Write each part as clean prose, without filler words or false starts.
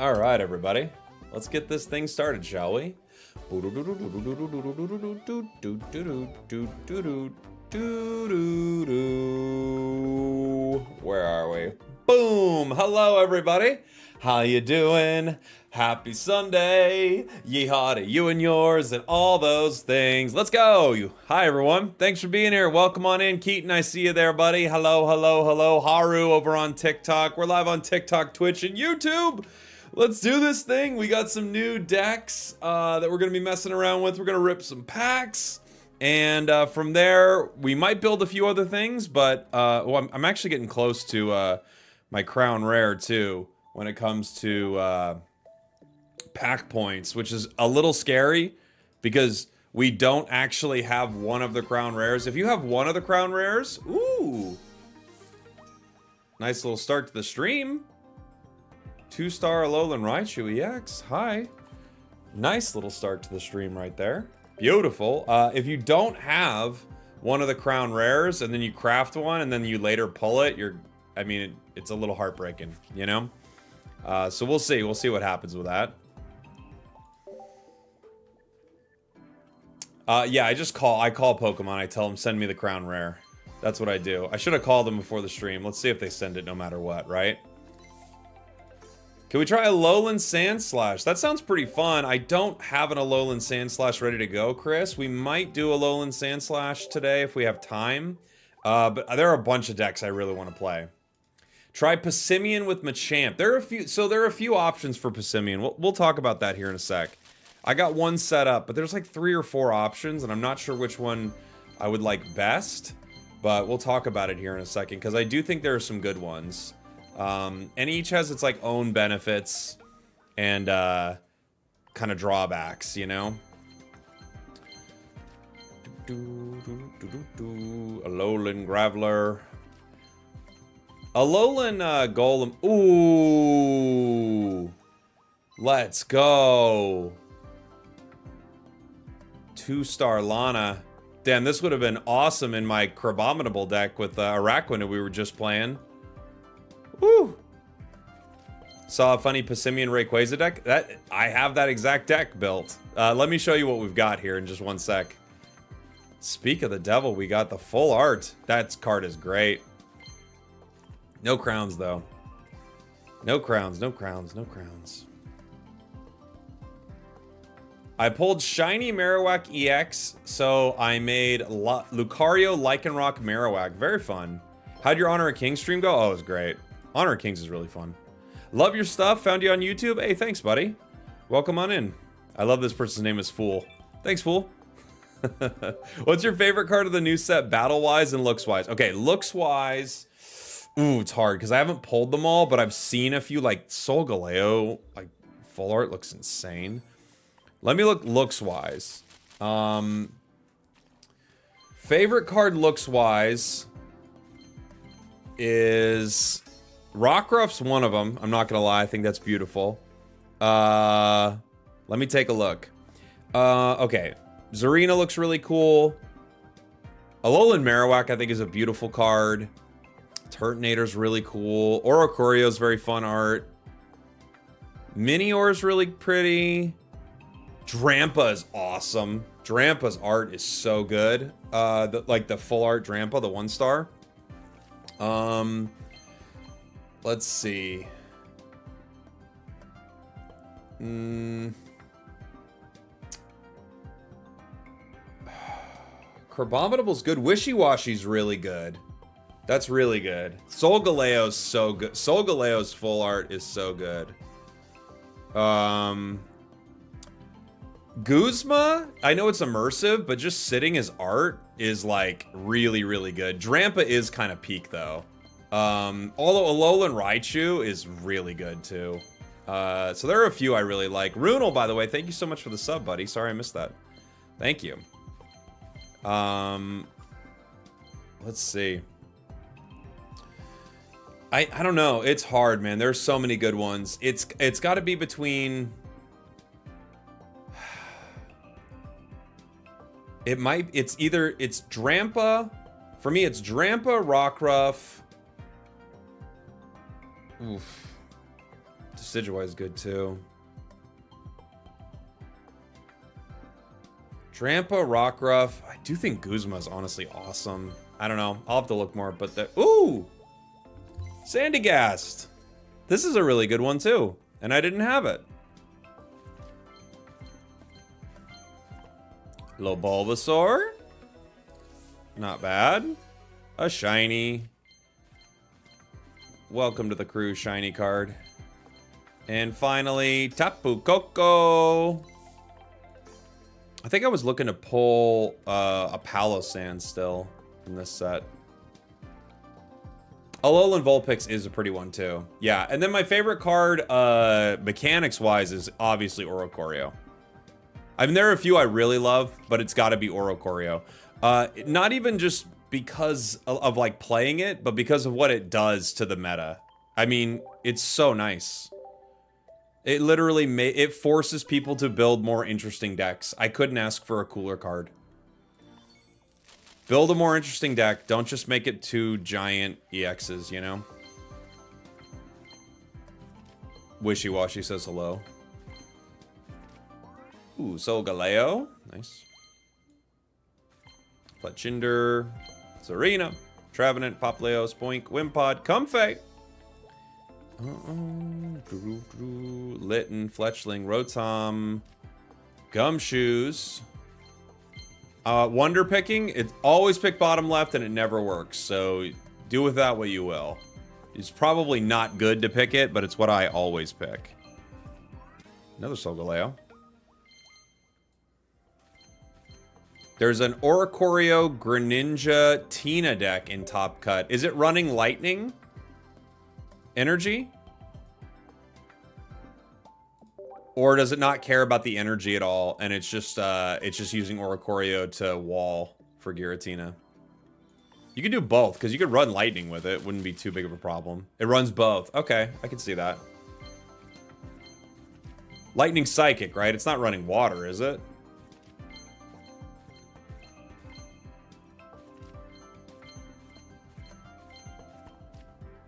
All right, everybody. Let's get this thing started, shall we? Where are we? Boom! Hello, everybody. How you doing? Happy Sunday. Yeehaw to you and yours and all those things. Let's go. Hi, everyone. Thanks for being here. Welcome on in. Keaton, I see you there, buddy. Hello, hello, hello. Haru over on TikTok. We're live on TikTok, Twitch, and YouTube. Let's do this thing. We got some new decks that we're going to be messing around with. We're going to rip some packs. And from there, we might build a few other things. But well, I'm actually getting close to my Crown Rare, too, when it comes to pack points, which is a little scary because we don't actually have one of the Crown Rares. If you have one of the Crown Rares, ooh, nice little start to the stream. 2-star Alolan Raichu EX. Hi. Nice little start to the stream right there. Beautiful. If you don't have one of the Crown Rares and then you craft one and then you later pull it, it's a little heartbreaking, you know? So we'll see. We'll see what happens with that. Yeah, I call Pokemon. I tell them, send me the Crown Rare. That's what I do. I should have called them before the stream. Let's see if they send it no matter what, right? Can we try a Alolan Sandslash? That sounds pretty fun. I don't have an Alolan Sandslash ready to go, Chris. We might do Alolan Sandslash today if we have time. But there are a bunch of decks I really want to play. Try Passimian with Machamp. There are a few options for Passimian. We'll talk about that here in a sec. I got one set up, but there's like 3 or 4 options, and I'm not sure which one I would like best. But we'll talk about it here in a second, because I do think there are some good ones. And each has its like own benefits and kind of drawbacks, you know? Alolan Graveler. Alolan Golem. Ooh. Let's go. 2-star Lana. Damn, this would have been awesome in my Crabominable deck with Araquanid we were just playing. Woo! Saw a funny Passimian Rayquaza deck. I have that exact deck built. Let me show you what we've got here in just one sec. Speak of the devil, we got the full art. That card is great. No crowns, though. No crowns, no crowns, no crowns. I pulled Shiny Marowak EX, so I made Lucario Lycanroc Marowak. Very fun. How'd your Honor of Kings stream go? Oh, it was great. Honor of Kings is really fun. Love your stuff. Found you on YouTube. Hey, thanks, buddy. Welcome on in. I love this person's name is Fool. Thanks, Fool. What's your favorite card of the new set, battle-wise and looks-wise? Okay, looks-wise... Ooh, it's hard, because I haven't pulled them all, but I've seen a few, like Solgaleo, like, full art looks insane. Let me look looks-wise. Favorite card looks-wise is... Rockruff's one of them. I'm not gonna lie, I think that's beautiful. Let me take a look. Okay. Zarina looks really cool. Alolan Marowak, I think, is a beautiful card. Turtonator's really cool. Oricurio's very fun art. Minior's really pretty. Drampa is awesome. Drampa's art is so good. Like the full art Drampa, the 1-star. Let's see. Crabominable's good. Wishy-Washy's really good. That's really good. Solgaleo's so good. Solgaleo's full art is so good. Guzma, I know it's immersive, but just sitting as art is like really, really good. Drampa is kind of peak though. Although Alolan Raichu is really good too. So there are a few I really like. Runel, by the way, thank you so much for the sub, buddy. Sorry I missed that. Thank you. Let's see. I don't know. It's hard, man. There's so many good ones. It's got to be between... It's Drampa. For me, it's Drampa, Rockruff. Oof. Decidueye is good too. Trampa, Rockruff. I do think Guzma is honestly awesome. I don't know. I'll have to look more, but the... Ooh! Sandygast! This is a really good one too, and I didn't have it. Bulbasaur. Not bad. A shiny. Welcome to the crew, shiny card. And finally, Tapu Koko. I think I was looking to pull a Palossand still from this set. Alolan Vulpix is a pretty one too. Yeah, and then my favorite card, mechanics-wise, is obviously Oricorio. I mean, there are a few I really love, but it's got to be Oricorio. Not even just because of like playing it, but because of what it does to the meta. I mean, it's so nice. It literally it forces people to build more interesting decks. I couldn't ask for a cooler card. Build a more interesting deck. Don't just make it 2 giant EXs, you know? Wishy-Washy says hello. Ooh, Solgaleo. Nice. Fletchinder. Serena. Trevenant. Poplio. Spoink. Wimpod. Comfey. Litten. Fletchling. Rotom. Gumshoes. Wonder picking. It always pick bottom left and it never works. So do with that what you will. It's probably not good to pick it, but it's what I always pick. Another Solgaleo. There's an Oricorio Greninja Tina deck in Top Cut. Is it running Lightning? Energy? Or does it not care about the energy at all, and it's just using Oricorio to wall for Giratina? You could do both, because you could run Lightning with it. Wouldn't be too big of a problem. It runs both. Okay, I can see that. Lightning Psychic, right? It's not running water, is it?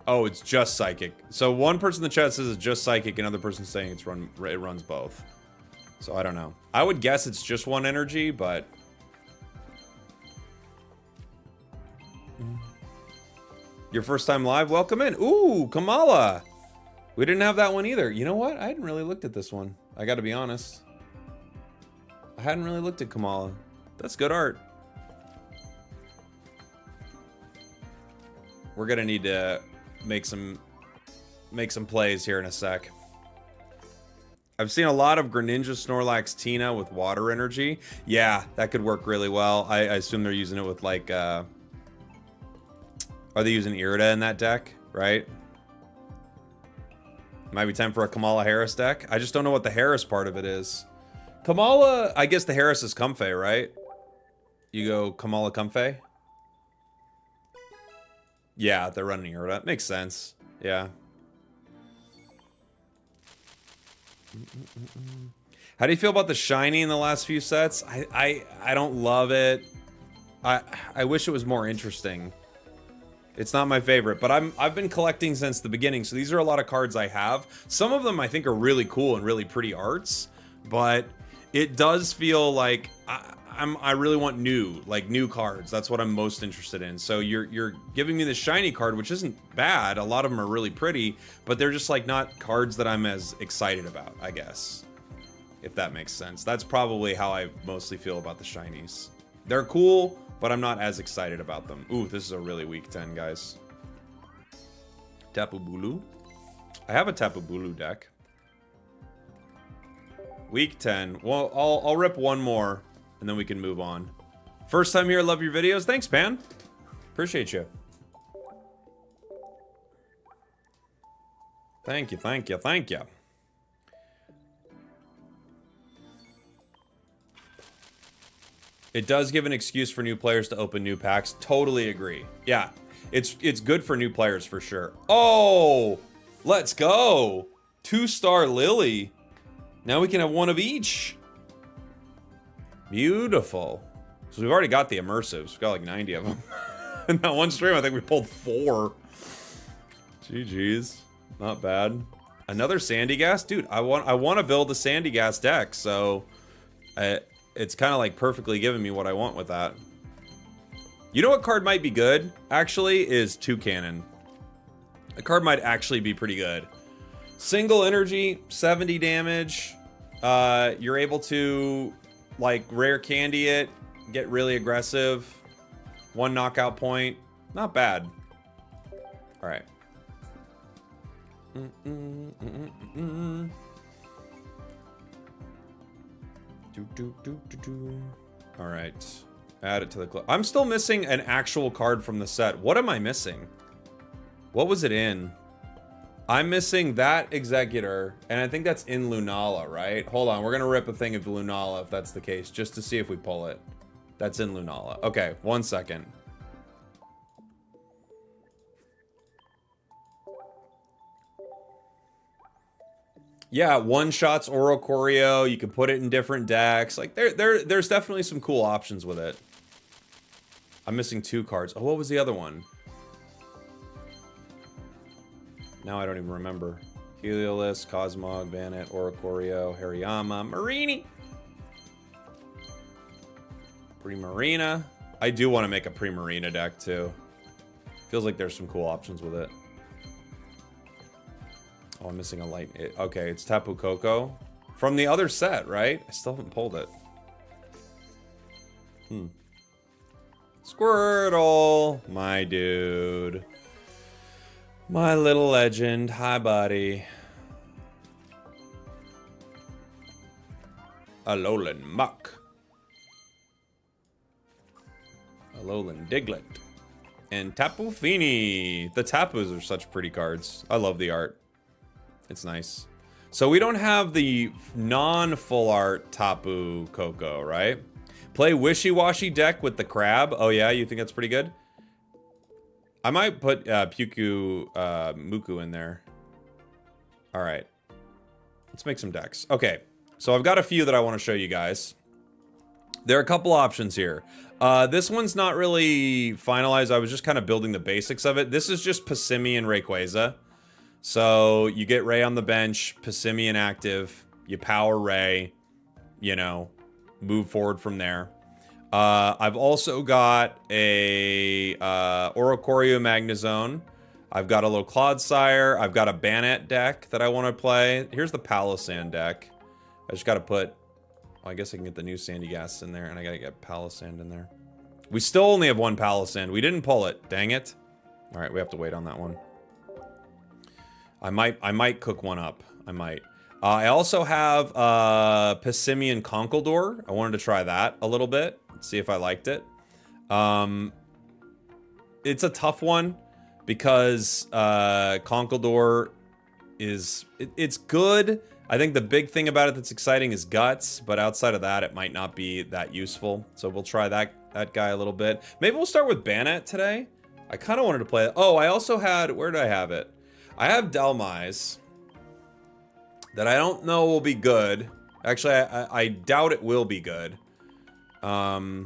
Oh, it's just Psychic. So one person in the chat says it's just Psychic, another person saying it runs both. So I don't know. I would guess it's just one energy, but... Your first time live? Welcome in. Ooh, Kamala. We didn't have that one either. You know what? I hadn't really looked at this one. I gotta be honest. I hadn't really looked at Kamala. That's good art. We're gonna need to make some plays here in a sec. I've seen a lot of Greninja Snorlax Tina with water energy. Yeah, that could work really well. I assume they're using it with like are they using Irida in that deck, right? Might be time for a Kamala Harris deck. I just don't know what the Harris part of it is. Kamala, I guess the Harris is Comfey, right? You go Kamala Comfey? Yeah, they're running Irida. Makes sense. Yeah. How do you feel about the shiny in the last few sets? I don't love it. I wish it was more interesting. It's not my favorite, but I've been collecting since the beginning, so these are a lot of cards I have. Some of them I think are really cool and really pretty arts, but it does feel like I really want new cards. That's what I'm most interested in. So you're giving me the shiny card, which isn't bad. A lot of them are really pretty, but they're just like not cards that I'm as excited about, I guess. If that makes sense. That's probably how I mostly feel about the shinies. They're cool, but I'm not as excited about them. Ooh, this is a really weak 10, guys. Tapu Bulu. I have a Tapu Bulu deck. Week 10. Well, I'll rip one more, and then we can move on. First time here, love your videos. Thanks, Pan. Appreciate you. Thank you, thank you, thank you. It does give an excuse for new players to open new packs. Totally agree. Yeah, it's good for new players for sure. Oh, let's go. 2-star Lily. Now we can have one of each. Beautiful. So we've already got the immersives. We've got like 90 of them. In that one stream, I think we pulled 4. GG's. Not bad. Another Sandy Gas? Dude, I want to build a Sandy Gas deck, so it's kind of like perfectly giving me what I want with that. You know what card might be good, actually, is Two Cannon. The card might actually be pretty good. Single energy, 70 damage. You're able to, like, rare candy it, get really aggressive. 1 knockout point. Not bad. All right. All right. Add it to the club. I'm still missing an actual card from the set. What am I missing? What was it in? I'm missing that Executor, and I think that's in Lunala, right? Hold on, we're gonna rip a thing of Lunala if that's the case, just to see if we pull it. That's in Lunala. Okay, 1 second. Yeah, one-shots Orocorio. You can put it in different decks. Like, there's definitely some cool options with it. I'm missing 2 cards. Oh, what was the other one? Now I don't even remember. Heliolisk, Cosmog, Bannet, Orocorio, Hariyama, Marini. Primarina. I do want to make a Primarina deck, too. Feels like there's some cool options with it. Oh, I'm missing a light. Okay, it's Tapu Koko. From the other set, right? I still haven't pulled it. Squirtle, my dude. My little legend. Hi, buddy. Alolan Muck. Alolan Diglett. And Tapu Fini. The Tapus are such pretty cards. I love the art. It's nice. So we don't have the non-full art Tapu Koko, right? Play wishy-washy deck with the crab. Oh yeah, you think that's pretty good? I might put Puku Muku in there. All right. Let's make some decks. Okay, so I've got a few that I want to show you guys. There are a couple options here. This one's not really finalized. I was just kind of building the basics of it. This is just Passimian Rayquaza. So you get Ray on the bench, Passimian active, you power Ray, you know, move forward from there. I've also got a Orocorio Magnezone. I've got a little Clodsire. I've got a Bannet deck that I want to play. Here's the Palossand deck. I just got to put... Well, I guess I can get the new Sandy Gas in there, and I got to get Palossand in there. We still only have 1 Palossand. We didn't pull it. Dang it. All right, we have to wait on that one. I might cook one up. I might. I also have Passimian Conkeldurr. I wanted to try that a little bit. See if I liked it. It's a tough one because Conkeldurr is... It's good. I think the big thing about it that's exciting is Guts, but outside of that, it might not be that useful. So we'll try that guy a little bit. Maybe we'll start with Bannet today. I kind of wanted to play it. Oh, I also had... Where did I have it? I have Dhelmise that I don't know will be good. Actually, I doubt it will be good. But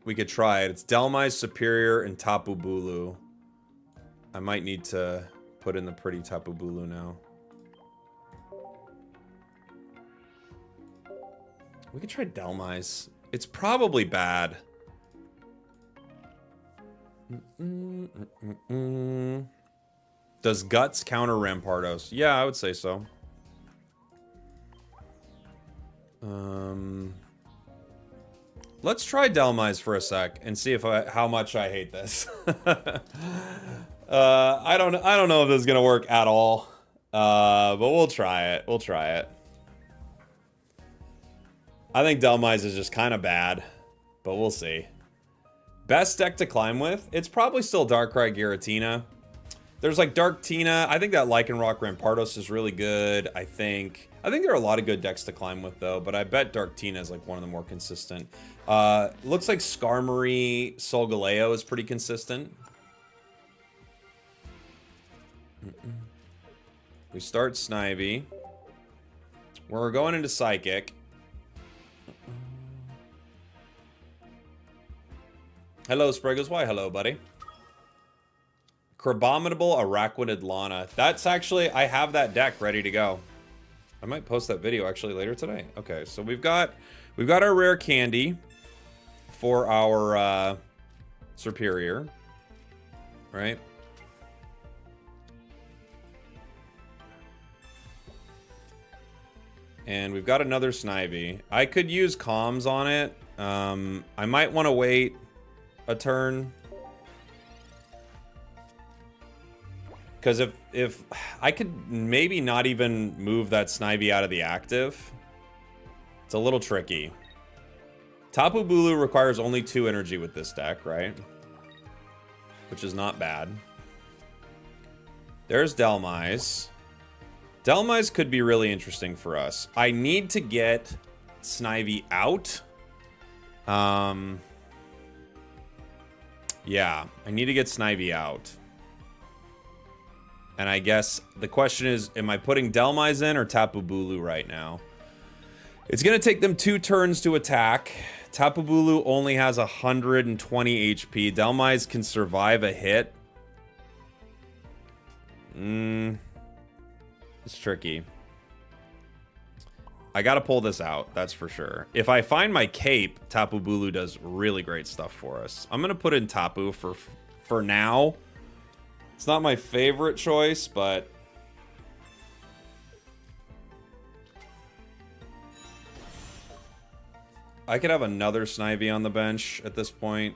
we could try it. It's Dhelmise, Superior, and Tapu Bulu. I might need to put in the pretty Tapu Bulu now. We could try Dhelmise. It's probably bad. Does Guts counter Rampardos? Yeah, I would say so. Let's try Dhelmise for a sec and see if how much I hate this. I don't know if this is gonna work at all. But we'll try it. We'll try it. I think Dhelmise is just kind of bad, but we'll see. Best deck to climb with? It's probably still Darkrai Giratina. There's like Dark Tina. I think that Lycanroc Rampardos is really good. I think there are a lot of good decks to climb with though, but I bet Dark Tina is like one of the more consistent. Looks like Skarmory Solgaleo is pretty consistent. We start Snivy. We're going into Psychic. Hello, Spragels. Why, hello, buddy. Crabominable Araquanid Lana. That's actually, I have that deck ready to go. I might post that video actually later today. Okay, so we've got our rare candy for our superior, right? And we've got another Snivy. I could use comms on it. I might want to wait a turn. Because if I could maybe not even move that Snivy out of the active. It's a little tricky. Tapu Bulu requires only 2 energy with this deck, right? Which is not bad. There's Dhelmise. Dhelmise could be really interesting for us. I need to get Snivy out. Yeah, I need to get Snivy out. And I guess the question is, am I putting Dhelmise in or Tapu Bulu right now? It's going to take them 2 turns to attack. Tapu Bulu only has 120 HP. Dhelmise can survive a hit. It's tricky. I gotta pull this out, that's for sure. If I find my cape, Tapu Bulu does really great stuff for us. I'm gonna put in Tapu for now. It's not my favorite choice, but... I could have another Snivy on the bench at this point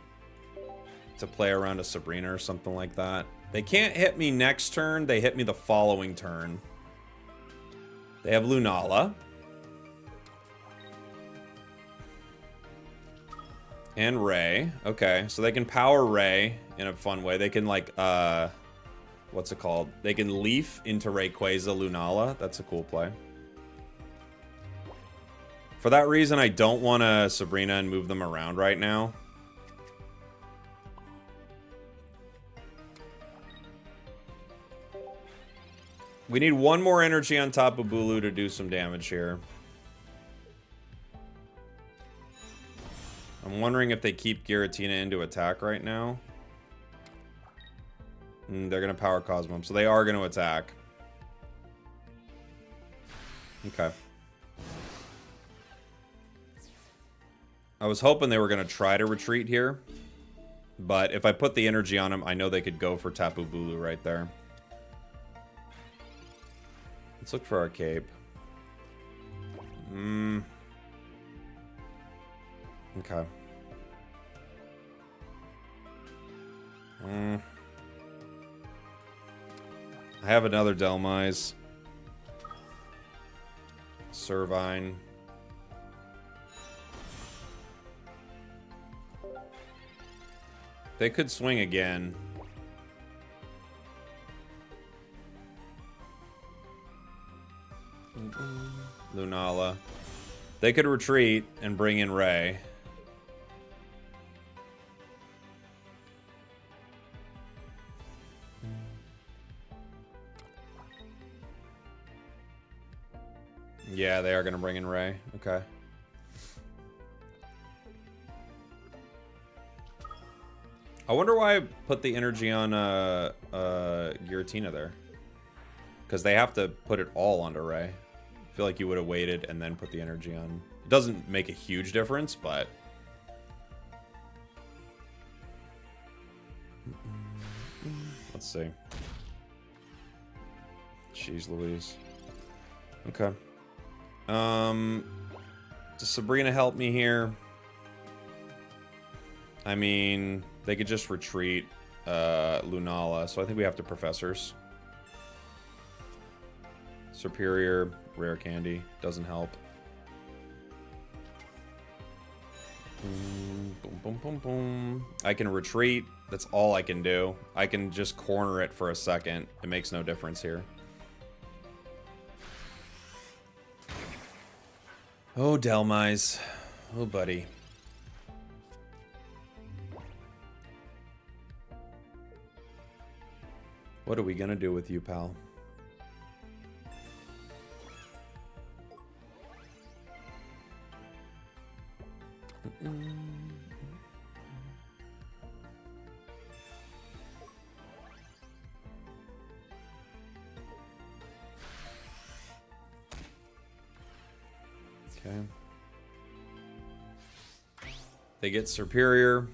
to play around a Sabrina or something like that. They can't hit me next turn, they hit me the following turn. They have Lunala. And Ray. Okay, so they can power Ray in a fun way. They can, like, what's it called? They can leaf into Rayquaza Lunala. That's a cool play. For that reason, I don't want to Sabrina and move them around right now. We need 1 more energy on Tapu Bulu to do some damage here. I'm wondering if they keep Giratina into attack right now. They're going to power Cosmom, so they are going to attack. Okay. I was hoping they were going to try to retreat here. But if I put the energy on them, I know they could go for Tapu Bulu right there. Let's look for our cape. Okay. I have another Dhelmise. Servine. They could swing again. Lunala. They could retreat and bring in Ray. Yeah, they are going to bring in Ray. Okay. I wonder why I put the energy on Giratina there. Because they have to put it all onto Ray. I feel like you would have waited and then put the energy on. It doesn't make a huge difference, but... Let's see. Jeez Louise. Okay. Does Sabrina help me here? I mean, they could just retreat Lunala, so I think we have to Professors. Superior, rare candy, doesn't help. Boom, boom, boom, boom. I can retreat, that's all I can do. I can just corner it for a second. It makes no difference here. Oh, Dhelmise. Oh, buddy. What are we gonna do with you, pal? Okay. They get superior.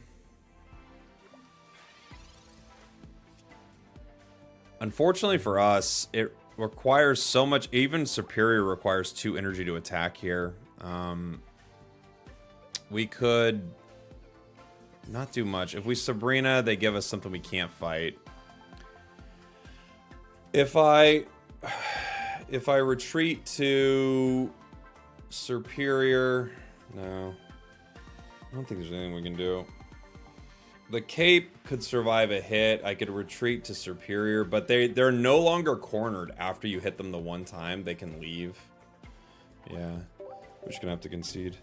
Unfortunately for us, it requires so much. Even superior requires 2 energy to attack here. We could not do much. If we Sabrina, they give us something we can't fight. If I retreat to superior, no. I don't think there's anything we can do. The cape could survive a hit. I could retreat to superior, but they're no longer cornered after you hit them the one time. They can leave. Yeah. We're just gonna have to concede.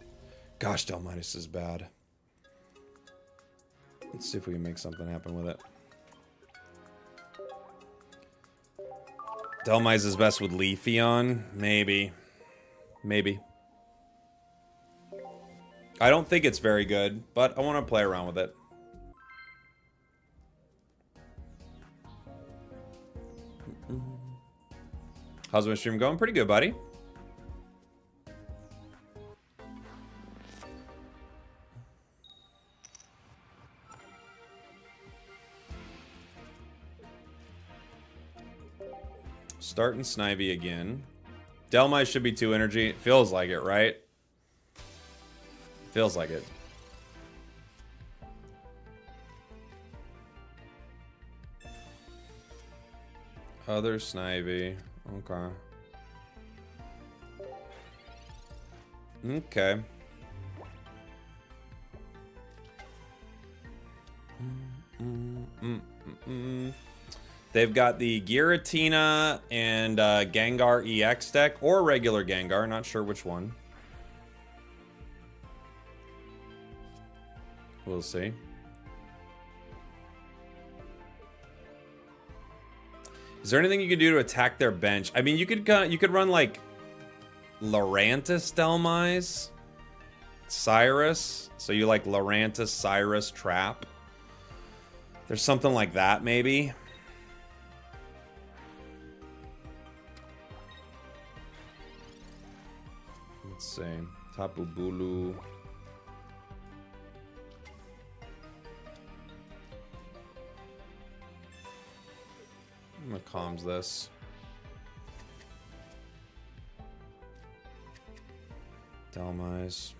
Gosh, Dhelmise is bad. Let's see if we can make something happen with it. Dhelmise is best with Leafeon? Maybe. Maybe. I don't think it's very good, but I want to play around with it. How's my stream going? Pretty good, buddy. Starting Snivy again. Dhelmise should be 2 energy. It feels like it, right? Feels like it. Other Snivy. Okay. Okay. They've got the Giratina and Gengar EX deck, or regular Gengar, not sure which one. We'll see. Is there anything you can do to attack their bench? I mean, you could run like Lurantis Dhelmise, Cyrus. So you like Lurantis, Cyrus, Trap. There's something like that, maybe. Let's see. Tapu Bulu. I'm gonna comms this. Dhelmise.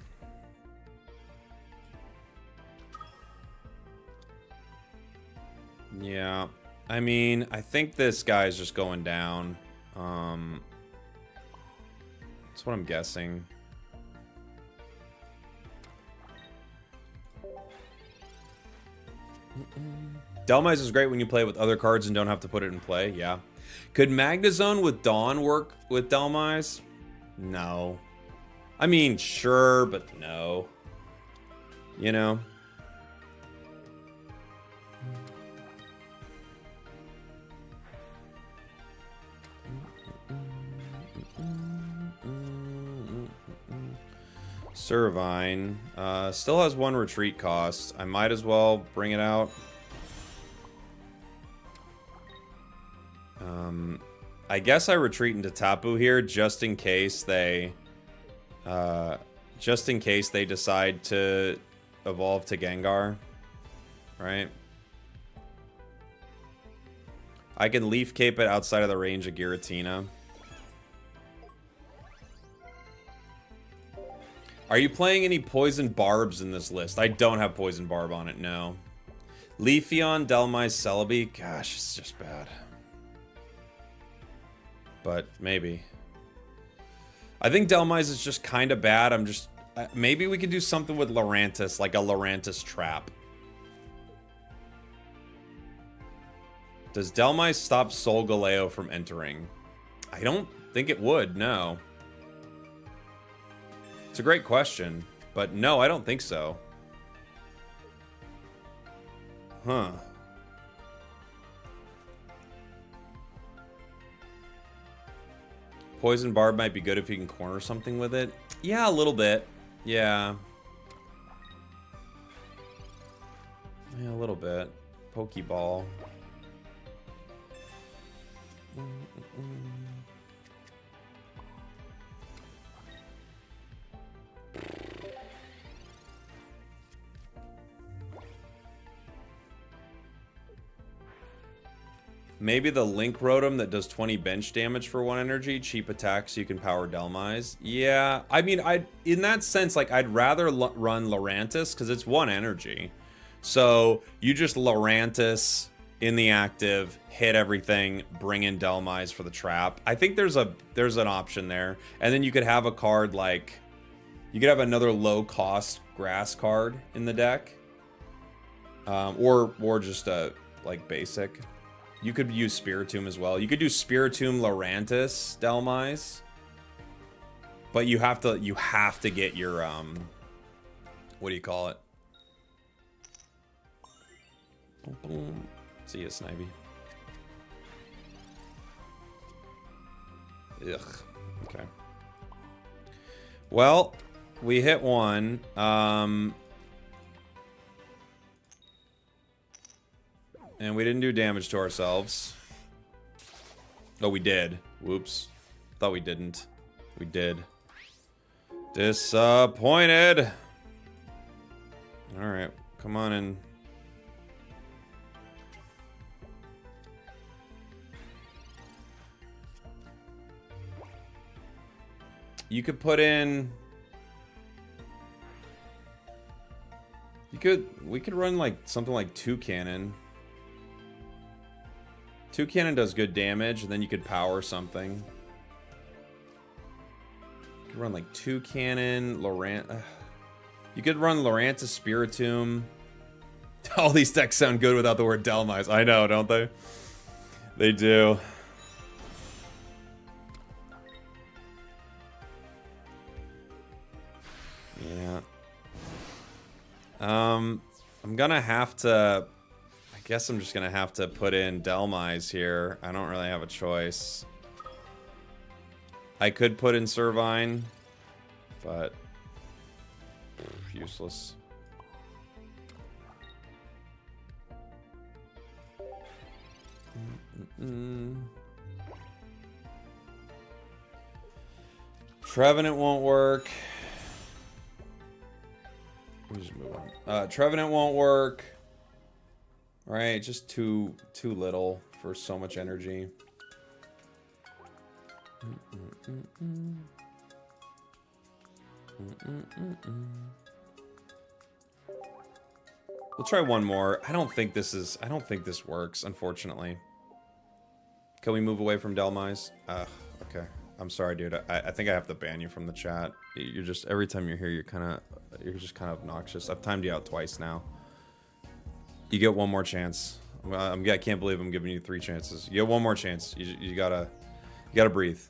Yeah. I mean, I think this guy's just going down. That's what I'm guessing. Dhelmise is great when you play with other cards and don't have to put it in play. Yeah. Could Magnezone with Dawn work with Dhelmise? No. I mean, sure, but no. You know? Servine. Still has 1 retreat cost. I might as well bring it out. I guess I retreat into Tapu here just in case they decide to evolve to Gengar. Right? I can Leaf Cape it outside of the range of Giratina. Are you playing any Poison Barbs in this list? I don't have Poison Barb on it, no. Leafeon, Dhelmise, Celebi. Gosh, it's just bad. But maybe. I think Dhelmise is just kind of bad. I'm just... maybe we could do something with Lurantis, like a Lurantis trap. Does Dhelmise stop Solgaleo from entering? I don't think it would, no. It's a great question, but no, I don't think so. Huh. Poison Barb might be good if you can corner something with it. Yeah, a little bit. Yeah. Yeah, a little bit. Pokeball. Maybe the Link Rotom that does 20 bench damage for 1 energy, cheap attack so you can power Dhelmise. Yeah, I mean, in that sense, like, I'd rather run Lurantis because it's 1 energy. So you just Lurantis in the active, hit everything, bring in Dhelmise for the trap. I think there's an option there. And then you could have a card like, you could have another low cost grass card in the deck. Or just a, like, basic. You could use Spiritomb as well. You could do Spiritomb, Lurantis, Dhelmise. But you have to get your, what do you call it? Boom, boom. See ya, Snivy. Ugh. Okay. Well, we hit 1. And we didn't do damage to ourselves. Oh, we did. Whoops. Thought we didn't. We did. Disappointed. Alright. Come on in. You could put in... We could run like something like 2 cannon. 2 cannon does good damage, and then you could power something. You could run like 2 cannon, you could run Lurantis, Spiritomb. All these decks sound good without the word Dhelmise. I know, don't they? They do. Yeah. I'm gonna have to... I guess I'm just gonna have to put in Dhelmise here. I don't really have a choice. I could put in Servine, but useless. Trevenant won't work. We'll just move on. Trevenant won't work. Right, just too little for so much energy. We'll try one more. I don't think this works, unfortunately. Can we move away from Dhelmise? Okay. I'm sorry, dude. I think I have to ban you from the chat. You're just, every time you're here, you're just kind of obnoxious. I've timed you out twice now. You get one more chance. I can't believe I'm giving you 3 chances. You get one more chance. You gotta breathe.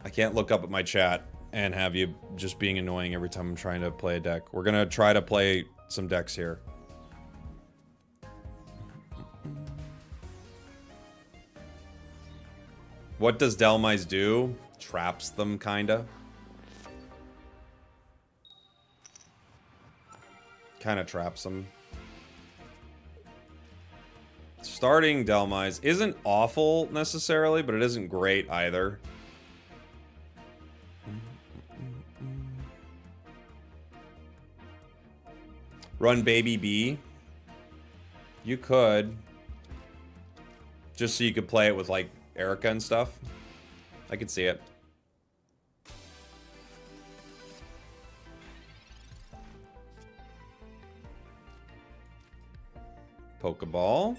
I can't look up at my chat and have you just being annoying every time I'm trying to play a deck. We're gonna try to play some decks here. What does Dhelmise do? Traps them, kinda. Kinda traps them. Starting Dhelmise isn't awful necessarily, but it isn't great either. Run Baby B. You could. Just so you could play it with, like, Erica and stuff. I could see it. Pokeball.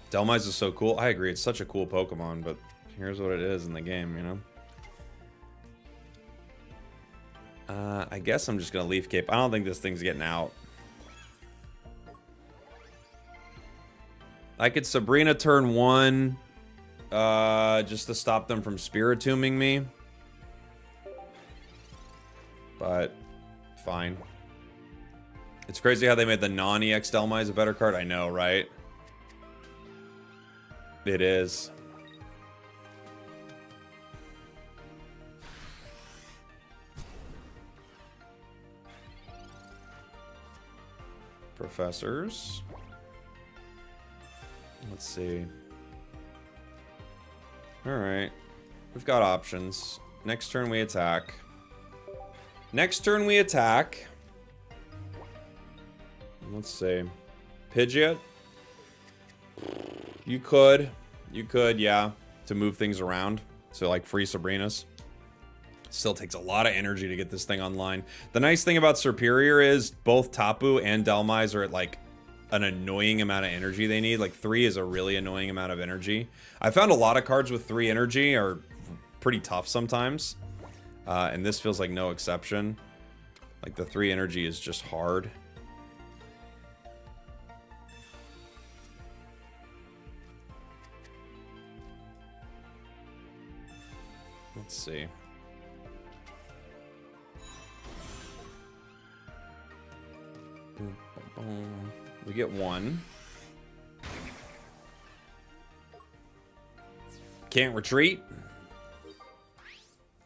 Dhelmise is so cool. I agree, it's such a cool Pokemon, but here's what it is in the game, you know? I guess I'm just gonna Leaf Cape. I don't think this thing's getting out. I could Sabrina turn 1, just to stop them from Spiritombing me. But, fine. It's crazy how they made the non-EX Dhelmise a better card. I know, right? It is. Professors. Let's see. Alright. We've got options. Next turn we attack. Next turn we attack. Let's see. Pidgeot. You could, yeah, to move things around. So like free Sabrinas. Still takes a lot of energy to get this thing online. The nice thing about Superior is both Tapu and Dhelmise are at like an annoying amount of energy they need. Like 3 is a really annoying amount of energy. I found a lot of cards with 3 energy are pretty tough sometimes. And this feels like no exception. Like the 3 energy is just hard. Let's see. We get 1. Can't retreat.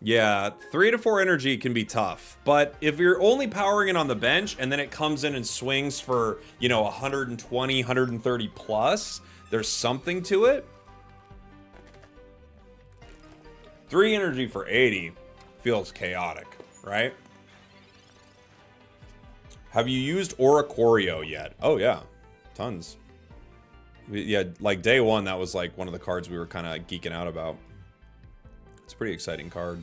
Yeah, 3 to 4 energy can be tough. But if you're only powering it on the bench and then it comes in and swings for, you know, 120, 130 plus, there's something to it. 3 energy for 80 feels chaotic, right? Have you used Oricorio yet? Oh, yeah. Tons. Yeah, like day 1, that was like one of the cards we were kind of geeking out about. It's a pretty exciting card.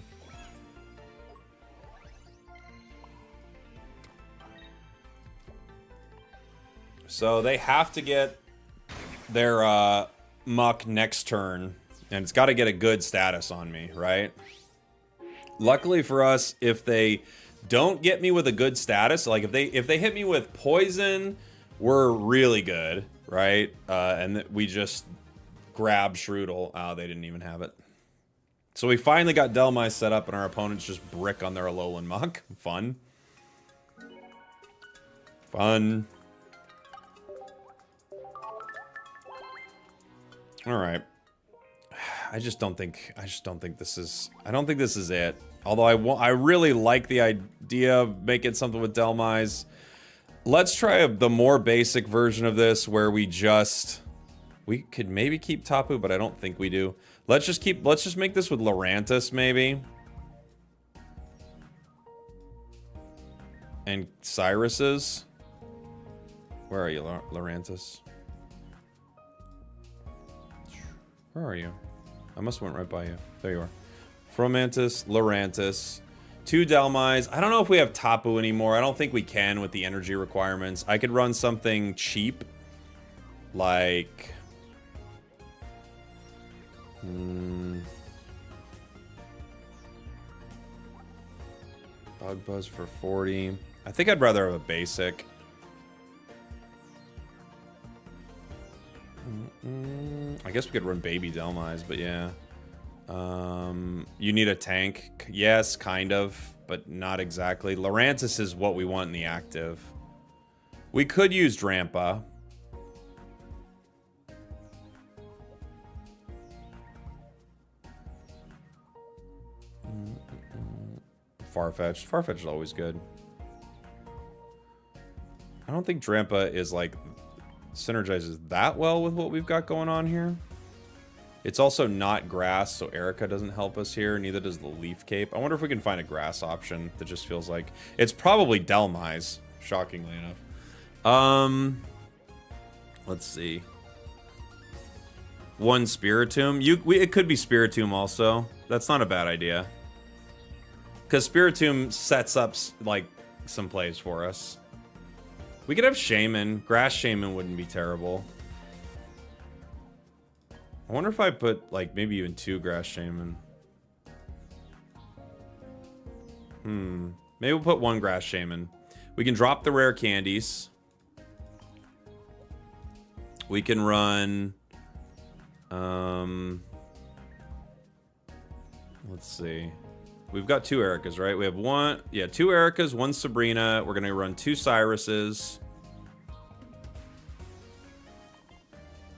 So they have to get their Muck next turn, and it's got to get a good status on me, right? Luckily for us, if they don't get me with a good status, like if they hit me with poison, we're really good, right? And we just grab Shroodle. Oh, they didn't even have it. So we finally got Dhelmise set up, and our opponents just brick on their Alolan Muck. Fun. Fun. All right. I don't think this is it. Although I really like the idea of making something with Dhelmise. Let's try the more basic version of this where we could maybe keep Tapu, but I don't think we do. Let's just make this with Lurantis maybe. And Cyrus's. Where are you, Lurantis? Where are you? I must have went right by you. There you are. Fromantis, Lurantis, 2 Dhelmise. I don't know if we have Tapu anymore. I don't think we can with the energy requirements. I could run something cheap. Like... Bug Buzz for 40. I think I'd rather have a basic. I guess we could run Baby Dhelmise, but yeah. You need a tank. Yes, kind of, but not exactly. Lurantis is what we want in the active. We could use Drampa. Farfetch'd. Farfetch'd is always good. I don't think Drampa is like synergizes that well with what we've got going on here. It's also not grass, so Erica doesn't help us here. Neither does the Leaf Cape. I wonder if we can find a grass option that just feels like... It's probably Dhelmise, shockingly enough. Let's see. 1 Spiritomb. It could be Spiritomb also. That's not a bad idea. Because Spiritomb sets up, like, some plays for us. We could have Shaman. Grass Shaman wouldn't be terrible. I wonder if I put, like, maybe even 2 Grass Shaman. Maybe we'll put 1 Grass Shaman. We can drop the rare candies. We can run... let's see. We've got 2 Ericas, right? We have 2 Ericas, 1 Sabrina. We're going to run 2 Cyruses.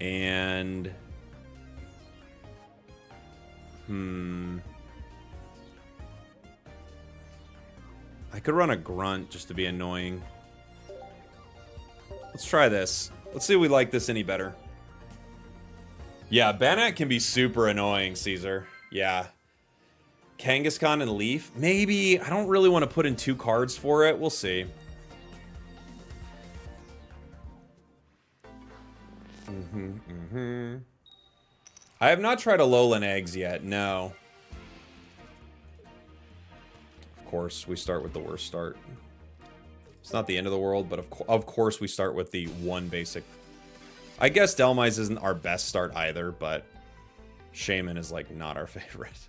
And... I could run a Grunt just to be annoying. Let's try this. Let's see if we like this any better. Yeah, Banat can be super annoying, Caesar. Yeah. Kangaskhan and Leaf? Maybe. I don't really want to put in 2 cards for it. We'll see. I have not tried Alolan eggs yet, no. Of course, we start with the worst start. It's not the end of the world, but of course we start with the one basic. I guess Dhelmise isn't our best start either, but Shaman is like not our favorite.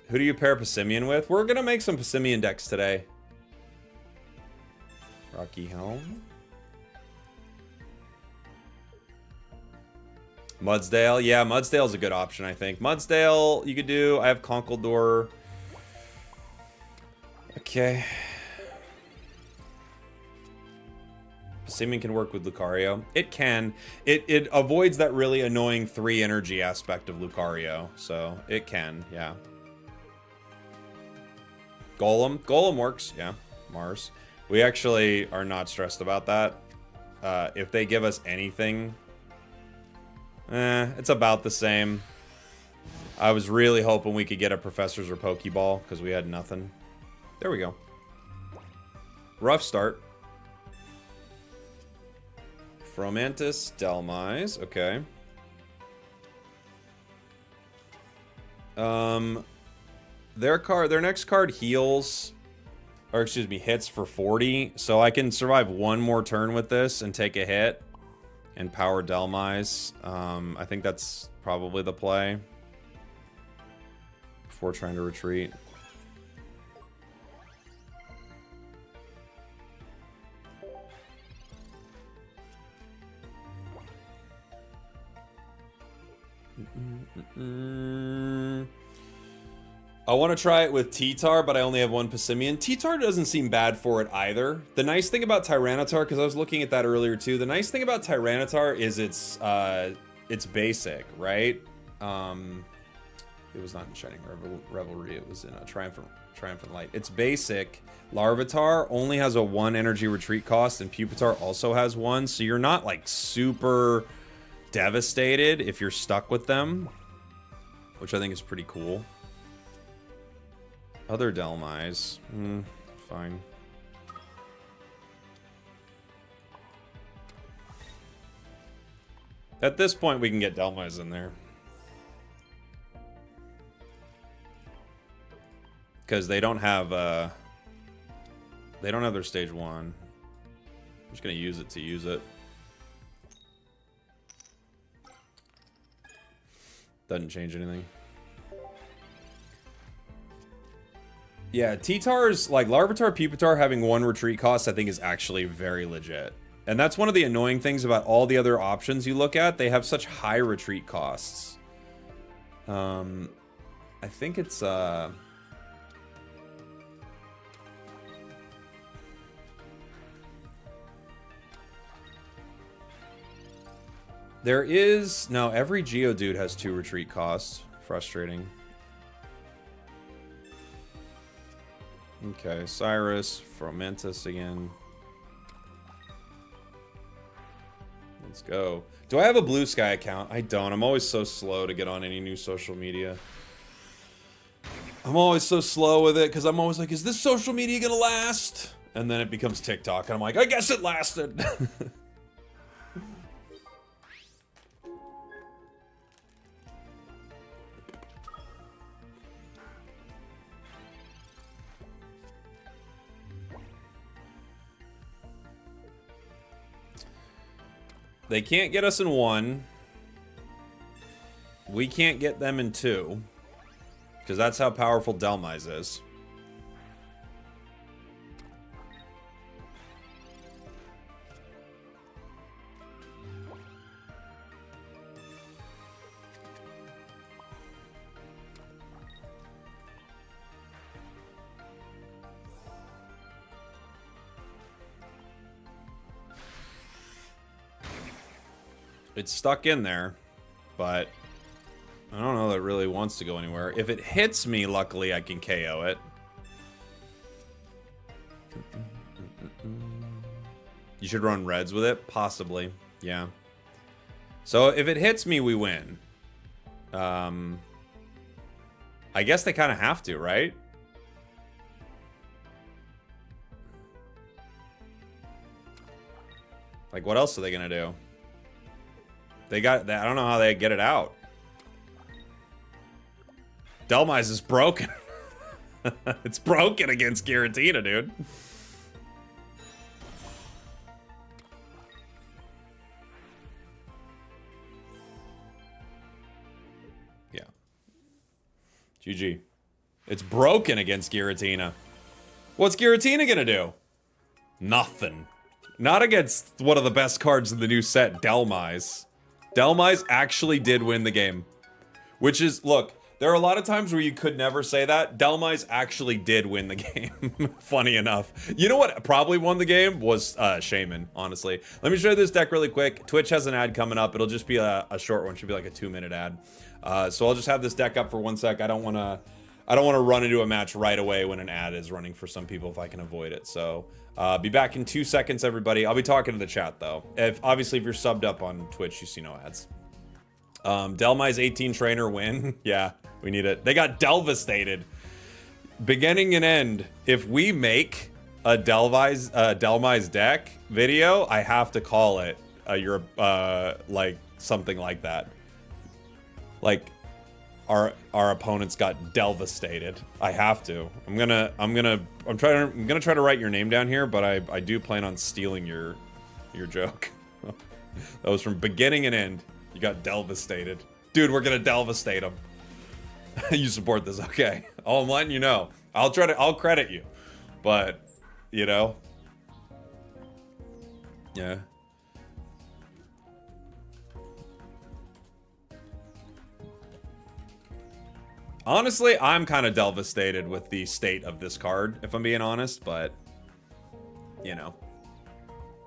Who do you pair Passimian with? We're gonna make some Passimian decks today. Rocky Helm. Mudsdale. Yeah, Mudsdale's a good option, I think. Mudsdale, you could do. I have Conkeldurr. Okay. Passimian can work with Lucario. It can. It avoids that really annoying 3 energy aspect of Lucario. So, it can, yeah. Golem. Golem works, yeah. Mars. We actually are not stressed about that. If they give us anything, it's about the same. I was really hoping we could get a Professor's or Pokeball, because we had nothing. There we go. Rough start. Fromantis, Dhelmise, okay. Their next card heals, or excuse me, hits for 40, so I can survive one more turn with this and take a hit and power Dhelmise. I think that's probably the play before trying to retreat. I want to try it with T-Tar, but I only have one Passimian. T-Tar doesn't seem bad for it either. The nice thing about Tyranitar, because I was looking at that earlier too, the nice thing about Tyranitar is it's basic, right? It was not in Shining Revelry, it was in a Triumphant Light. It's basic. Larvitar only has a 1 energy retreat cost, and Pupitar also has 1, so you're not like super devastated if you're stuck with them, which I think is pretty cool. Other Dhelmise, fine. At this point, we can get Dhelmise in there. Because they don't have their stage 1. I'm just gonna use it to use it. Doesn't change anything. Yeah, T-Tar's, like, Larvitar, Pupitar having 1 retreat cost, I think is actually very legit. And that's one of the annoying things about all the other options you look at. They have such high retreat costs. I think it's, there is... No, every Geodude has 2 retreat costs. Frustrating. Okay, Cyrus, Fromantis again. Let's go. Do I have a Blue Sky account? I don't. I'm always so slow to get on any new social media. I'm always so slow with it because I'm always like, is this social media gonna last? And then it becomes TikTok, and I'm like, I guess it lasted. They can't get us in 1. We can't get them in 2. Because that's how powerful Dhelmise is. It's stuck in there, but I don't know that it really wants to go anywhere. If it hits me, luckily, I can KO it. You should run reds with it? Possibly, yeah. So if it hits me, we win. I guess they kind of have to, right? Like, what else are they gonna do? They got that. I don't know how they get it out. Dhelmise is broken. It's broken against Giratina, dude. Yeah. GG. It's broken against Giratina. What's Giratina gonna do? Nothing. Not against one of the best cards in the new set, Dhelmise. Dhelmise actually did win the game. Which is, look, there are a lot of times where you could never say that. Dhelmise actually did win the game. Funny enough. You know what probably won the game? Was Shaman, honestly. Let me show you this deck really quick. Twitch has an ad coming up. It'll just be a short one. Should be like a 2-minute ad. So I'll just have this deck up for 1 sec. I don't want to run into a match right away when an ad is running for some people if I can avoid it. So be back in 2 seconds, everybody. I'll be talking to the chat, though. Obviously, if you're subbed up on Twitch, you see no ads. Dhelmise 18 trainer win. Yeah, we need it. They got Delvastated. Beginning and end. If we make a Dhelmise deck video, I have to call it like something like that. Like our opponents got Delvastated. I have to. I'm gonna try to write your name down here, but I do plan on stealing your joke. That was from beginning and end. You got Delvastated. Dude, we're gonna Delvastate them. You support this, okay. Oh, I'm letting you know. I'll credit you. But, you know. Yeah. Honestly, I'm kind of Delvastated with the state of this card, if I'm being honest, but, you know.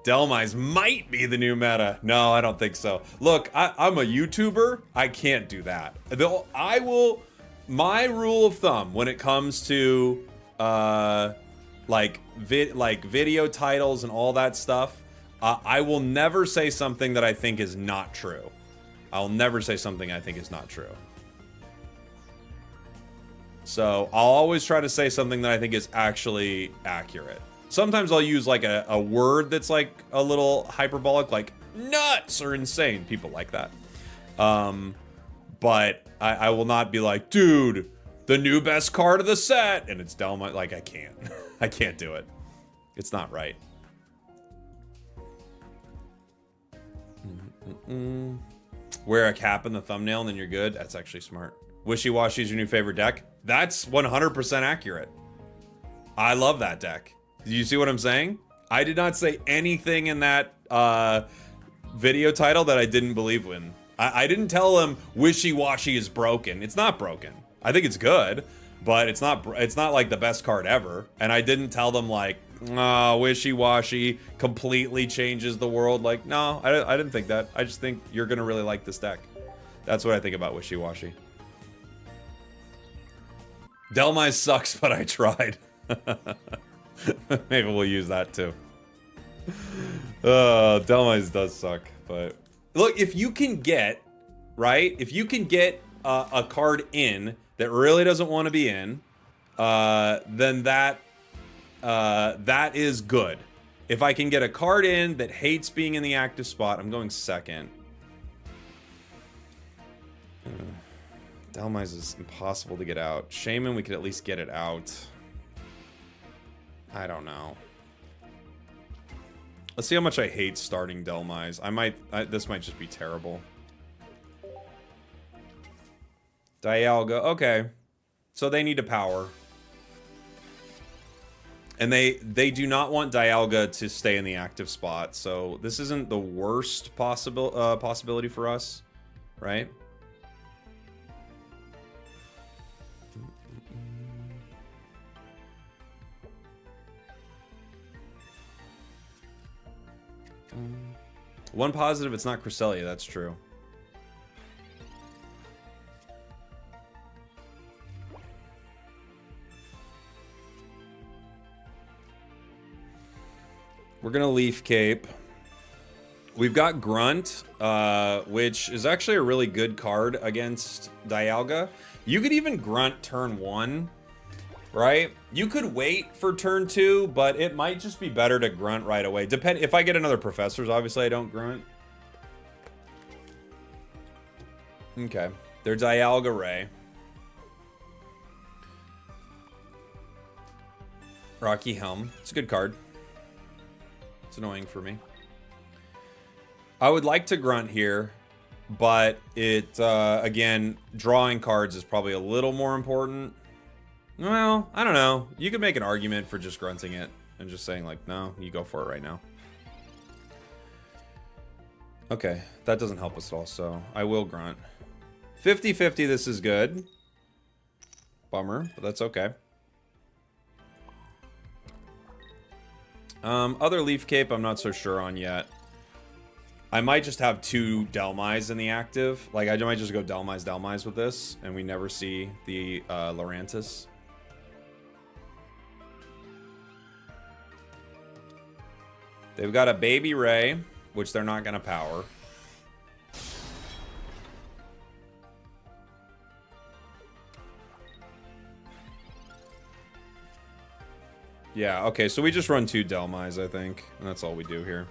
Dhelmise might be the new meta. No, I don't think so. Look, I'm a YouTuber. I can't do that. My rule of thumb when it comes to like video titles and all that stuff, I will never say something that I think is not true. I'll never say something I think is not true. So I'll always try to say something that I think is actually accurate. Sometimes I'll use like a word that's like a little hyperbolic, like nuts or insane. People like that. But I will not be like, dude, the new best card of the set. And it's Dhelmise. Like, I can't. I can't do it. It's not right. Wear a cap in the thumbnail and then you're good. That's actually smart. Wishy-Washy is your new favorite deck. That's 100% accurate. I love that deck. Do you see what I'm saying? I did not say anything in that video title that I didn't believe in. I didn't tell them Wishy-Washy is broken. It's not broken. I think it's good, but it's not like the best card ever. And I didn't tell them like, oh, Wishy-Washy completely changes the world. Like, no, I didn't think that. I just think you're gonna really like this deck. That's what I think about Wishy-Washy. Dhelmise sucks, but I tried. Maybe we'll use that too. Dhelmise does suck, but look, if you can get, right? If you can get a card in that really doesn't want to be in, then that is good. If I can get a card in that hates being in the active spot, I'm going second. Dhelmise is impossible to get out. Shaman, we could at least get it out. I don't know. Let's see how much I hate starting Dhelmise. This might just be terrible. Dialga, okay. So they need a power. And they do not want Dialga to stay in the active spot. So this isn't the worst possibility for us, right? One positive, it's not Cresselia, that's true. We're gonna Leaf Cape. We've got Grunt, which is actually a really good card against Dialga. You could even Grunt turn 1, right? You could wait for turn 2, but it might just be better to Grunt right away. If I get another Professors, obviously I don't Grunt. Okay. They're Dialga Ray. Rocky Helm. It's a good card. It's annoying for me. I would like to grunt here, but it, again, drawing cards is probably a little more important. Well, I don't know. You could make an argument for just grunting it and just saying, like, no, you go for it right now. Okay, that doesn't help us at all, so I will grunt. 50-50, this is good. Bummer, but that's okay. Other Leaf Cape, I'm not so sure on yet. I might just have 2 Dhelmise in the active. Like, I might just go Dhelmise with this, and we never see the Lurantis. They've got a Baby Ray, which they're not going to power. Yeah, okay, so we just run 2 Dhelmise, I think. And that's all we do here.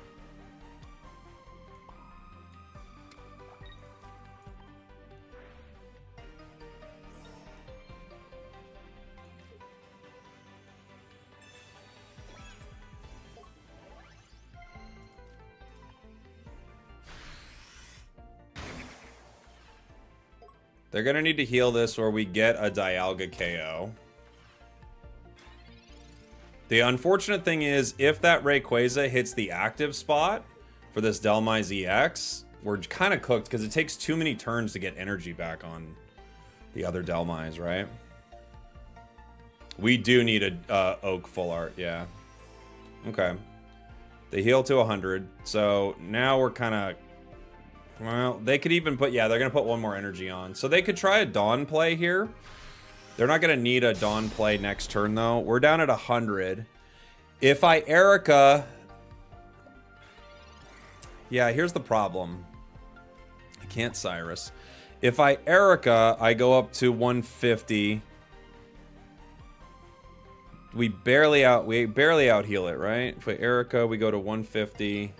They're going to need to heal this or we get a Dialga KO. The unfortunate thing is, if that Rayquaza hits the active spot for this Dhelmise EX, we're kind of cooked because it takes too many turns to get energy back on the other Dhelmise, right? We do need a Oak Full Art, yeah. Okay. They heal to 100, so now we're kind of... Well, they could even put... Yeah, they're going to put 1 more energy on. So they could try a Dawn play here. They're not going to need a Dawn play next turn, though. We're down at 100. If I Erica... Yeah, here's the problem. I can't Cyrus. If I Erica, I go up to 150. We barely out heal it, right? If I Erica, we go to 150,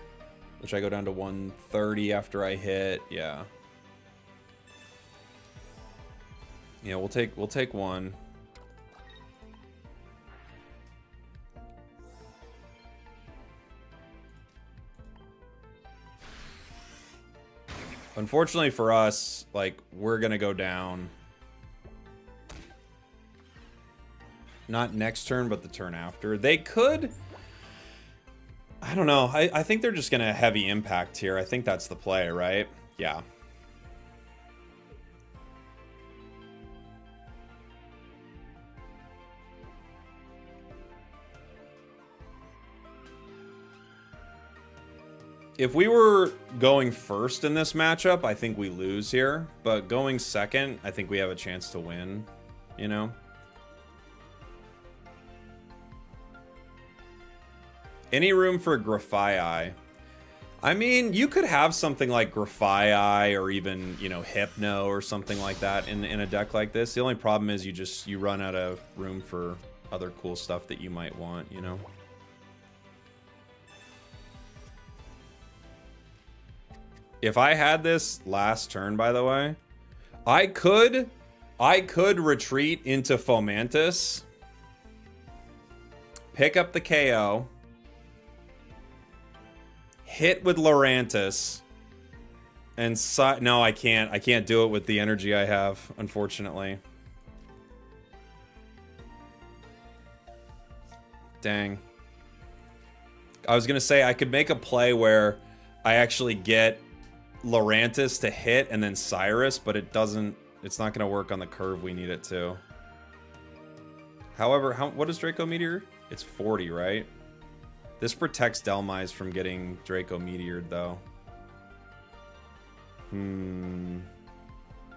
which I go down to 130 after I hit. Yeah. Yeah, we'll take 1. Unfortunately for us, like, we're gonna go down. Not next turn, but the turn after. They could... I don't know. I think they're just gonna heavy impact here. I think that's the play, right? Yeah. If we were going first in this matchup, I think we lose here. But going second, I think we have a chance to win, you know? Any room for Grafaiai? I mean, you could have something like Grafaiai or even, you know, Hypno or something like that in a deck like this. The only problem is you run out of room for other cool stuff that you might want, you know? If I had this last turn, by the way, I could retreat into Fomantis, pick up the KO, hit with Lurantis, and no, I can't. I can't do it with the energy I have, unfortunately. Dang. I was gonna say I could make a play where I actually get Lurantis to hit and then Cyrus, but it doesn't. It's not going to work on the curve we need it to. However, what is Draco Meteor? It's 40, right? This protects Dhelmise from getting Draco Meteored, though.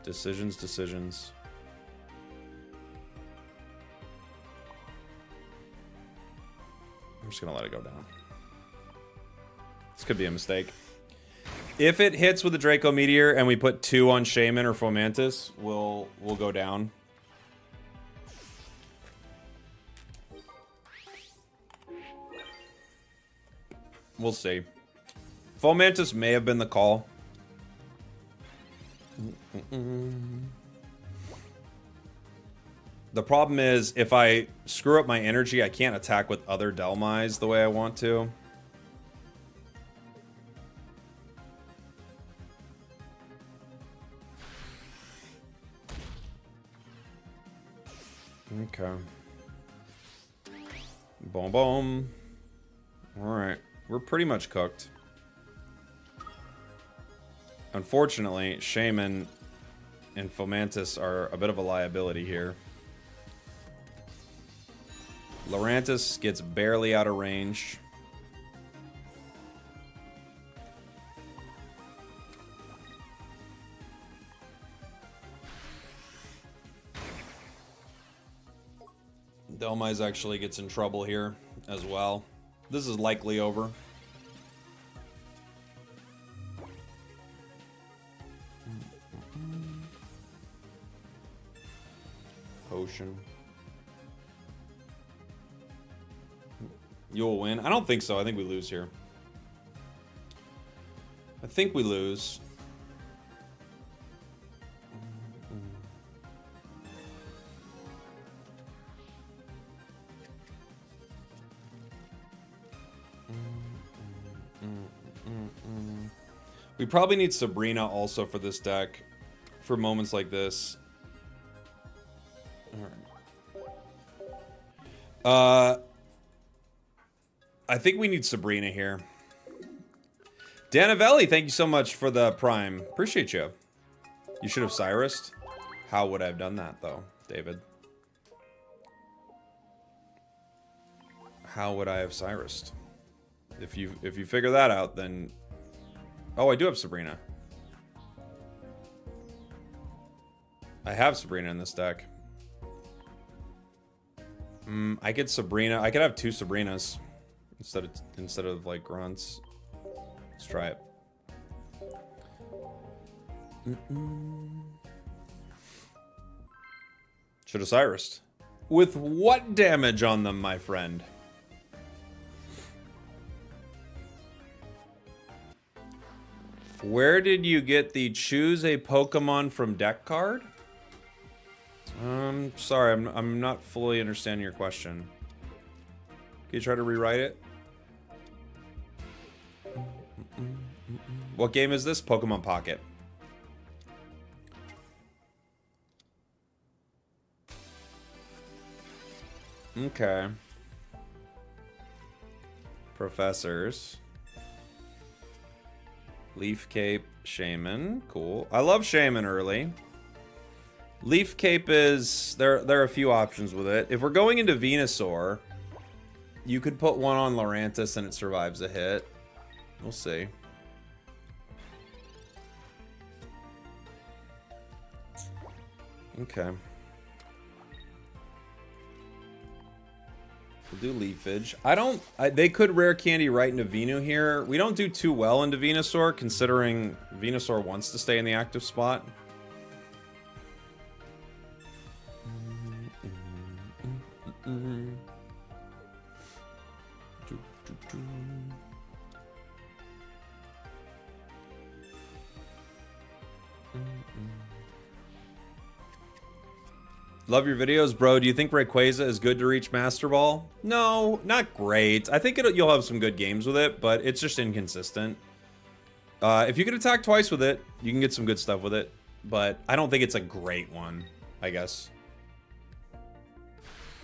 Decisions. I'm just going to let it go down. This could be a mistake. If it hits with the Draco Meteor and we put 2 on Shaman or Fomantis, we'll go down. We'll see. Fomantis may have been the call. The problem is, if I screw up my energy, I can't attack with other Dhelmise the way I want to. Okay. Boom, boom. Alright. We're pretty much cooked. Unfortunately, Shaman and Fomantis are a bit of a liability here. Lurantis gets barely out of range. Dhelmise actually gets in trouble here as well. This is likely over. Potion. You'll win. I don't think so. I think we lose here. I think we lose. We probably need Sabrina also for this deck, for moments like this. Alright. I think we need Sabrina here. Danavelli, thank you so much for the Prime. Appreciate you. You should have Cyrused. How would I have done that, though, David? How would I have Cyrused? If you figure that out, then... Oh, I do have Sabrina. I have Sabrina in this deck. I could Sabrina. I could have two Sabrinas instead of like grunts. Let's try it. Should have Cyrused. With what damage on them, my friend? Where did you get the choose a Pokemon from deck card? Sorry, I'm not fully understanding your question. Can you try to rewrite it? What game is this? Pokemon Pocket. Okay. Professors. Leaf Cape, Shaman, cool. I love Shaman early. Leaf Cape is... There are a few options with it. If we're going into Venusaur, you could put one on Lurantis and it survives a hit. We'll see. Okay. We'll do Leafage. They could Rare Candy right into Venu here. We don't do too well into Venusaur, considering Venusaur wants to stay in the active spot. Love your videos, bro. Do you think Rayquaza is good to reach Master Ball? No, not great. I think you'll have some good games with it, but it's just inconsistent. If you can attack twice with it, you can get some good stuff with it, but I don't think it's a great one, I guess.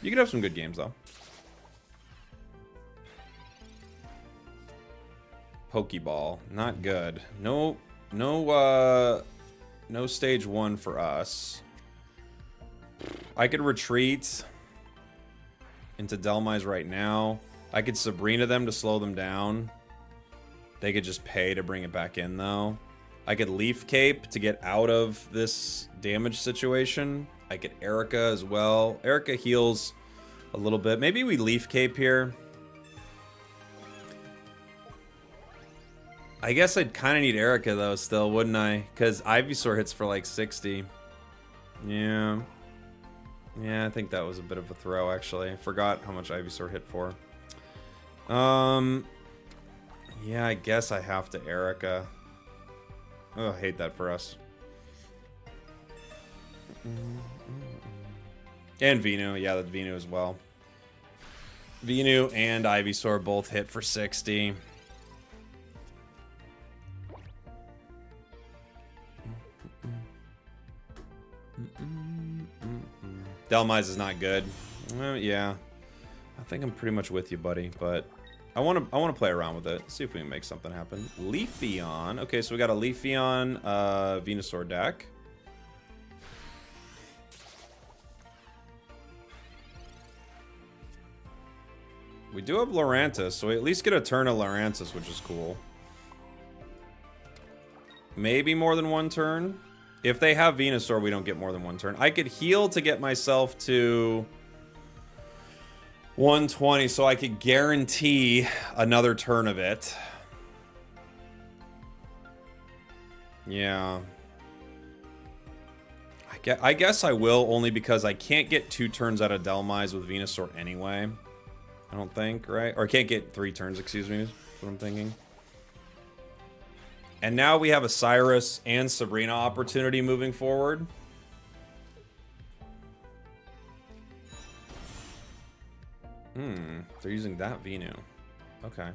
You can have some good games, though. Pokeball, not good. No stage 1 for us. I could retreat into Dhelmise right now. I could Sabrina them to slow them down. They could just pay to bring it back in, though. I could Leaf Cape to get out of this damage situation. I could Erica as well. Erica heals a little bit. Maybe we Leaf Cape here. I guess I'd kind of need Erica, though, still, wouldn't I? Because Ivysaur hits for, like, 60. Yeah. Yeah, I think that was a bit of a throw, actually. I forgot how much Ivysaur hit for. Yeah, I guess I have to Erica. Oh, I hate that for us. And Venu. Yeah, that's Venu as well. Venu and Ivysaur both hit for 60. Dhelmise is not good. Yeah. I think I'm pretty much with you, buddy, but I want to play around with it. See if we can make something happen. Leafeon. Okay, so we got a Leafeon Venusaur deck. We do have Lurantis, so we at least get a turn of Lurantis, which is cool. Maybe more than one turn. If they have Venusaur, we don't get more than one turn. I could heal to get myself to 120, so I could guarantee another turn of it. Yeah. I guess I will, only because I can't get 2 turns out of Dhelmise with Venusaur anyway. I don't think, right? Or I can't get 3 turns, excuse me, is what I'm thinking. And now we have a Cyrus and Sabrina opportunity moving forward. They're using that Venu. Okay.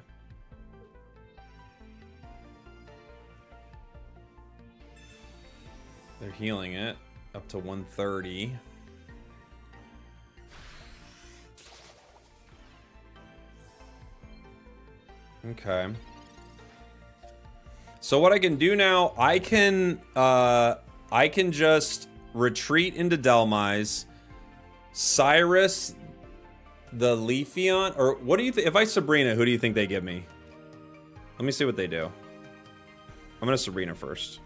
They're healing it up to 130. Okay. So what I can do now, I can just retreat into Dhelmise, Cyrus the Leafeon, or what do you think? If I Sabrina, who do you think they give me? Let me see what they do. I'm gonna Sabrina first.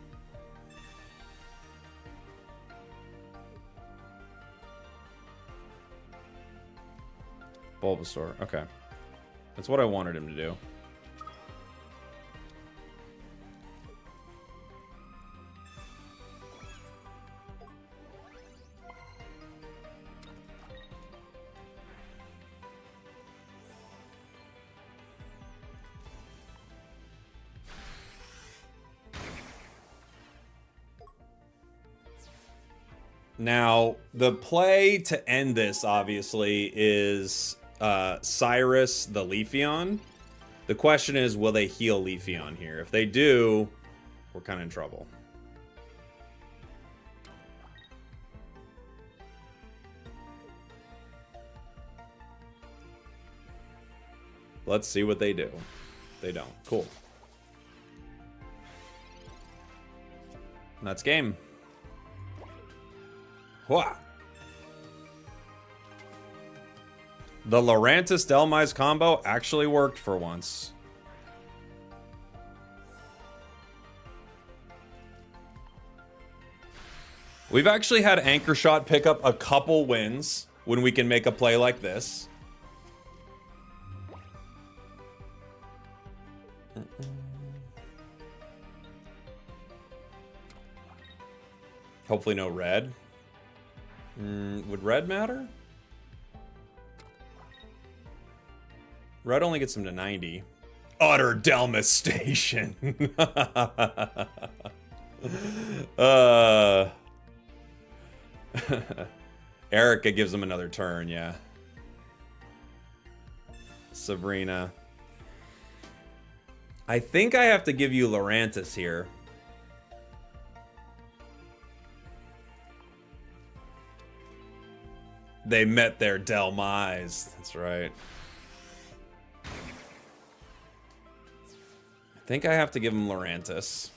Bulbasaur, okay. That's what I wanted him to do. Now, the play to end this, obviously, is Cyrus the Leafeon. The question is, will they heal Leafeon here? If they do, we're kind of in trouble. Let's see what they do. They don't. Cool. And that's game. Whoa. The Lurantis Dhelmise combo actually worked for once. We've actually had Anchor Shot pick up a couple wins when we can make a play like this. Hopefully no red. Would red matter? Red only gets him to 90. Utter Devastation. Erica gives him another turn, yeah. Sabrina. I think I have to give you Lurantis here. They met their Dhelmise. That's right. I think I have to give him Lurantis.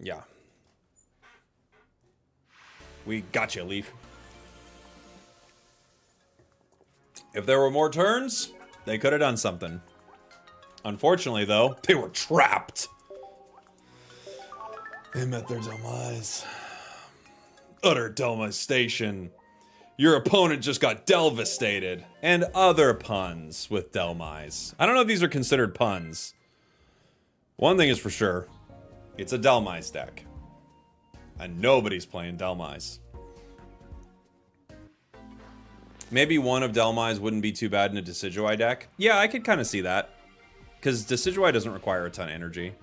Yeah. We got you, Leaf. If there were more turns, they could have done something. Unfortunately, though, they were trapped. They met their Dhelmise. Utter Devastation. Your opponent just got devastated. And other puns with Dhelmise. I don't know if these are considered puns. One thing is for sure. It's a Dhelmise deck. And nobody's playing Dhelmise. Maybe one of Dhelmise wouldn't be too bad in a Decidueye deck. Yeah, I could kind of see that. Because Decidueye doesn't require a ton of energy.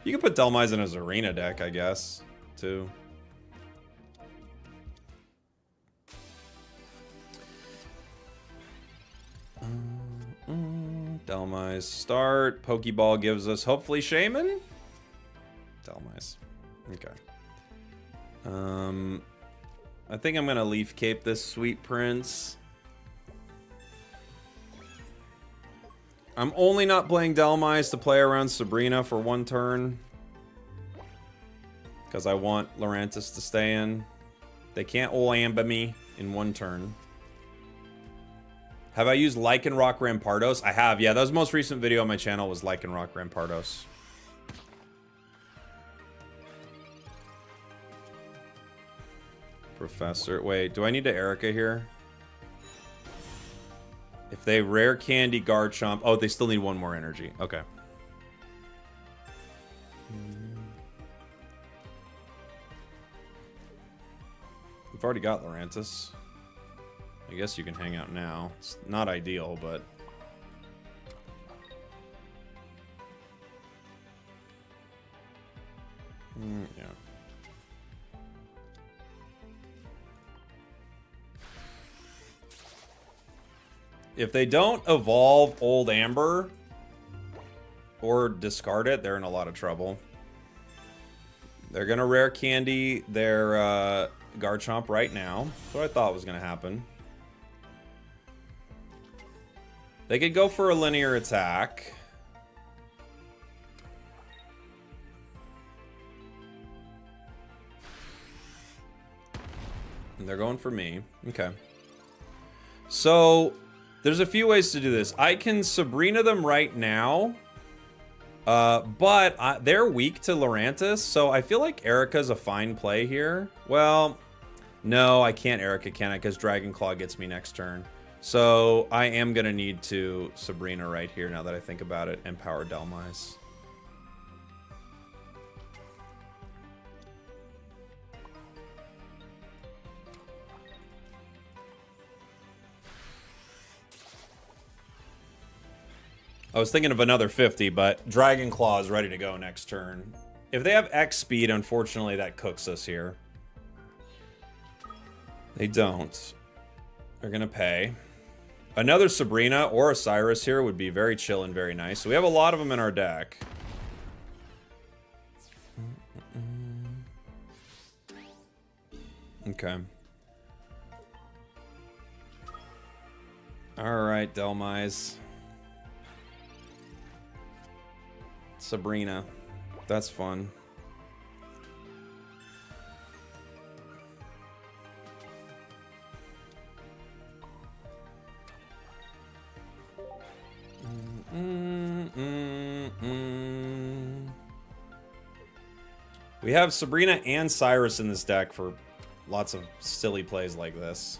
You could put Dhelmise in a Zarina deck, I guess. too. Dhelmise start. Pokeball gives us hopefully Shaman. Dhelmise. Okay. I think I'm gonna Leaf Cape this Sweet Prince. I'm only not playing Dhelmise to play around Sabrina for one turn. Because I want Lurantis to stay in. They can't Olamba me in one turn. Have I used Lycanroc Rampardos? I have, yeah. That was the most recent video on my channel was Lycanroc Rampardos. Professor. Wait, do I need to Erica here? If they rare candy Garchomp. Oh, they still need one more energy. Okay. We've already got Lurantis. I guess you can hang out now. It's not ideal, but... yeah. If they don't evolve Old Amber or discard it, they're in a lot of trouble. They're going to rare candy their Garchomp right now. That's what I thought was going to happen. They could go for a linear attack. And they're going for me. Okay. So, there's a few ways to do this. I can Sabrina them right now. But they're weak to Lurantis, so I feel like Erica's a fine play here. Well, no, I can't Erica, can I? Because Dragon Claw gets me next turn. So I am going to need to Sabrina right here now that I think about it and power Dhelmise. I was thinking of another 50, but Dragon Claw is ready to go next turn. If they have X speed, unfortunately, that cooks us here. They don't. They're going to pay. Another Sabrina or a Cyrus here would be very chill and very nice. So we have a lot of them in our deck. Okay. Alright, Dhelmise. Sabrina. That's fun. We have Sabrina and Cyrus in this deck for lots of silly plays like this.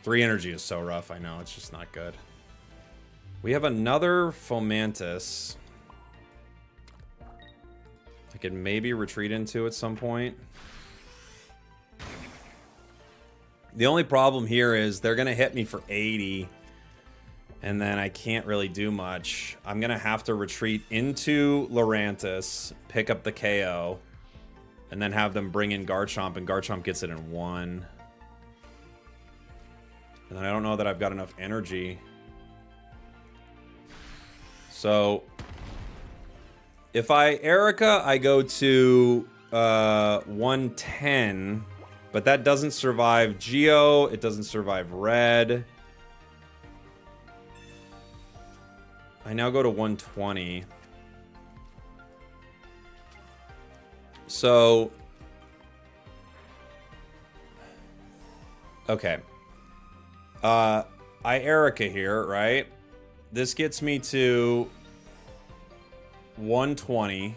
Three energy is so rough, I know, it's just not good. We have another Fomantis. I could maybe retreat into at some point. The only problem here is they're going to hit me for 80. And then I can't really do much. I'm going to have to retreat into Lurantis, pick up the KO, and then have them bring in Garchomp, and Garchomp gets it in 1. And then I don't know that I've got enough energy. So, if I Erica, I go to 110, but that doesn't survive Geo, it doesn't survive Red. I now go to 120. So, okay. I Erica here, right? This gets me to 120.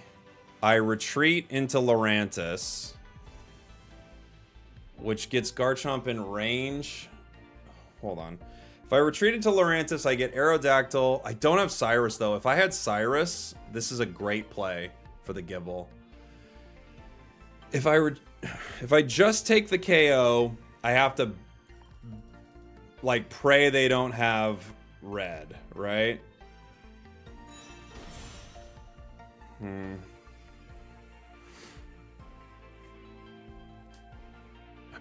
I retreat into Lurantis, which gets Garchomp in range. Hold on. If I retreat into Lurantis, I get Aerodactyl. I don't have Cyrus, though. If I had Cyrus, this is a great play for the Gible. If I just take the KO, I have to like, pray they don't have red, right? I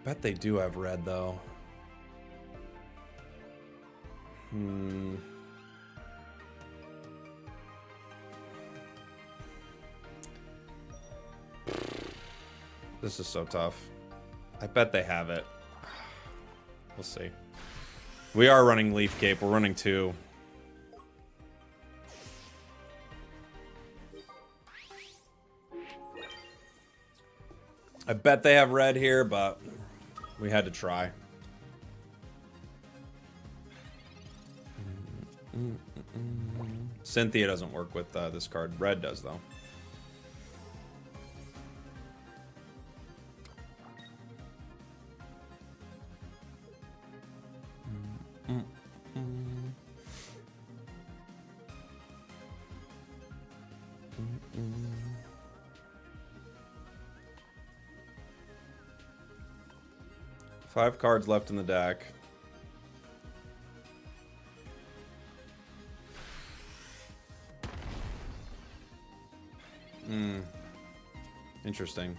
bet they do have red, though. This is so tough. I bet they have it. We'll see. We are running Leaf Cape. We're running 2. I bet they have red here, but we had to try. Cynthia doesn't work with this card. Red does, though. Five cards left in the deck. Interesting.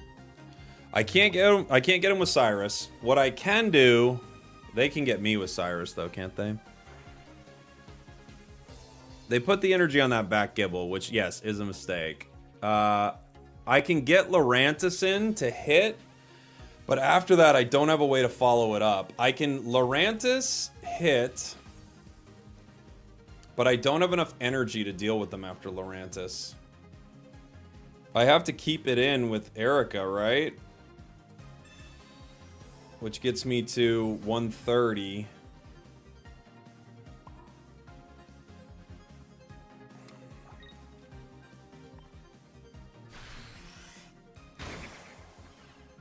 I can't get him with Cyrus. What I can do, they can get me with Cyrus though, can't they? They put the energy on that back Gibble, which yes is a mistake. I can get Lurantis in to hit, but after that I don't have a way to follow it up. I can Lurantis hit, but I don't have enough energy to deal with them after Lurantis. I have to keep it in with Erica, right? Which gets me to 130.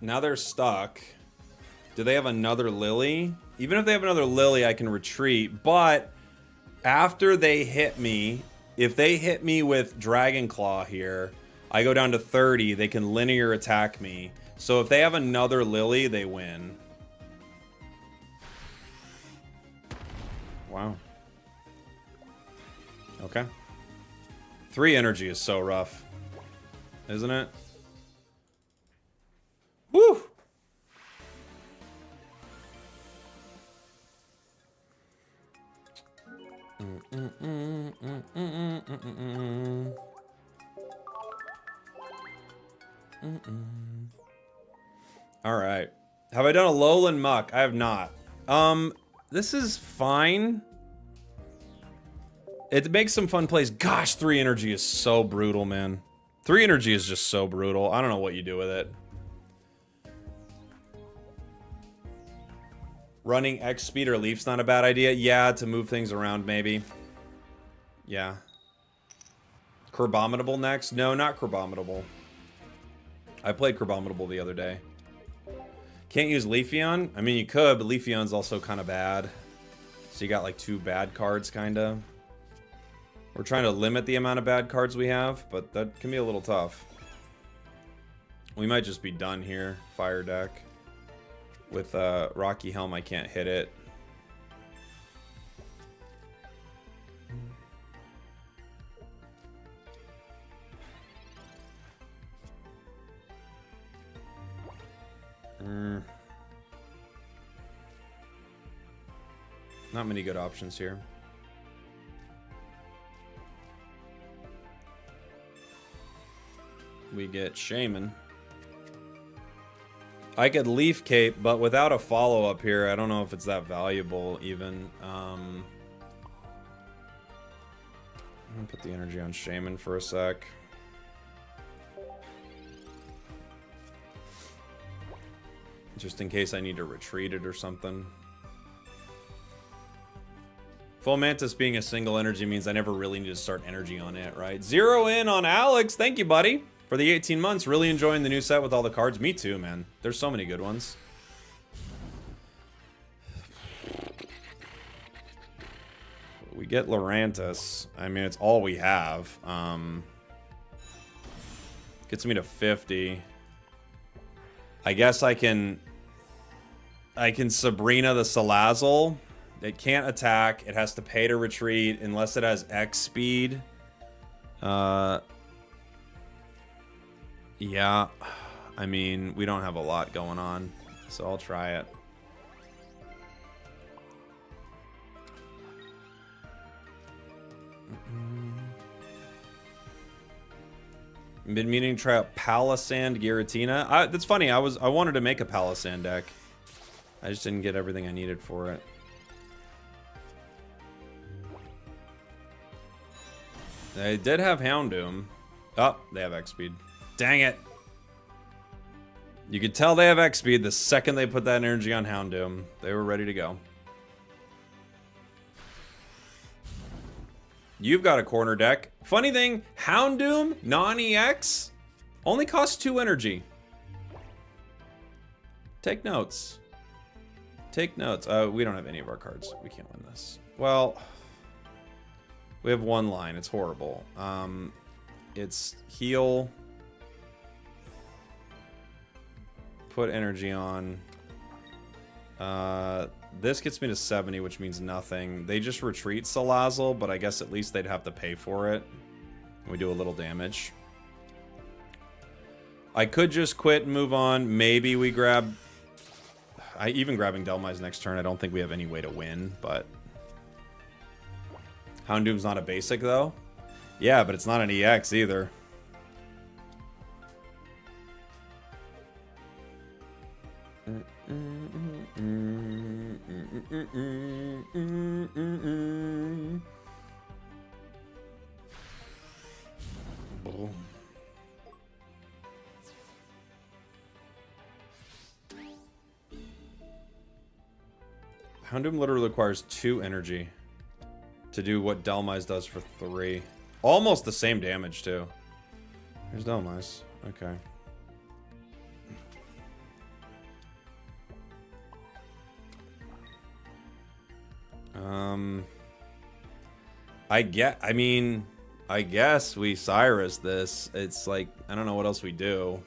Now they're stuck. Do they have another Lily? Even if they have another Lily, I can retreat. But after they hit me, if they hit me with Dragon Claw here, I go down to 30, they can linear attack me. So if they have another Lily, they win. Wow. Okay. 3 energy is so rough. Isn't it? Woo! All right. Have I done a Lowland Muck? I have not. This is fine. It makes some fun plays. Gosh, 3 energy is so brutal, man. 3 energy is just so brutal. I don't know what you do with it. Running X speed or Leaf's not a bad idea. Yeah, to move things around, maybe. Yeah. Crabominable next? No, not Crabominable. I played Crabominable the other day. Can't use Leafeon? I mean, you could, but Leafeon's also kind of bad. So you got like 2 bad cards, kind of. We're trying to limit the amount of bad cards we have, but that can be a little tough. We might just be done here. Fire deck. With Rocky Helm, I can't hit it. Not many good options here. We get Shaman. I could Leaf Cape, but without a follow-up here, I don't know if it's that valuable, even. I'm gonna put the energy on Shaman for a sec. Just in case I need to retreat it or something. Full Mantis being a single energy means I never really need to start energy on it, right? 0 in on Alex. Thank you, buddy, for the 18 months. Really enjoying the new set with all the cards. Me too, man. There's so many good ones. We get Lurantis. I mean, it's all we have. Gets me to 50. I guess I can Sabrina the Salazzle. It can't attack. It has to pay to retreat unless it has X speed. Yeah. I mean, we don't have a lot going on, so I'll try it. Been meaning to try out Palisand Giratina. That's funny. I wanted to make a Palisand deck. I just didn't get everything I needed for it. They did have Houndoom. Oh, they have X speed. Dang it. You could tell they have X speed the second they put that energy on Houndoom. They were ready to go. You've got a corner deck. Funny thing, Houndoom, non-EX, only costs 2 energy. Take notes. Take notes. We don't have any of our cards. We can't win this. Well, we have one line. It's horrible. It's heal. Put energy on. This gets me to 70, which means nothing. They just retreat Salazzle, but I guess at least they'd have to pay for it. We do a little damage. I could just quit and move on. Maybe we grab... even grabbing Dhelmise next turn, I don't think we have any way to win, but... Houndoom's not a basic, though? Yeah, but it's not an EX either. Boom. Houndoom literally requires 2 energy to do what Dhelmise does for 3. Almost the same damage, too. Here's Dhelmise. Okay. I guess we Cyrus this. It's like, I don't know what else we do.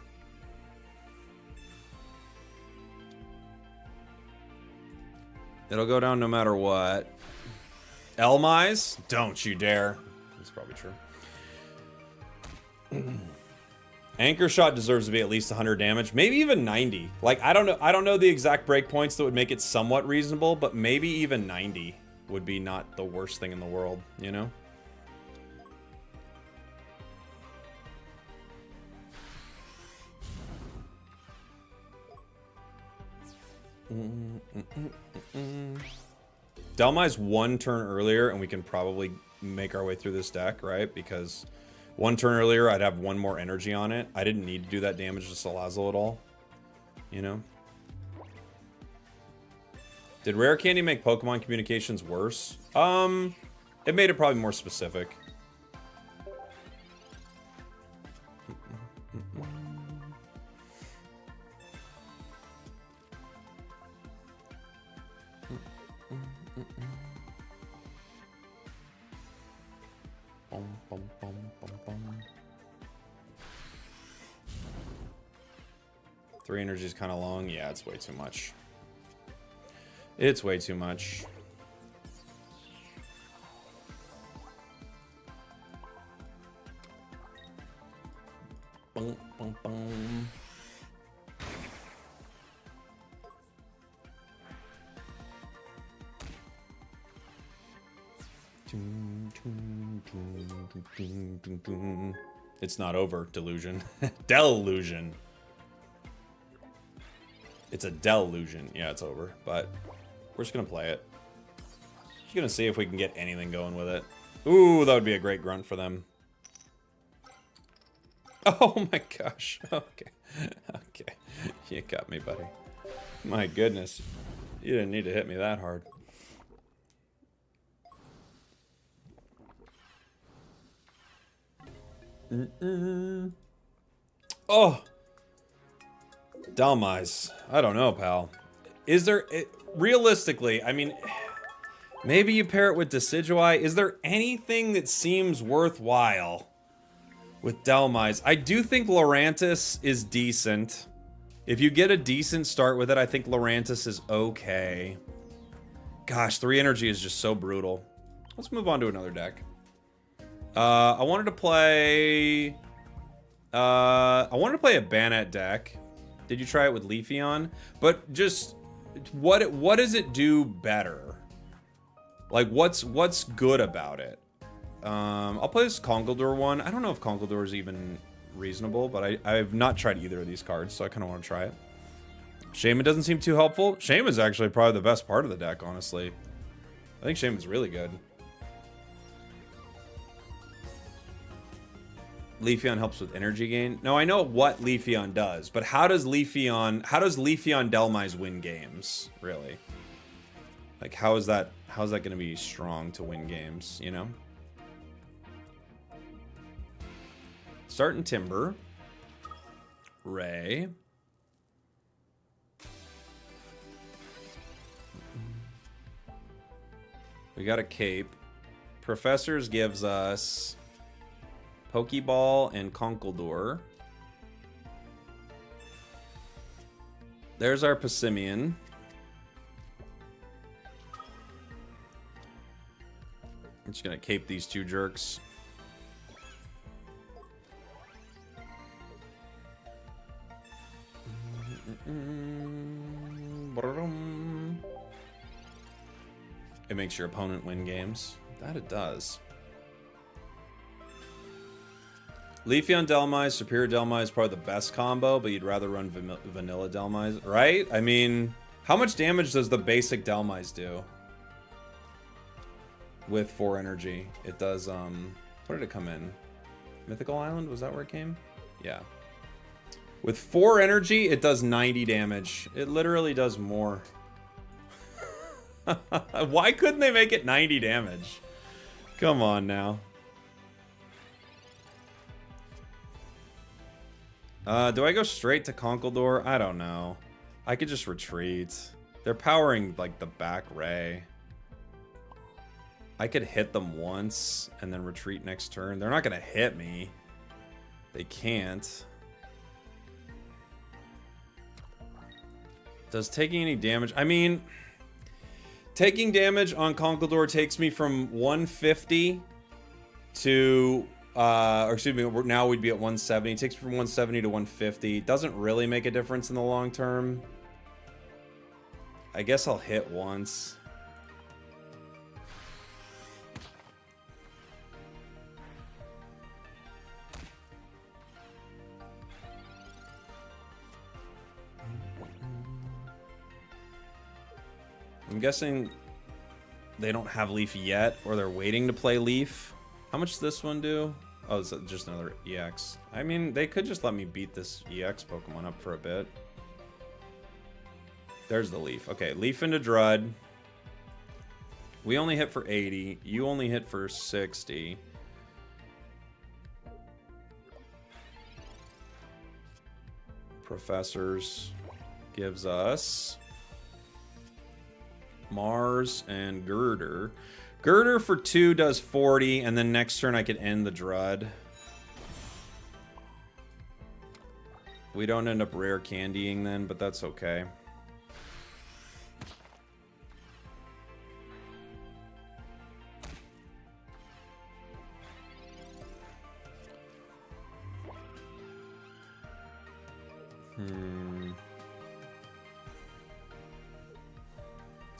It'll go down no matter what. Dhelmise? Don't you dare. That's probably true. Anchor Shot deserves to be at least 100 damage, maybe even 90. Like, I don't know the exact breakpoints that would make it somewhat reasonable, but maybe even 90 would be not the worst thing in the world, you know? Dhelmise 1 turn earlier, and we can probably make our way through this deck, right? Because 1 turn earlier, I'd have 1 more energy on it. I didn't need to do that damage to Salazzle at all. You know? Did Rare Candy make Pokemon communications worse? It made it probably more specific. Three energy is kind of long. Yeah, it's way too much. It's way too much. Boom, boom, boom. It's not over, delusion. Delusion. It's a delusion. Yeah, it's over, but we're just gonna play it. Just gonna see if we can get anything going with it. Ooh, that would be a great grunt for them. Oh my gosh. Okay. Okay. You got me, buddy. My goodness. You didn't need to hit me that hard. Oh. Dhelmise. I don't know, pal. Is there... realistically, I mean... Maybe you pair it with Decidueye. Is there anything that seems worthwhile with Dhelmise? I do think Lurantis is decent. If you get a decent start with it, I think Lurantis is okay. Gosh, 3 energy is just so brutal. Let's move on to another deck. I wanted to play a Banette deck. Did you try it with Leafeon? But just what does it do better? Like what's good about it? I'll play this Conkeldurr one. I don't know if Conkeldurr is even reasonable, but I've not tried either of these cards, so I kind of want to try it. Shaman doesn't seem too helpful. Shaman's actually probably the best part of the deck, honestly. I think Shaman's really good. Leafeon helps with energy gain. No, I know what Leafeon does, but how does Leafeon Dhelmise win games, really? Like how is that going to be strong to win games, you know? Starting Timber. Ray. We got a Cape. Professors gives us Pokeball and Conkeldurr. There's our Passimian. I'm just gonna Cape these two jerks. It makes your opponent win games. That it does. Leafeon Dhelmise, Superior Dhelmise is probably the best combo, but you'd rather run Vanilla Dhelmise, right? I mean, how much damage does the basic Dhelmise do? With 4 energy. It does, what did it come in? Mythical Island? Was that where it came? Yeah. With 4 energy, it does 90 damage. It literally does more. Why couldn't they make it 90 damage? Come on now. Do I go straight to Conkeldurr? I don't know. I could just retreat. They're powering, like, the back Ray. I could hit them once and then retreat next turn. They're not going to hit me. They can't. Does taking any damage... I mean... Taking damage on Conkeldurr takes me from 150 to... or excuse me, now we'd be at 170. It takes me from 170 to 150. Doesn't really make a difference in the long term. I guess I'll hit once. I'm guessing they don't have Leaf yet, or they're waiting to play Leaf. How much does this one do? Oh, it's just another EX. I mean, they could just let me beat this EX Pokemon up for a bit. There's the Leaf. Okay, Leaf into Drud. We only hit for 80. You only hit for 60. Professors gives us Mars and Girder. Girder for 2 does 40, and then next turn I could end the Drud. We don't end up rare candying then, but that's okay.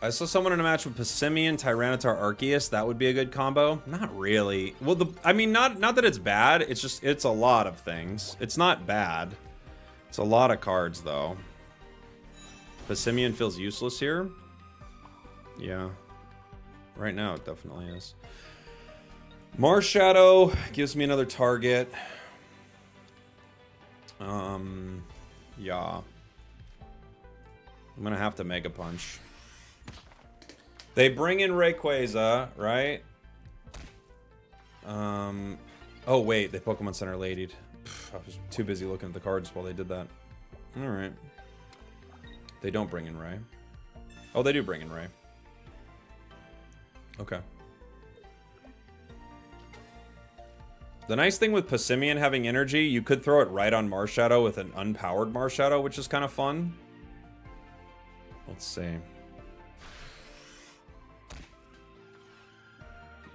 I saw someone in a match with Passimian, Tyranitar, Arceus. That would be a good combo. Not really. Well, I mean, not that it's bad. It's just, it's a lot of things. It's not bad. It's a lot of cards, though. Passimian feels useless here. Yeah. Right now, it definitely is. Marshadow gives me another target. Yeah. I'm gonna have to Mega Punch. They bring in Rayquaza, right? Oh wait, they Pokemon Center ladied. I was too busy looking at the cards while they did that. Alright. They don't bring in Ray. Oh, they do bring in Ray. Okay. The nice thing with Passimian having energy, you could throw it right on Marshadow with an unpowered Marshadow, which is kind of fun. Let's see.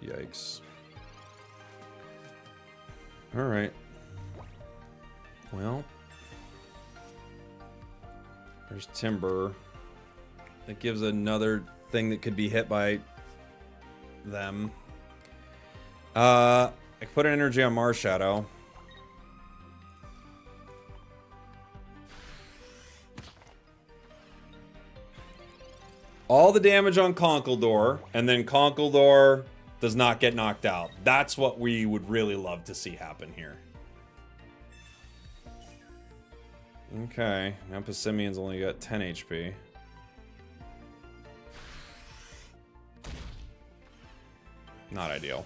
Yikes. All right. Well, there's Timber. That gives another thing that could be hit by them. I could put an energy on Mars Shadow. All the damage on Conkeldor, and then Conkeldor does not get knocked out. That's what we would really love to see happen here. Okay, now Passimian's only got 10 HP. Not ideal.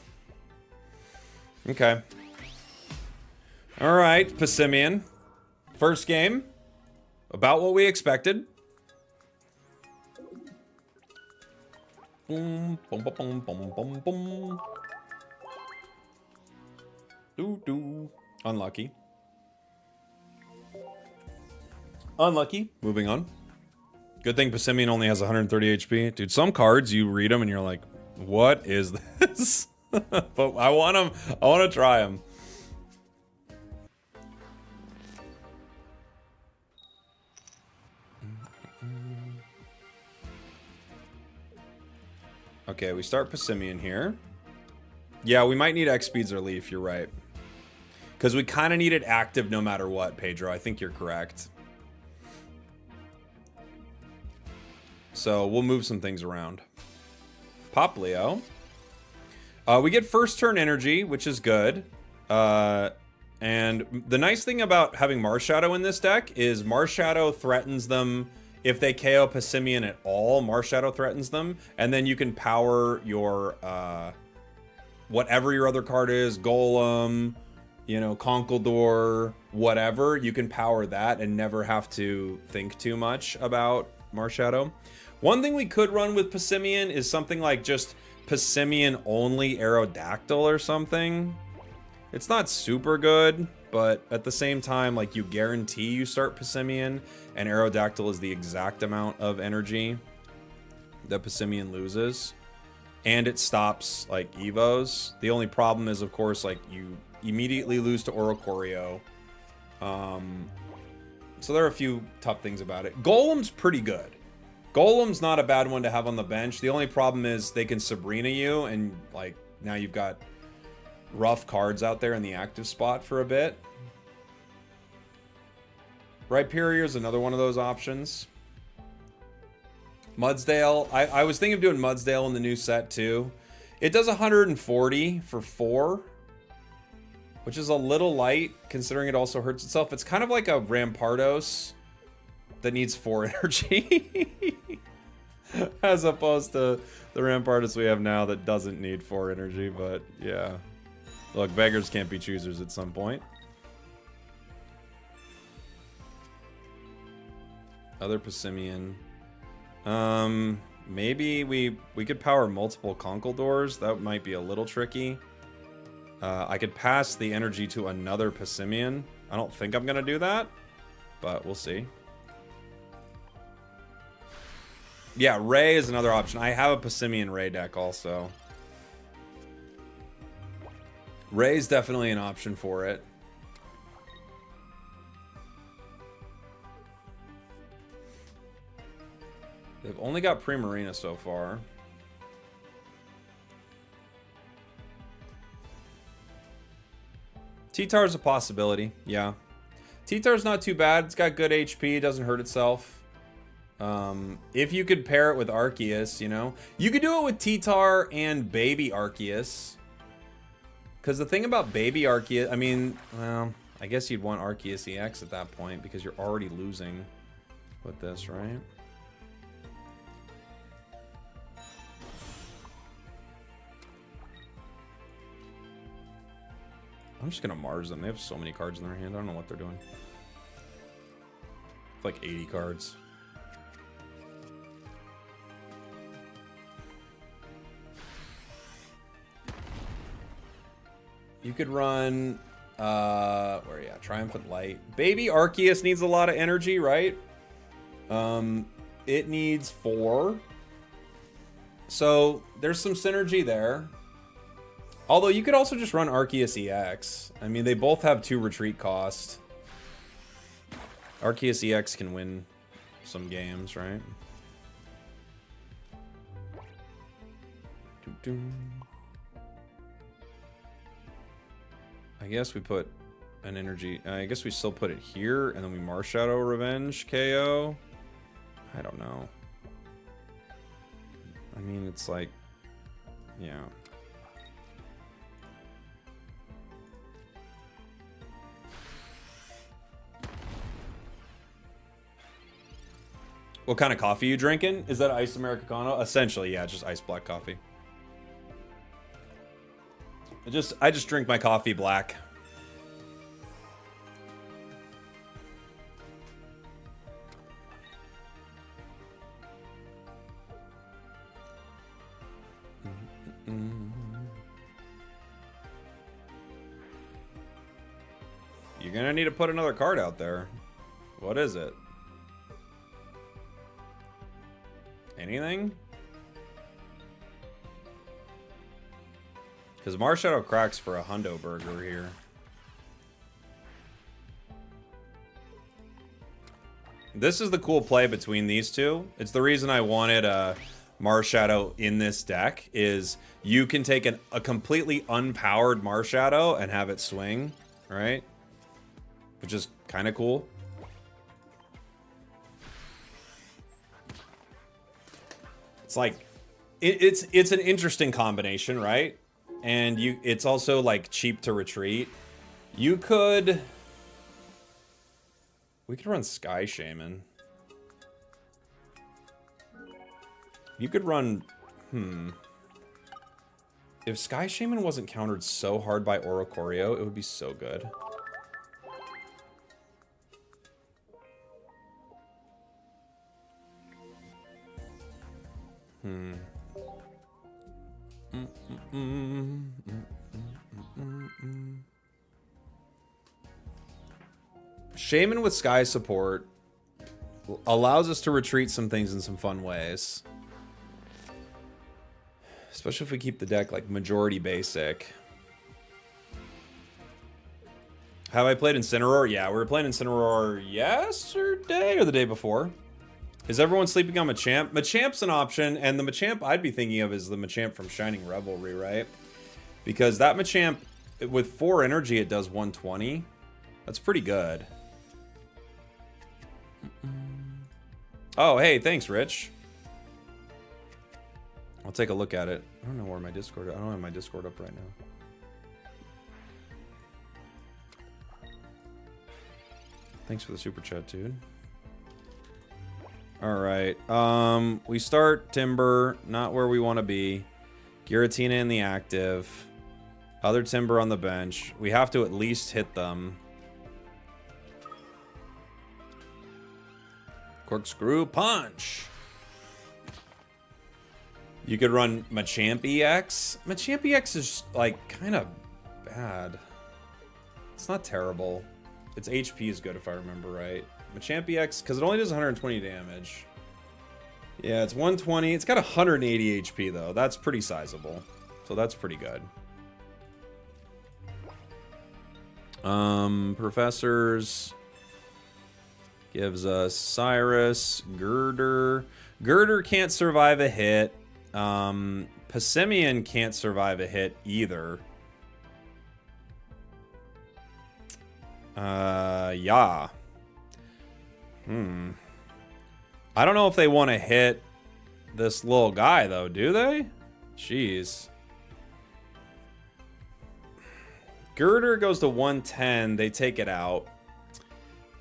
Okay. Alright, Passimian. First game. About what we expected. Boom, boom, boom, boom, boom, boom. Doo-doo. Unlucky. Unlucky. Moving on. Good thing Passimian only has 130 HP. Dude, some cards, you read them and you're like, what is this? But I want them. I want to try them. Okay, we start Passimian here. Yeah, we might need X speeds or Leaf, you're right. Because we kind of need it active no matter what, Pedro. I think you're correct. So we'll move some things around. Pop Leo. We get first turn energy, which is good. And the nice thing about having Mars Shadow in this deck is Mars Shadow threatens them. If they KO Passimian at all, Mars Shadow threatens them. And then you can power your, whatever your other card is, Golem, you know, Conkeldor, whatever. You can power that and never have to think too much about Mars Shadow. One thing we could run with Passimian is something like just Passimian only Aerodactyl or something. It's not super good, but at the same time, like, you guarantee you start Passimian, and Aerodactyl is the exact amount of energy that Passimian loses. And it stops, like, Evos. The only problem is, of course, like, you immediately lose to Oricorio. So there are a few tough things about it. Golem's pretty good. Golem's not a bad one to have on the bench. The only problem is they can Sabrina you, and, like, now you've got rough cards out there in the active spot for a bit. Rhyperior is another one of those options. Mudsdale. I was thinking of doing Mudsdale in the new set, too. It does 140 for 4, which is a little light, considering it also hurts itself. It's kind of like a Rampardos that needs 4 energy. As opposed to the Rampardos we have now that doesn't need 4 energy, but yeah. Look, beggars can't be choosers at some point. Other Passimian. Maybe we could power multiple Conkeldors. That might be a little tricky. I could pass the energy to another Passimian. I don't think I'm gonna do that, but we'll see. Yeah, Ray is another option. I have a Passimian Ray deck also. Ray's definitely an option for it. They've only got Primarina so far. T-Tar's a possibility, yeah. T-Tar's not too bad. It's got good HP, doesn't hurt itself. If you could pair it with Arceus, you know. You could do it with T-Tar and Baby Arceus. Because the thing about Baby Arceus, I mean, well, I guess you'd want Arceus EX at that point because you're already losing with this, right? I'm just gonna Mars them. They have so many cards in their hand. I don't know what they're doing. It's like 80 cards. You could run, Triumphant Light. Baby Arceus needs a lot of energy, right? It needs 4. So there's some synergy there. Although you could also just run Arceus EX. I mean, they both have 2 retreat cost. Arceus EX can win some games, right? I guess we put an energy. I guess we still put it here, and then we Marshadow Revenge KO. I don't know. I mean, it's like, yeah. What kind of coffee you drinking? Is that iced Americano? Essentially, yeah, just iced black coffee. I just drink my coffee black. You're gonna need to put another card out there. What is it? Anything? Because Marshadow cracks for a hundo burger here. This is the cool play between these two. It's the reason I wanted Marshadow in this deck, is you can take a completely unpowered Marshadow and have it swing, right? Which is kind of cool. It's like, it's an interesting combination, right? And it's also like cheap to retreat. We could run Sky Shaman. You could run, If Sky Shaman wasn't countered so hard by Oricorio, it would be so good. Shaman with Sky support allows us to retreat some things in some fun ways. Especially if we keep the deck like majority basic. Have I played Incineroar? Yeah, we were playing Incineroar yesterday or the day before. Is everyone sleeping on Machamp? Machamp's an option, and the Machamp I'd be thinking of is the Machamp from Shining Revelry, right? Because that Machamp, with 4 energy, it does 120. That's pretty good. Oh, hey, thanks, Rich. I'll take a look at it. I don't know where my Discord. I don't have my Discord up right now. Thanks for the super chat, dude. All right. We start Timber, not where we want to be. Giratina in the active. Other Timber on the bench. We have to at least hit them. Corkscrew Punch. You could run Machamp EX. Machamp EX is like kind of bad. It's not terrible. Its HP is good if I remember right. Machamp EX, because it only does 120 damage. Yeah, it's 120. It's got 180 HP though. That's pretty sizable. So that's pretty good. Professors gives us Cyrus, Girder. Girder can't survive a hit. Passimian can't survive a hit either. Yeah. I don't know if they want to hit this little guy, though, do they? Jeez. Girder goes to 110. They take it out.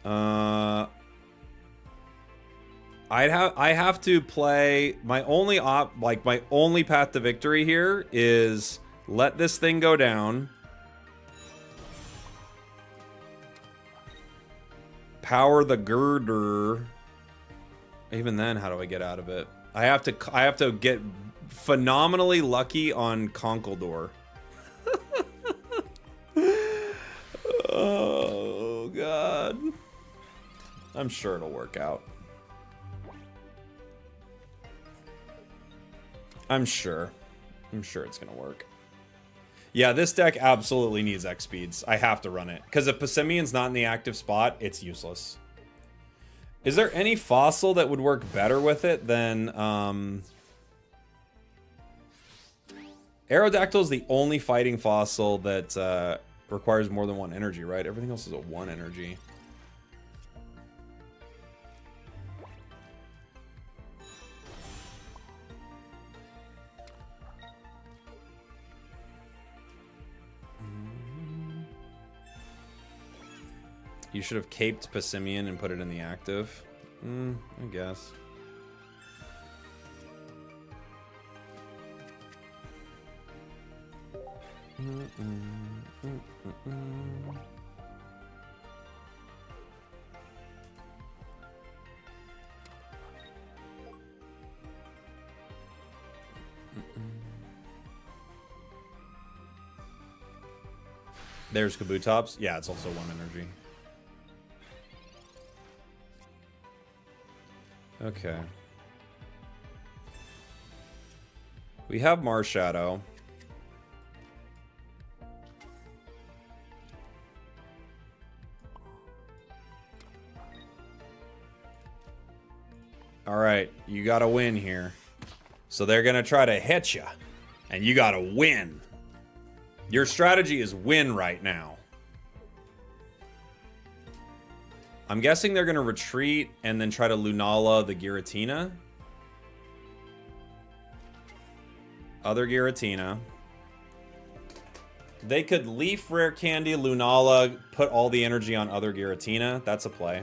I have to play my only my only path to victory here is let this thing go down. Power the Girder. Even then, how do I get out of it? I have to get phenomenally lucky on Conkeldurr. Oh god. I'm sure it'll work out. I'm sure it's gonna work. Yeah, this deck absolutely needs X speeds. I have to run it. Because if Passimian's not in the active spot, it's useless. Is there any fossil that would work better with it than... Aerodactyl is the only fighting fossil that requires more than 1 energy, right? Everything else is a 1 energy. You should have caped Passimian and put it in the active. I guess. There's Kabutops. Yeah, it's also 1 energy. Okay. We have Marshadow. All right, you got to win here. So they're going to try to hit you, and you got to win. Your strategy is win right now. I'm guessing they're going to retreat and then try to Lunala the Giratina. Other Giratina. They could Leaf Rare Candy, Lunala, put all the energy on other Giratina. That's a play.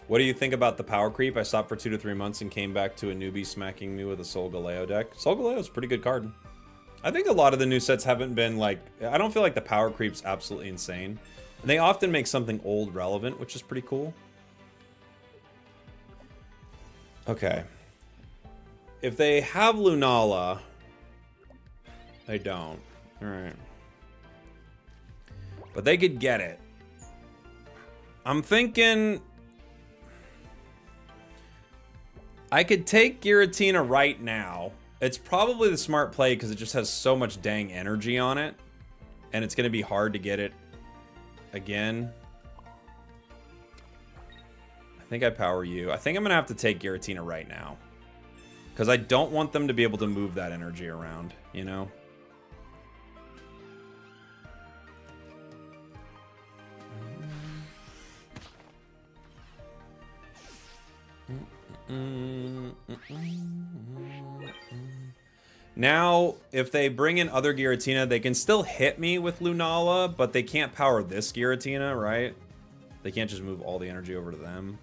What do you think about the power creep? I stopped for 2 to 3 months and came back to a newbie smacking me with a Solgaleo deck. Solgaleo is a pretty good card. I think a lot of the new sets haven't been like... I don't feel like the power creep's absolutely insane. And they often make something old relevant, which is pretty cool. Okay. If they have Lunala... They don't. Alright. But they could get it. I'm thinking... I could take Giratina right now. It's probably the smart play because it just has so much dang energy on it. And it's going to be hard to get it again. I think I power you. I think I'm going to have to take Giratina right now. Because I don't want them to be able to move that energy around, you know? Now, if they bring in other Giratina, they can still hit me with Lunala, but they can't power this Giratina, right? They can't just move all the energy over to them.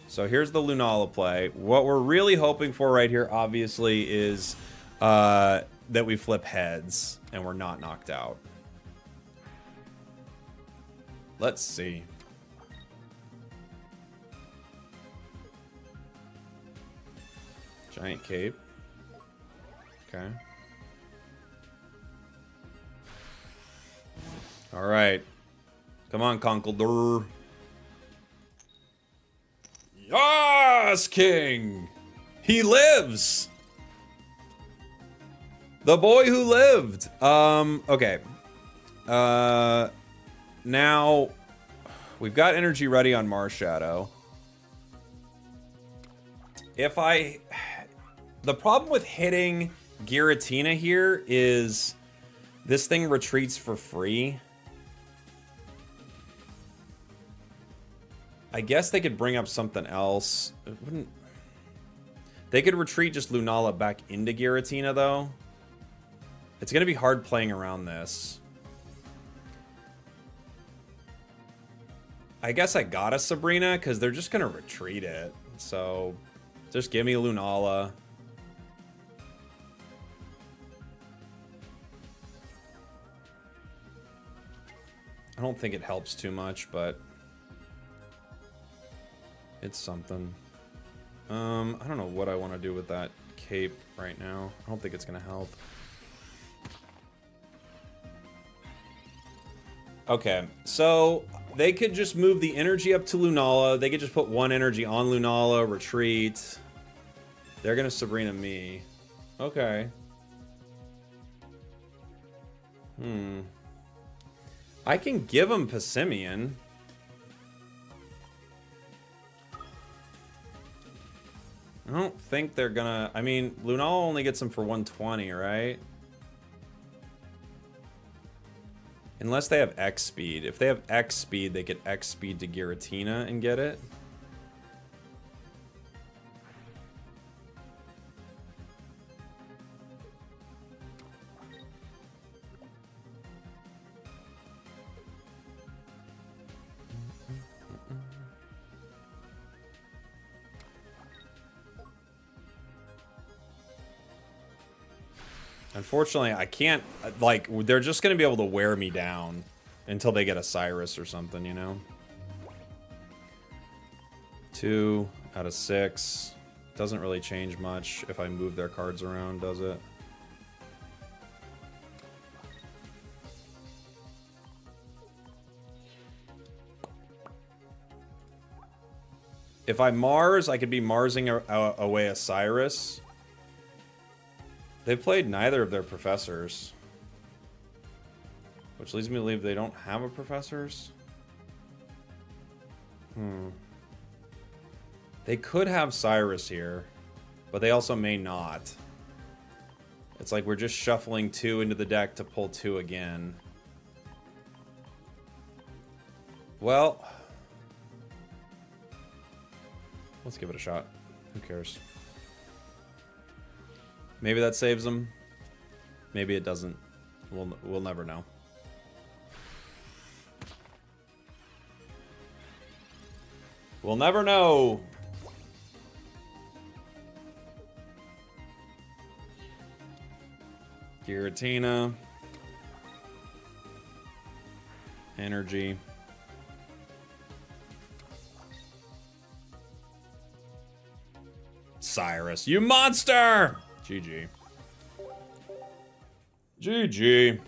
So here's the Lunala play. What we're really hoping for right here, obviously, is that we flip heads and we're not knocked out. Let's see. Giant cape. Okay. All right. Come on, Conkeldurr. Yes, King! He lives! The boy who lived! Okay. Now, we've got energy ready on Marshadow. If I... The problem with hitting Giratina here is this thing retreats for free. I guess they could bring up something else. It wouldn't... They could retreat just Lunala back into Giratina, though. It's going to be hard playing around this. I guess I got a Sabrina, because they're just going to retreat it. So, just give me Lunala. I don't think it helps too much, but it's something. I don't know what I want to do with that cape right now. I don't think it's going to help. Okay, so they could just move the energy up to Lunala. They could just put one energy on Lunala, retreat. They're gonna Sabrina me. Okay. I can give them Passimian. I don't think they're gonna... I mean, Lunala only gets them for 120, right? Unless they have X speed. If they have X speed, they get X speed to Giratina and get it. Unfortunately, I can't, like, they're just going to be able to wear me down until they get a Cyrus or something, you know? 2 out of 6. Doesn't really change much if I move their cards around, does it? If I Mars, I could be Marsing away a Cyrus. They've played neither of their professors. Which leads me to believe they don't have a professors. They could have Cyrus here, but they also may not. It's like we're just shuffling 2 into the deck to pull 2 again. Well, let's give it a shot. Who cares? Maybe that saves them. Maybe it doesn't. We'll never know. We'll never know. Giratina. Energy. Cyrus, you monster! GG. GG.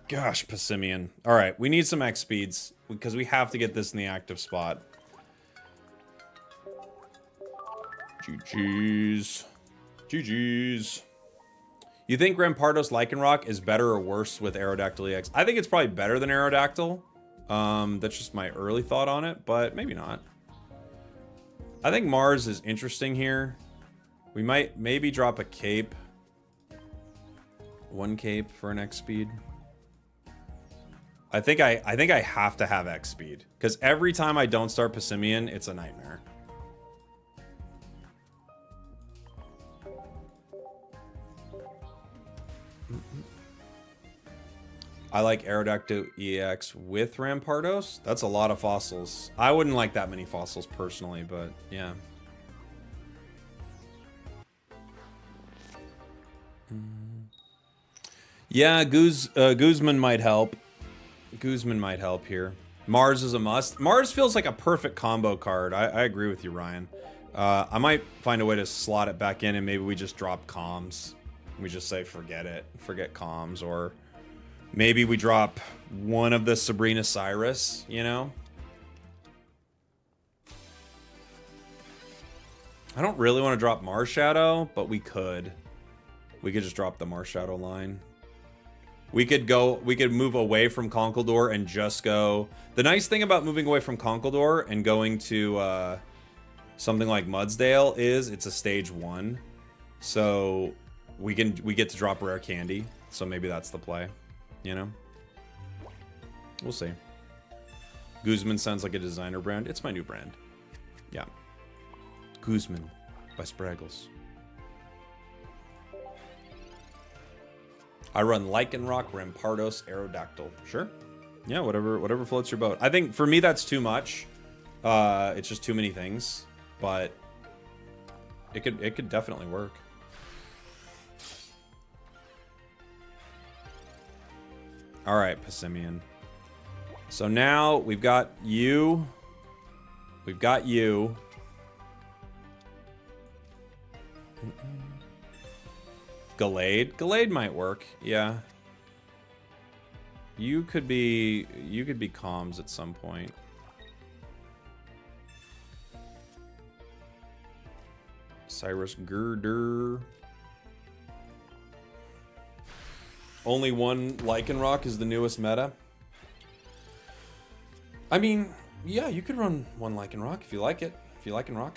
Gosh, Passimian. Alright, we need some X speeds because we have to get this in the active spot. GG's. GG's. You think Rampardos Lycanroc is better or worse with Aerodactyl EX? I think it's probably better than Aerodactyl. That's just my early thought on it, but maybe not. I think Mars is interesting here. We might maybe drop a cape. 1 cape for an X speed. I think I have to have X speed because every time I don't start Passimian, it's a nightmare. I like Aerodactyl EX with Rampardos. That's a lot of fossils. I wouldn't like that many fossils personally, but yeah. Yeah, Guzman might help. Guzman might help here. Mars is a must. Mars feels like a perfect combo card. I agree with you, Ryan. I might find a way to slot it back in and maybe we just drop comms. We just say forget it. Forget comms. Or maybe we drop one of the Sabrina Cyrus, you know? I don't really want to drop Mars Shadow, but we could. We could just drop the Mars Shadow line. We could move away from Conkeldurr and just go... The nice thing about moving away from Conkeldurr and going to something like Mudsdale is it's a stage 1. So we get to drop rare candy. So maybe that's the play, you know? We'll see. Guzman sounds like a designer brand. It's my new brand. Yeah. Guzman by Spragels. I run Lycanroc, Rampardos, Aerodactyl. Sure. Yeah, whatever floats your boat. I think for me that's too much. It's just too many things, but it could definitely work. All right, Passimian. So now we've got you. We've got you. Gallade? Gallade might work, yeah. You could be comms at some point. Cyrus Girder. Only one Lycanroc is the newest meta. I mean, yeah, you could run one Lycanroc if you like it. If you Lycanroc.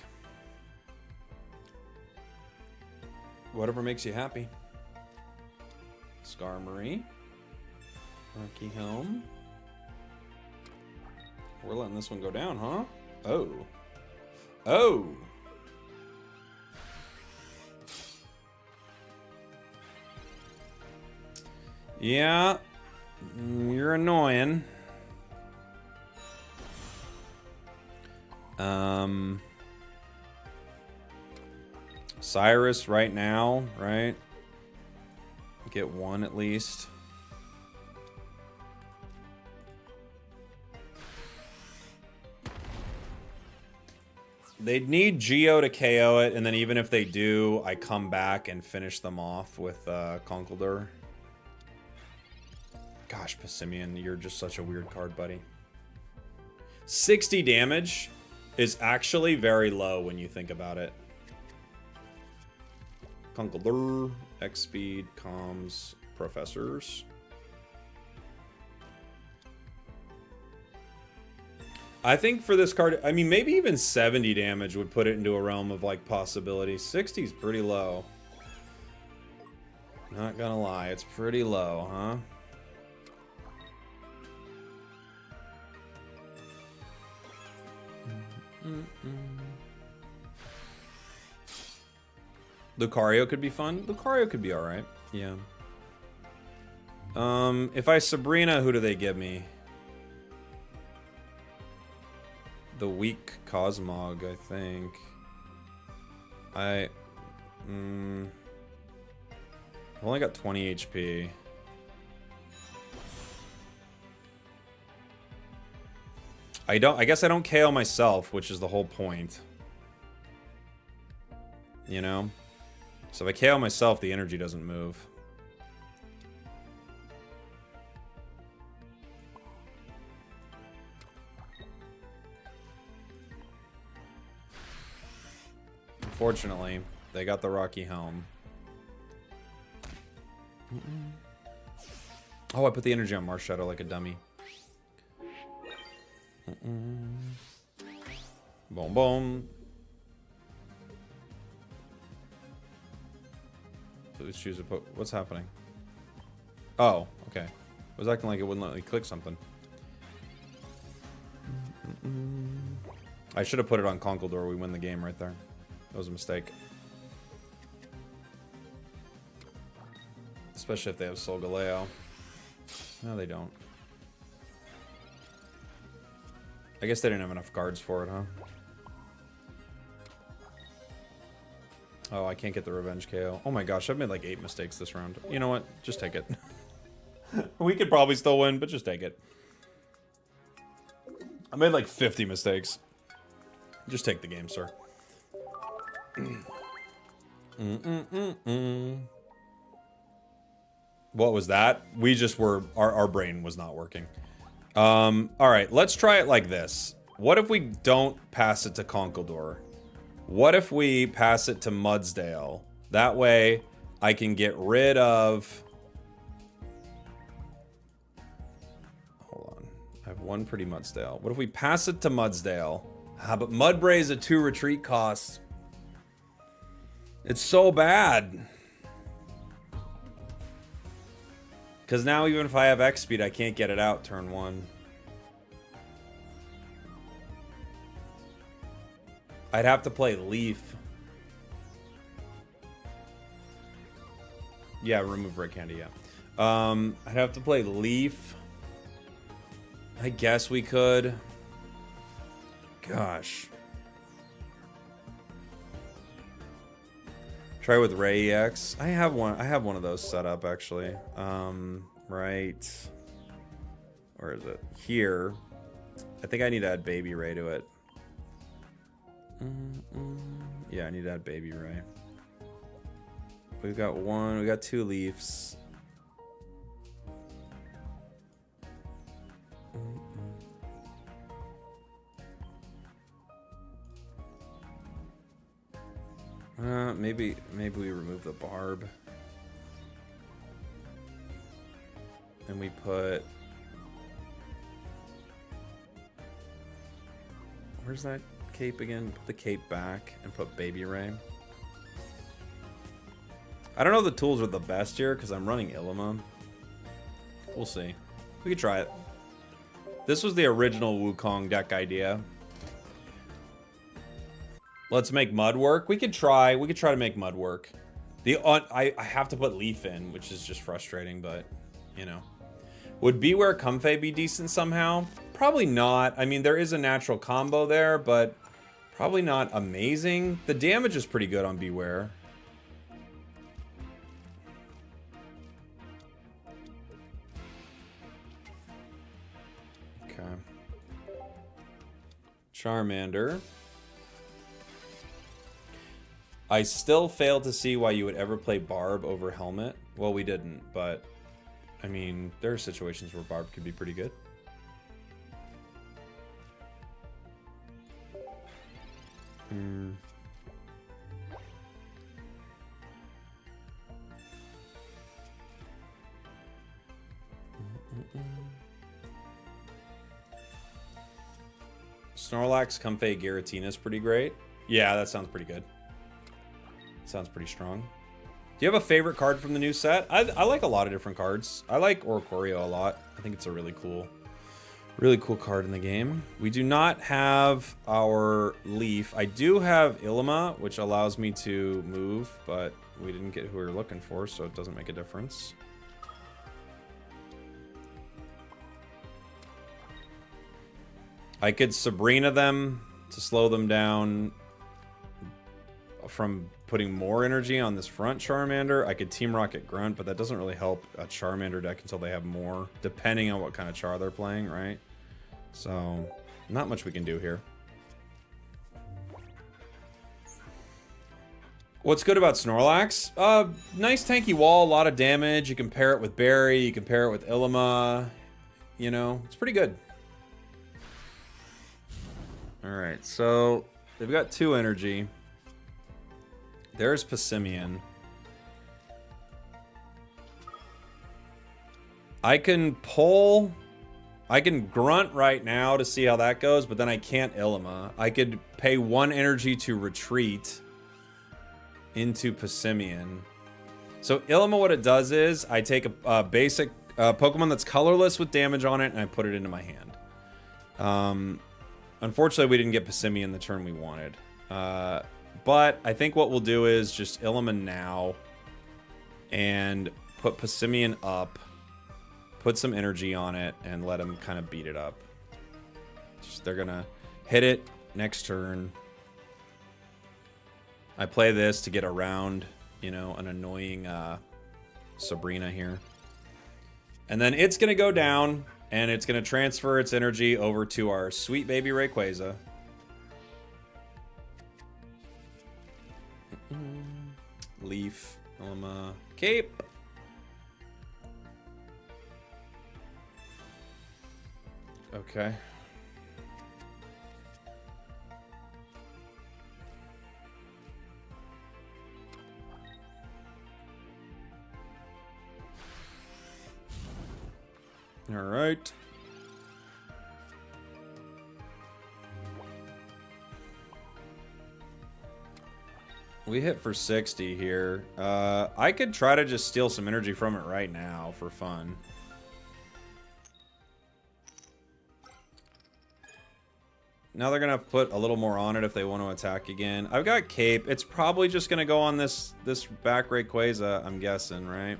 Whatever makes you happy. Skarmory. Rocky Helm. We're letting this one go down, huh? Oh. Oh! Yeah. You're annoying. Cyrus right now, right? Get one at least. They'd need Geo to KO it, and then even if they do, I come back and finish them off with Conkeldurr. Gosh, Passimian, you're just such a weird card, buddy. 60 damage is actually very low when you think about it. Conkeldurr, X-Speed, Comms, Professors. I think for this card, I mean, maybe even 70 damage would put it into a realm of, like, possibility. 60 is pretty low. Not gonna lie, it's pretty low, huh? Lucario could be fun. Lucario could be alright. Yeah. If I Sabrina, who do they give me? The weak Cosmog, I think. I've only got 20 HP. I guess I don't KO myself, which is the whole point. You know? So if I KO myself, the energy doesn't move. Unfortunately, they got the Rocky Helm. Oh, I put the energy on Marshadow like a dummy. Boom, boom. So let's choose a what's happening? Oh, okay. I was acting like it wouldn't let me click something. I should have put it on Conkeldurr. We win the game right there. That was a mistake. Especially if they have Solgaleo. No, they don't. I guess they didn't have enough cards for it, huh? Oh, I can't get the revenge KO. Oh my gosh, I've made like 8 mistakes this round. You know what? Just take it. We could probably still win, but just take it. I made like 50 mistakes. Just take the game, sir. What was that? We just were... Our brain was not working. Alright, let's try it like this. What if we don't pass it to Conkeldurr? What if we pass it to Mudsdale? That way, I can get rid of... Hold on. I have one pretty Mudsdale. What if we pass it to Mudsdale? Ah, but Mudbray is a 2 retreat cost. It's so bad. Because now even if I have X speed, I can't get it out turn 1. I'd have to play Leaf. Yeah, remove Red Candy, yeah. I'd have to play Leaf. I guess we could. Gosh. Try with Ray EX. I have one of those set up actually. Right. Where is it? Here. I think I need to add Baby Ray to it. Yeah, I need to add Baby Ray. We got 2 Leafs. Maybe we remove the barb. And we put... Where's that cape again? Put the cape back and put Baby Ray. I don't know if the tools are the best here because I'm running Ilima. We'll see. We could try it. This was the original Wukong deck idea. Let's make mud work. We could try to make mud work. I have to put Leaf in, which is just frustrating, but you know. Would Beware Comfey be decent somehow? Probably not. I mean, there is a natural combo there, but probably not amazing. The damage is pretty good on Beware. Okay. Charmander. I still fail to see why you would ever play Barb over Helmet. Well, we didn't, but I mean, there are situations where Barb could be pretty good. Snorlax, Comfey, Giratina is pretty great. Yeah, that sounds pretty good. Sounds pretty strong. Do you have a favorite card from the new set? I like a lot of different cards. I like Oricorio a lot. I think it's a really cool card in the game. We do not have our Leaf. I do have Ilima, which allows me to move, but we didn't get who we were looking for, so it doesn't make a difference. I could Sabrina them to slow them down from putting more energy on this front Charmander. I could Team Rocket Grunt, but that doesn't really help a Charmander deck until they have more, depending on what kind of Char they're playing, right? So, not much we can do here. What's good about Snorlax? Nice tanky wall, a lot of damage. You can pair it with Barry, you can pair it with Ilima. You know, it's pretty good. Alright, so they've got 2 energy. There's Passimian. I can Grunt right now to see how that goes, but then I can't Ilima. I could pay 1 energy to retreat into Passimian. So Ilima, what it does is I take a basic Pokemon that's colorless with damage on it, and I put it into my hand. Unfortunately, we didn't get Passimian the turn we wanted. But I think what we'll do is just Ilima now and put Passimian up, put some energy on it, and let him kind of beat it up. They're going to hit it next turn. I play this to get around, you know, an annoying Sabrina here. And then it's going to go down, and it's going to transfer its energy over to our sweet baby Rayquaza. Leaf, Ilima, Cape. Okay. All right. We hit for 60 here. I could try to just steal some energy from it right now for fun. Now they're gonna put a little more on it if they want to attack again. I've got Cape. It's probably just gonna go on this back Rayquaza, I'm guessing, right?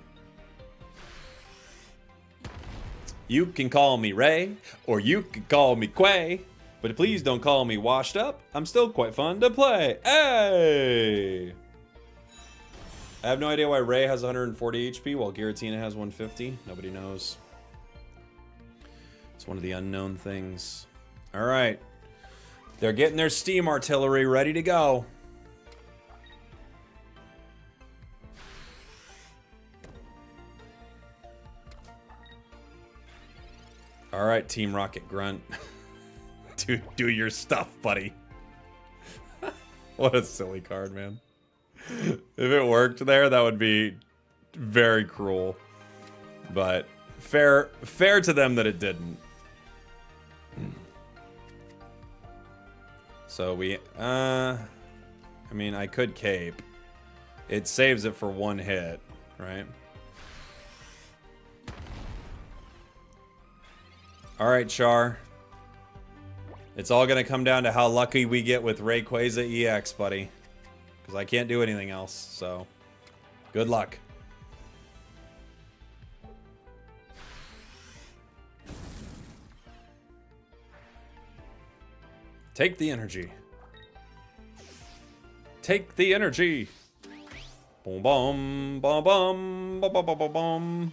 You can call me Ray, or you can call me Quay. But please don't call me washed up. I'm still quite fun to play. Hey! I have no idea why Ray has 140 HP while Giratina has 150. Nobody knows. It's one of the unknown things. All right. They're getting their steam artillery ready to go. All right, Team Rocket Grunt. Do your stuff, buddy. What a silly card, man. If it worked there, that would be very cruel. But fair to them that it didn't. So we, I mean, I could cape. It saves it for one hit, right? All right, Char. It's all gonna come down to how lucky we get with Rayquaza EX, buddy. Because I can't do anything else, so good luck. Take the energy. Take the energy. Boom, boom, boom, boom, boom, boom, boom, boom.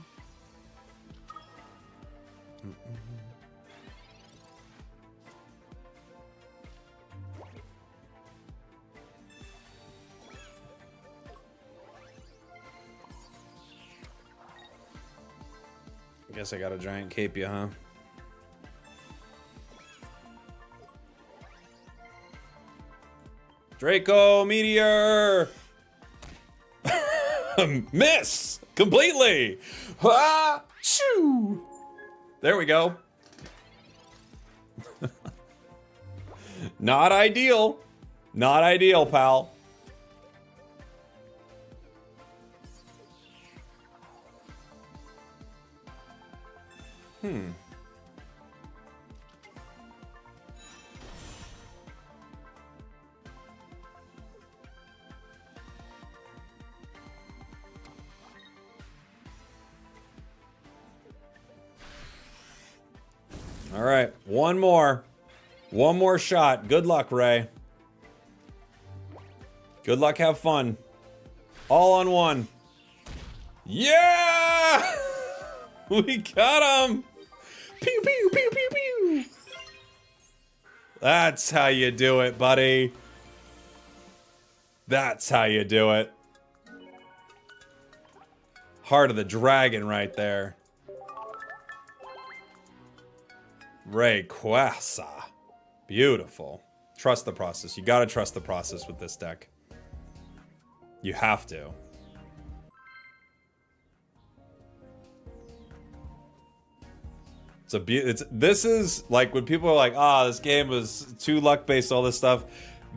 Guess I got a giant capia, huh? Draco Meteor! Miss! Completely! Ah! Shoo! There we go. Not ideal. Not ideal, pal. All right, one more. One more shot. Good luck, Ray. Good luck, have fun. All on one. Yeah! We got him! Pew, pew, pew, pew, pew! That's how you do it, buddy. That's how you do it. Heart of the dragon right there. Rayquaza. Beautiful. Trust the process. You gotta trust the process with this deck. You have to. This is like when people are like, this game was too luck based, all this stuff.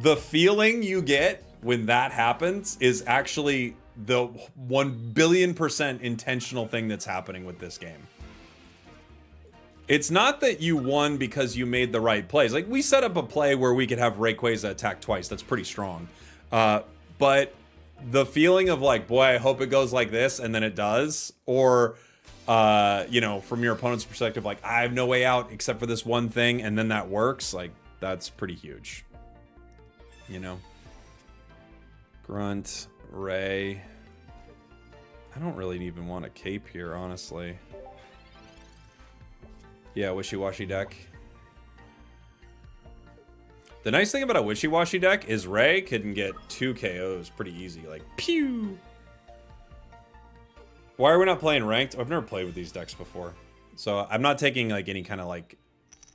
The feeling you get when that happens is actually the 1,000,000,000% intentional thing that's happening with this game. It's not that you won because you made the right plays. Like, we set up a play where we could have Rayquaza attack twice. That's pretty strong. But the feeling of like, boy, I hope it goes like this, and then it does. Or, you know, from your opponent's perspective, like, I have no way out except for this one thing, and then that works. Like, that's pretty huge. You know? Grunt, Ray. I don't really even want a cape here, honestly. Yeah, wishy-washy deck. The nice thing about a wishy-washy deck is Ray can get 2 KOs pretty easy. Like, pew! Why are we not playing ranked? I've never played with these decks before. So I'm not taking like any kind of like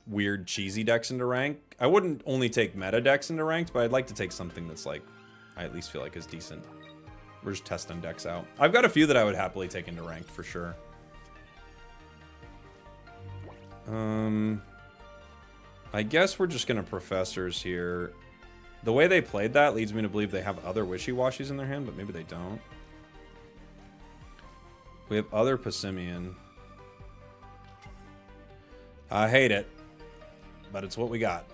weird cheesy decks into rank. I wouldn't only take meta decks into ranked, but I'd like to take something that's like, I at least feel like is decent. We're just testing decks out. I've got a few that I would happily take into ranked for sure. I guess we're just gonna professors here. The way they played that leads me to believe they have other wishy-washies in their hand, but maybe they don't. We have other Passimian. I hate it, but it's what we got.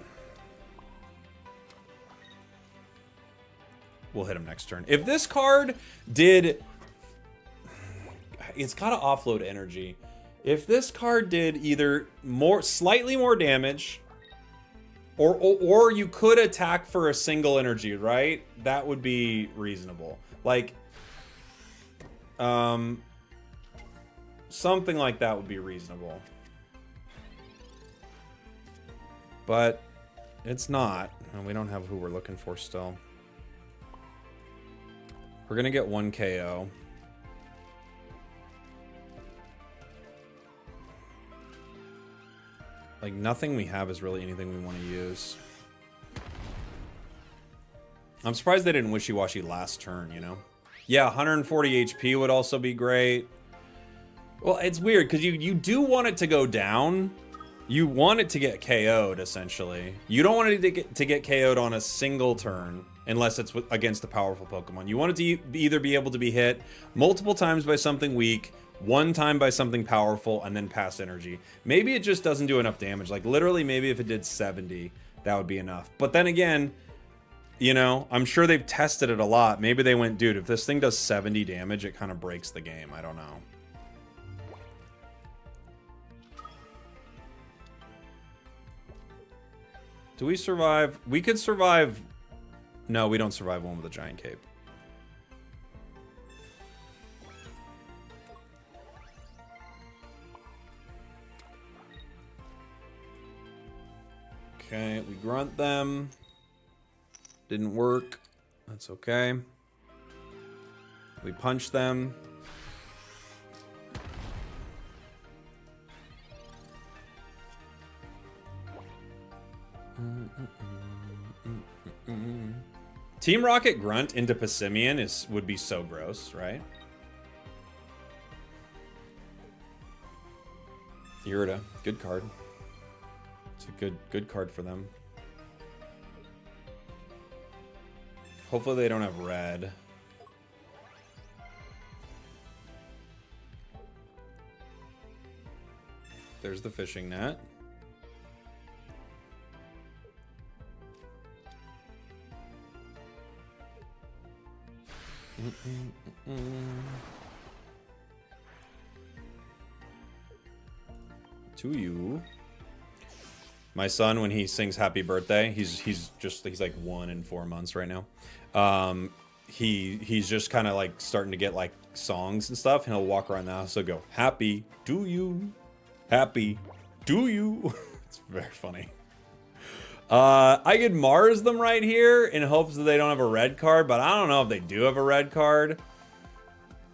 We'll hit him next turn. If this card did... It's gotta offload energy. If this card did either slightly more damage, or you could attack for a single energy, right? That would be reasonable. Like, something like that would be reasonable. But it's not, and we don't have who we're looking for still. We're gonna get 1 KO. Like, nothing we have is really anything we want to use. I'm surprised they didn't wishy-washy last turn, you know? Yeah, 140 HP would also be great. Well, it's weird because you do want it to go down. You want it to get KO'd, essentially. You don't want it to get KO'd on a single turn, unless it's against a powerful Pokemon. You want it to either be able to be hit multiple times by something weak, one time by something powerful, and then pass energy. Maybe it just doesn't do enough damage. Like, literally, maybe if it did 70, that would be enough. But then again, you know, I'm sure they've tested it a lot. Maybe they went, dude, if this thing does 70 damage, it kind of breaks the game. I don't know. Do we survive? We could survive. No, we don't survive one with a giant cape. Okay, we grunt them. Didn't work. That's okay. We punch them. Team Rocket Grunt into Passimian would be so gross, right? Irida, good card. It's a good card for them. Hopefully they don't have red. There's the fishing net. To you. My son, when he sings happy birthday, he's like 1 in 4 months right now. He's just kind of like starting to get like songs and stuff, and he'll walk around the house and go, happy do you, happy do you. It's very funny. I could Mars them right here in hopes that they don't have a red card, but I don't know if they do have a red card.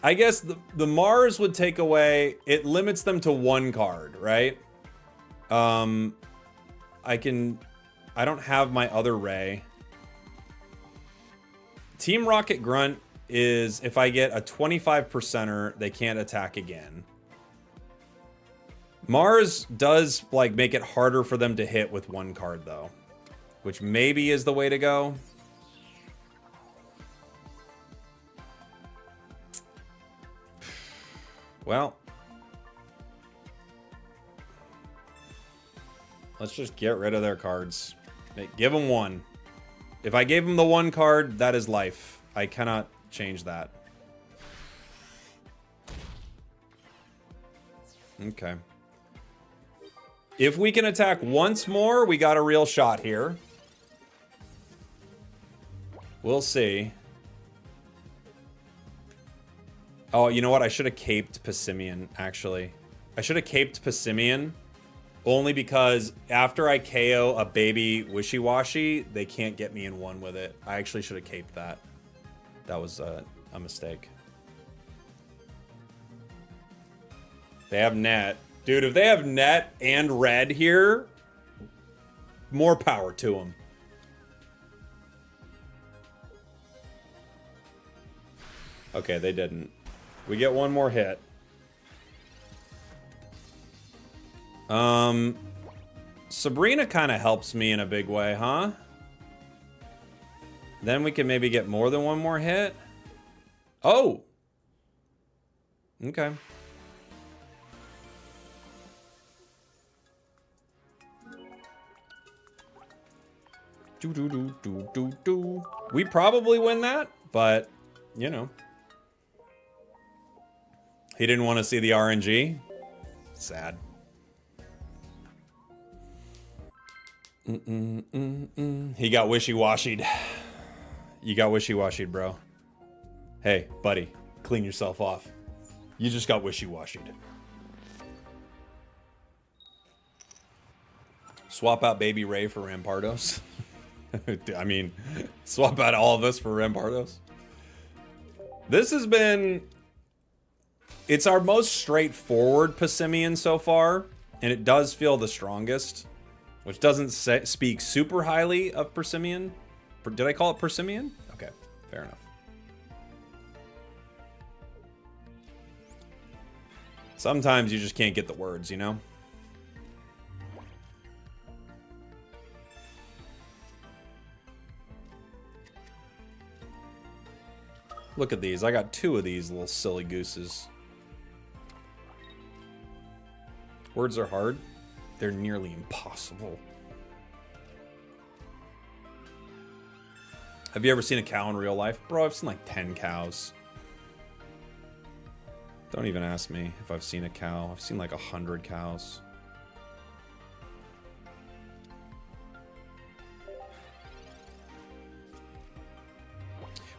I guess the Mars would take away, it limits them to 1 card, right? I don't have my other Ray. Team Rocket Grunt is, if I get a 25%er, they can't attack again. Mars does like make it harder for them to hit with 1 card though, which maybe is the way to go. Well, let's just get rid of their cards. Give them 1. If I gave them the 1 card, that is life. I cannot change that. Okay. If we can attack once more, we got a real shot here. We'll see. Oh, you know what? I should have caped Passimian, actually. I should have caped Passimian. Only because after I KO a baby Wishy-Washy, they can't get me in 1 with it. I actually should have caped that. That was a mistake. They have net. Dude, if they have net and red here, more power to them. Okay, they didn't. We get 1 more hit. Sabrina kind of helps me in a big way, huh? Then we can maybe get more than 1 more hit. Oh! Okay. We probably win that, but, you know. He didn't want to see the RNG. Sad. He got wishy-washied. You got wishy-washied, bro. Hey, buddy, clean yourself off. You just got wishy-washied. Swap out Baby Ray for Rampardos. I mean, swap out all of us for Rampardos. This has been... It's our most straightforward Passimian so far, and it does feel the strongest, which doesn't speak super highly of Passimian. Did I call it Passimian? Okay, fair enough. Sometimes you just can't get the words, you know? Look at these. I got 2 of these little silly gooses. Words are hard. They're nearly impossible. Have you ever seen a cow in real life? Bro, I've seen like 10 cows. Don't even ask me if I've seen a cow. I've seen like 100 cows.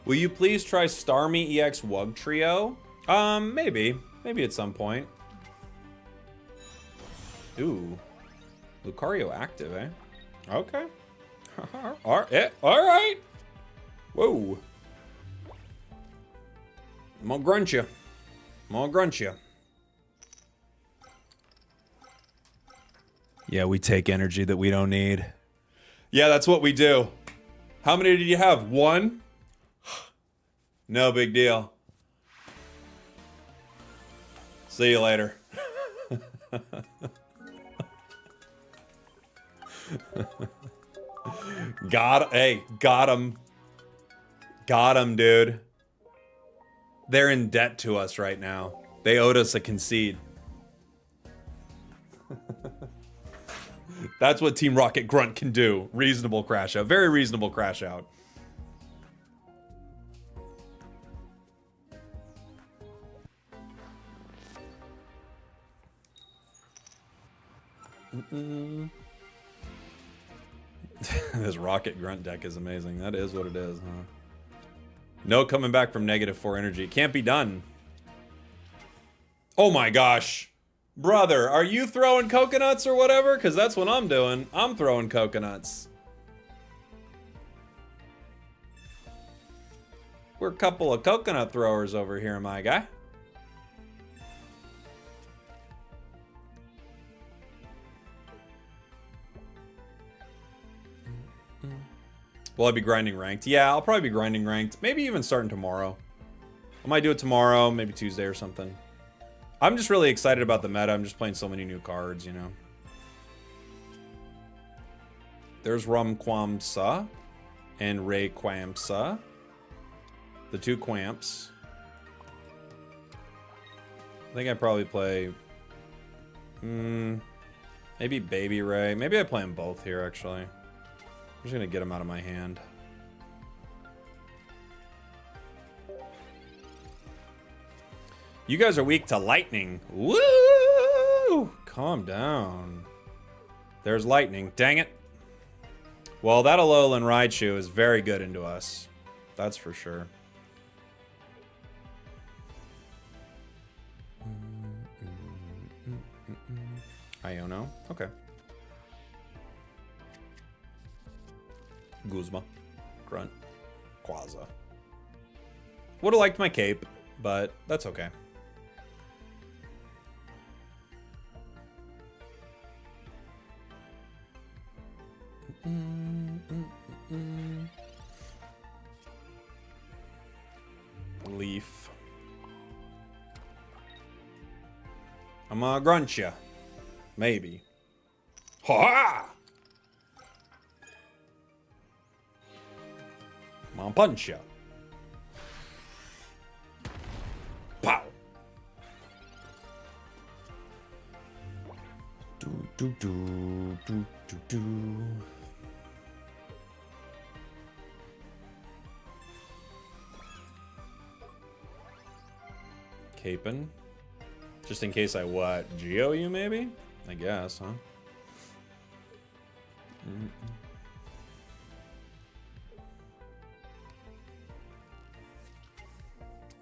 Will you please try Starmie EX Wug Trio? Maybe. Maybe at some point. Ooh. Lucario active, eh? Okay. Alright. Whoa. I'm gonna grunt you. Yeah, we take energy that we don't need. Yeah, that's what we do. How many did you have? 1? No big deal. See you later. Got him. Got him, dude. They're in debt to us right now. They owed us a concede. That's what Team Rocket Grunt can do. Reasonable crash out. Very reasonable crash out. This Rocket Grunt deck is amazing. That is what it is, huh? No coming back from -4 energy. Can't be done. Oh my gosh. Brother, are you throwing coconuts or whatever? Because that's what I'm doing. I'm throwing coconuts. We're a couple of coconut throwers over here, my guy. Will I be grinding ranked? Yeah, I'll probably be grinding ranked. Maybe even starting tomorrow. I might do it tomorrow, maybe Tuesday or something. I'm just really excited about the meta. I'm just playing so many new cards, you know. There's Rumquamsa and Rayquamsa. The 2 Quamps. I think I probably play... maybe Baby Ray. Maybe I play them both here, actually. I'm just gonna get them out of my hand. You guys are weak to lightning. Woo! Calm down. There's lightning. Dang it. Well, that Alolan Raichu is very good into us. That's for sure. Iono. Okay. Guzma. Grunt. Quaza. Would have liked my cape, but that's okay. Leaf. I'm gonna grunt ya. Maybe. Ha! I'm gonna punch ya. Pow! Do do do do do do. Capin. Just in case I what? Geo you maybe? I guess, huh?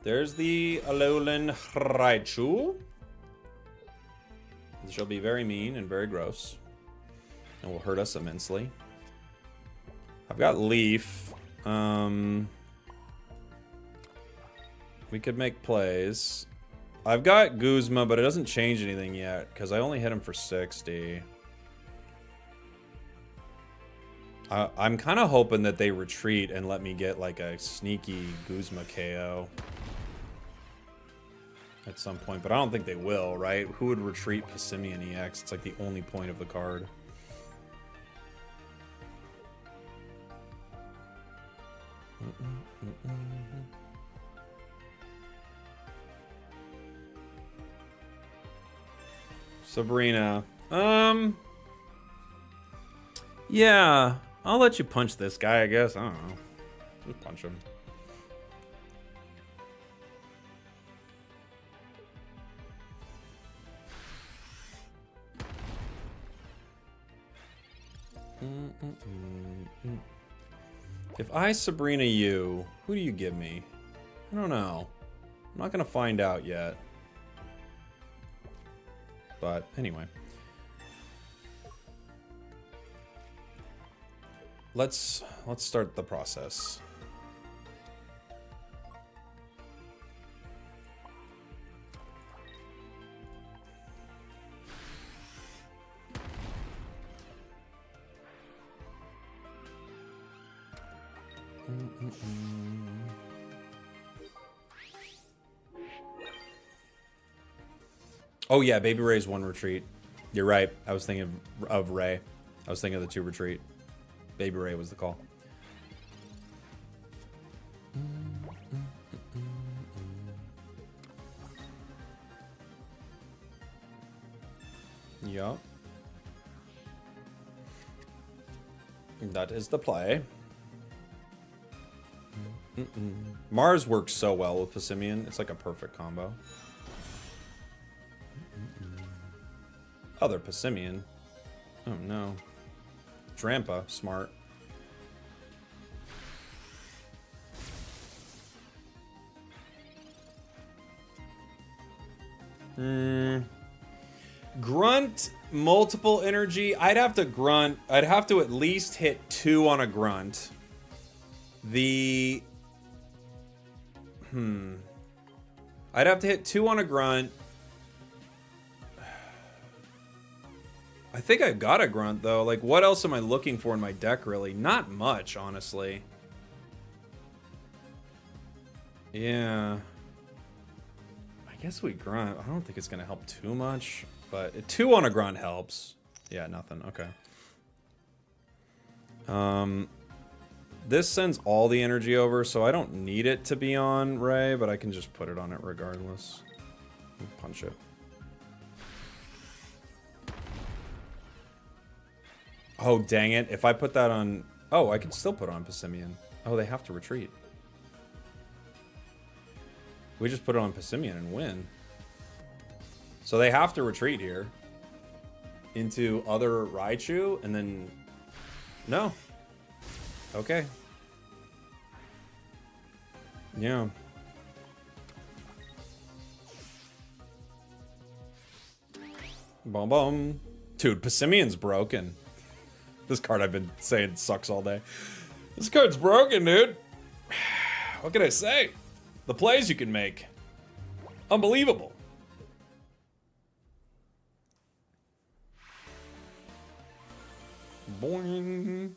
There's the Alolan Raichu. This shall be very mean and very gross. And will hurt us immensely. I've got Leaf. We could make plays. I've got Guzma, but it doesn't change anything yet, because I only hit him for 60. I'm kind of hoping that they retreat and let me get like a sneaky Guzma KO. at some point, but I don't think they will, right? Who would retreat Passimian EX? It's like the only point of the card. Sabrina. Yeah, I'll let you punch this guy, I guess. I don't know. Just punch him. If I Sabrina you, who do you give me? I don't know. I'm not gonna find out yet. But anyway. Let's start the process. Oh yeah, Baby Ray's one retreat. You're right. I was thinking of Ray. I was thinking of the 2 retreat. Baby Ray was the call. Yup. That is the play. Mars works so well with Passimian. It's like a perfect combo. Other Passimian. Oh no. Drampa, smart. Grunt, multiple energy. I'd have to grunt. I'd have to at least hit 2 on a grunt. I'd have to hit 2 on a grunt. I think I've got a grunt, though. Like, what else am I looking for in my deck, really? Not much, honestly. Yeah. I guess we grunt. I don't think it's going to help too much, but 2 on a grunt helps. Yeah, nothing. Okay. This sends all the energy over, so I don't need it to be on Ray, but I can just put it on it regardless. Punch it. Oh, dang it. If I put that on... Oh, I can still put on Passimian. Oh, they have to retreat. We just put it on Passimian and win. So they have to retreat here. Into other Raichu, and then... No. Okay. Yeah. Boom, boom. Dude, Passimian's broken. This card I've been saying sucks all day. This card's broken, dude. What can I say? The plays you can make. Unbelievable. Boing.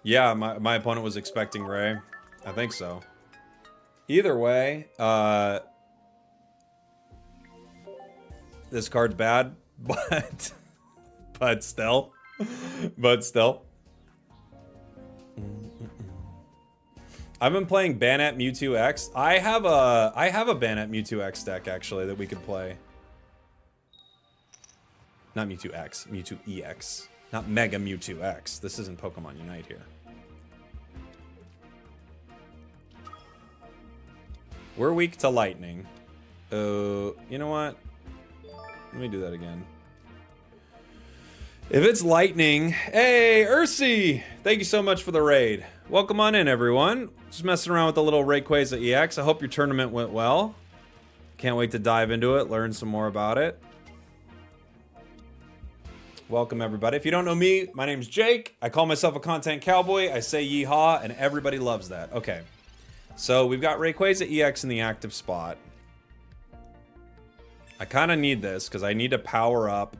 Yeah, my opponent was expecting Ray. I think so. Either way, this card's bad, but still. I've been playing Banette Mewtwo X. I have a Banette Mewtwo X deck actually that we could play. Not Mewtwo X, Mewtwo EX. Not Mega Mewtwo X. This isn't Pokemon Unite here. We're weak to lightning. You know what? Let me do that again. If it's lightning... Hey, Ursi! Thank you so much for the raid. Welcome on in, everyone. Just messing around with the little Rayquaza EX. I hope your tournament went well. Can't wait to dive into it, learn some more about it. Welcome, everybody. If you don't know me, my name's Jake. I call myself a content cowboy. I say yeehaw, and everybody loves that. Okay. So we've got Rayquaza EX in the active spot. I kind of need this because I need to power up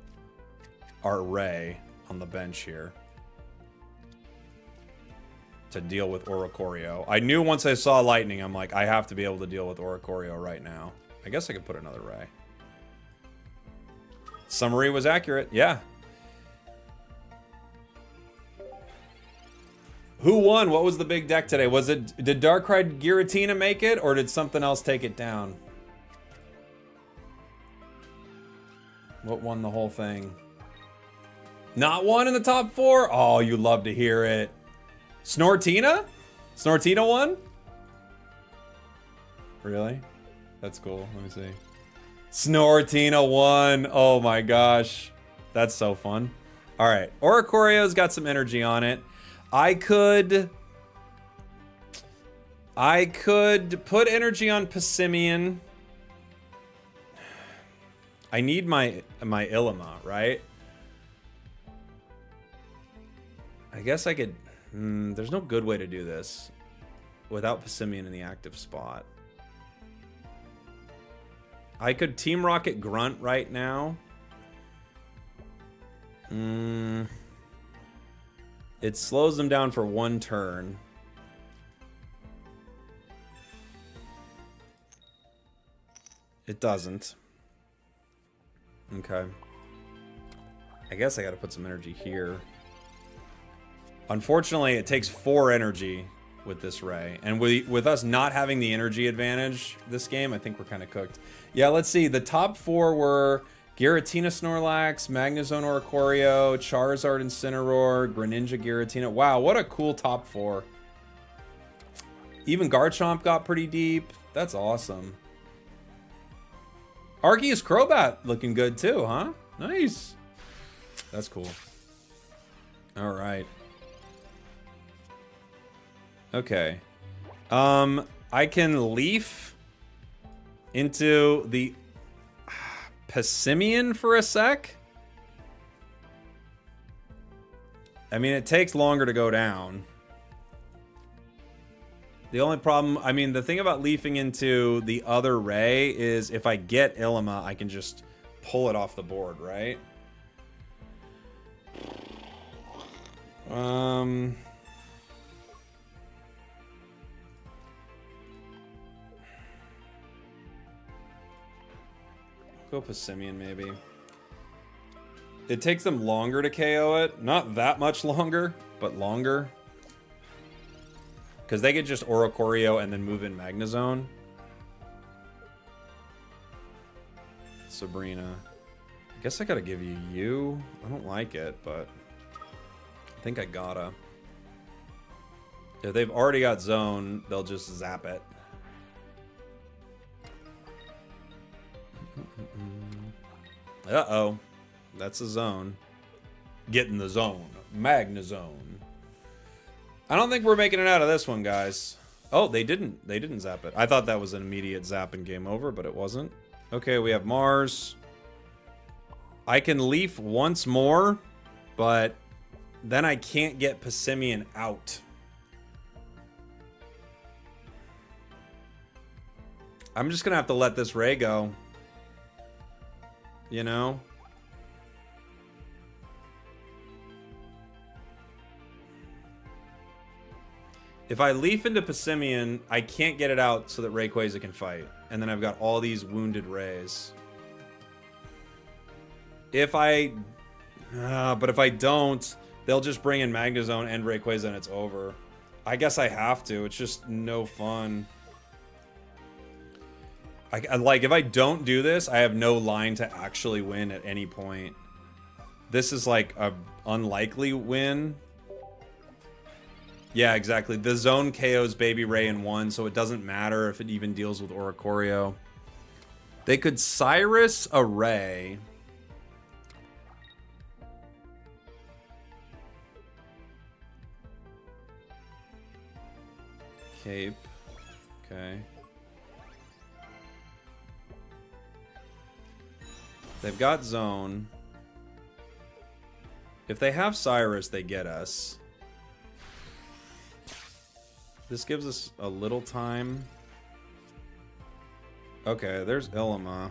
our Ray on the bench here. to deal with Oricorio. I knew once I saw lightning, I'm like, I have to be able to deal with Oricorio right now. I guess I could put another ray. Summary was accurate, yeah. Who won? What was the big deck today? Was it, did Darkrai Giratina make it, or did something else take it down? What won the whole thing? Not one in the top 4? Oh, you love to hear it. Snortina? Snortina won? Really? That's cool. Let me see. Snortina won. Oh my gosh. That's so fun. All right. Oricorio's got some energy on it. I could put energy on Passimian. I need my Ilima, right? I guess I could... there's no good way to do this without Passimian in the active spot. I could Team Rocket Grunt right now. It slows them down for 1 turn. It doesn't. Okay. I guess I gotta put some energy here. Unfortunately, it takes 4 energy with this Ray. And with us not having the energy advantage this game, I think we're kind of cooked. Yeah, let's see. The top 4 were Giratina Snorlax, Magnezone Oricorio, Charizard Incineroar, Greninja Giratina. Wow, what a cool top 4. Even Garchomp got pretty deep. That's awesome. Arceus Crobat looking good too, huh? Nice. That's cool. All right. Okay. I can Leaf into the Passimian for a sec. I mean, it takes longer to go down. The only problem, I mean, the thing about leafing into the other Ray is if I get Ilima, I can just pull it off the board, right? Go Passimian, maybe. It takes them longer to KO it. Not that much longer, but longer. Because they could just Oricorio and then move in Magnezone. Sabrina. I guess I gotta give you you. I don't like it, but I think I gotta. If they've already got Zone, they'll just zap it. Uh-oh. That's a Zone. Get in the zone. Magnezone. I don't think we're making it out of this one, guys. Oh, they didn't. They didn't zap it. I thought that was an immediate zap and game over, but it wasn't. Okay, we have Mars. I can Leaf once more, but then I can't get Passimian out. I'm just gonna have to let this Ray go. You know? If I Leaf into Passimian, I can't get it out so that Rayquaza can fight. And then I've got all these wounded Rays. If I... but if I don't, they'll just bring in Magnezone and Rayquaza and it's over. I guess I have to. It's just no fun. Like, if I don't do this, I have no line to actually win at any point. This is like a unlikely win. Yeah, exactly. The zone KOs Baby Ray in 1, so it doesn't matter if it even deals with Oricorio. They could Cyrus a Ray. Cape. Okay. They've got Zone. If they have Cyrus, they get us. This gives us a little time. Okay, there's Ilima.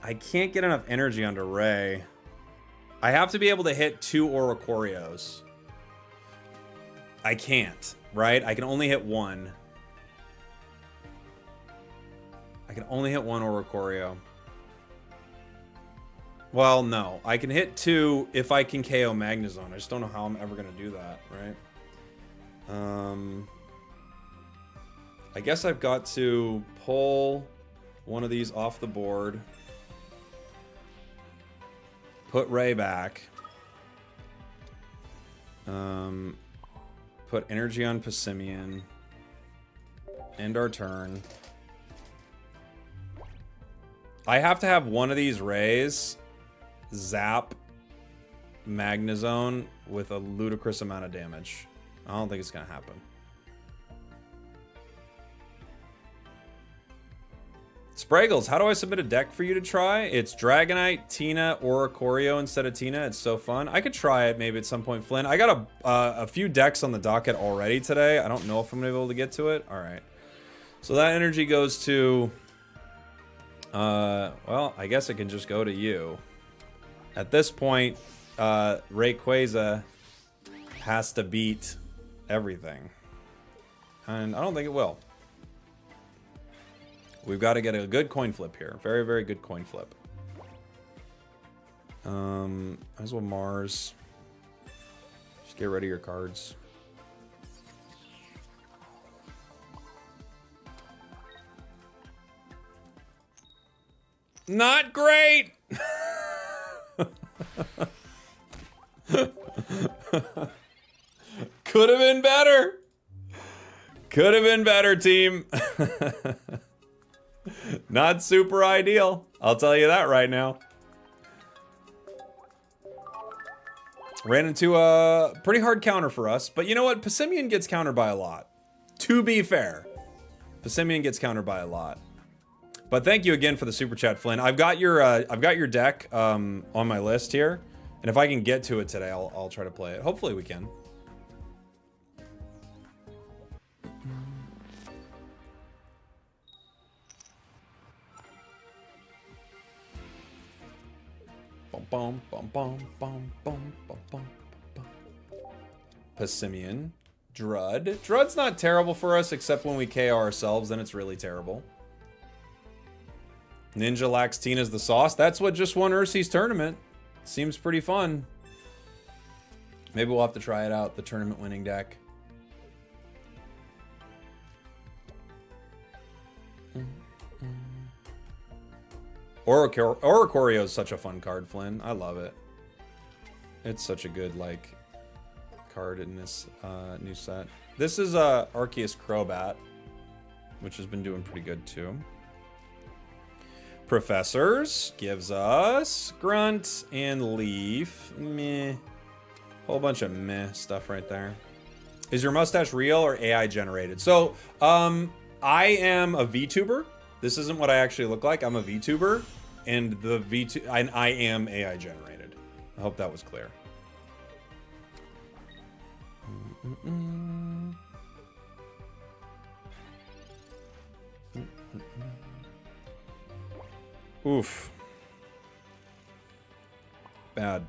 I can't get enough energy onto Ray. I have to be able to hit 2 Oricorios. I can't, right? I can only hit one. I can only hit one Oricorio. Well, no. I can hit two if I can KO Magnezone. I just don't know how I'm ever going to do that, right? I guess I've got to pull one of these off the board. Put Ray back. Put energy on Passimian. End our turn. I have to have one of these Rays zap Magnezone with a ludicrous amount of damage. I don't think it's going to happen. Spragels, how do I submit a deck for you to try? It's Dragonite, Tina, Oricorio instead of Tina. It's so fun. I could try it maybe at some point, Flynn. I got a few decks on the docket already today. I don't know if I'm going to be able to get to it. All right. So that energy goes to... well, I guess it can just go to you. At this point, Rayquaza has to beat everything. And I don't think it will. We've got to get a good coin flip here. Very, very good coin flip. As well Mars. Just get rid of your cards. Not great! Could have been better. Could have been better, team. Not super ideal. I'll tell you that right now. Ran into a pretty hard counter for us. But you know what? Passimian gets countered by a lot. To be fair. Passimian gets countered by a lot. But thank you again for the super chat, Flynn. I've got your deck on my list here. And if I can get to it today, I'll try to play it. Hopefully we can. Bum, bum, bum, bum, bum, bum, bum, bum. Passimian. Drud. Drud's not terrible for us, except when we KO ourselves, then it's really terrible. Ninja lacks Tina's the sauce. That's what just won Ursi's tournament. Seems pretty fun. Maybe we'll have to try it out, the tournament winning deck. Oricorio is such a fun card, Flynn. I love it. It's such a good, like, card in this new set. This is Arceus Crobat, which has been doing pretty good, too. Professors gives us Grunt and Leaf. Meh. Whole bunch of meh stuff right there. Is your mustache real or AI generated? So, I am a VTuber. This isn't what I actually look like. I'm a VTuber. And I am AI generated. I hope that was clear. Oof. Bad.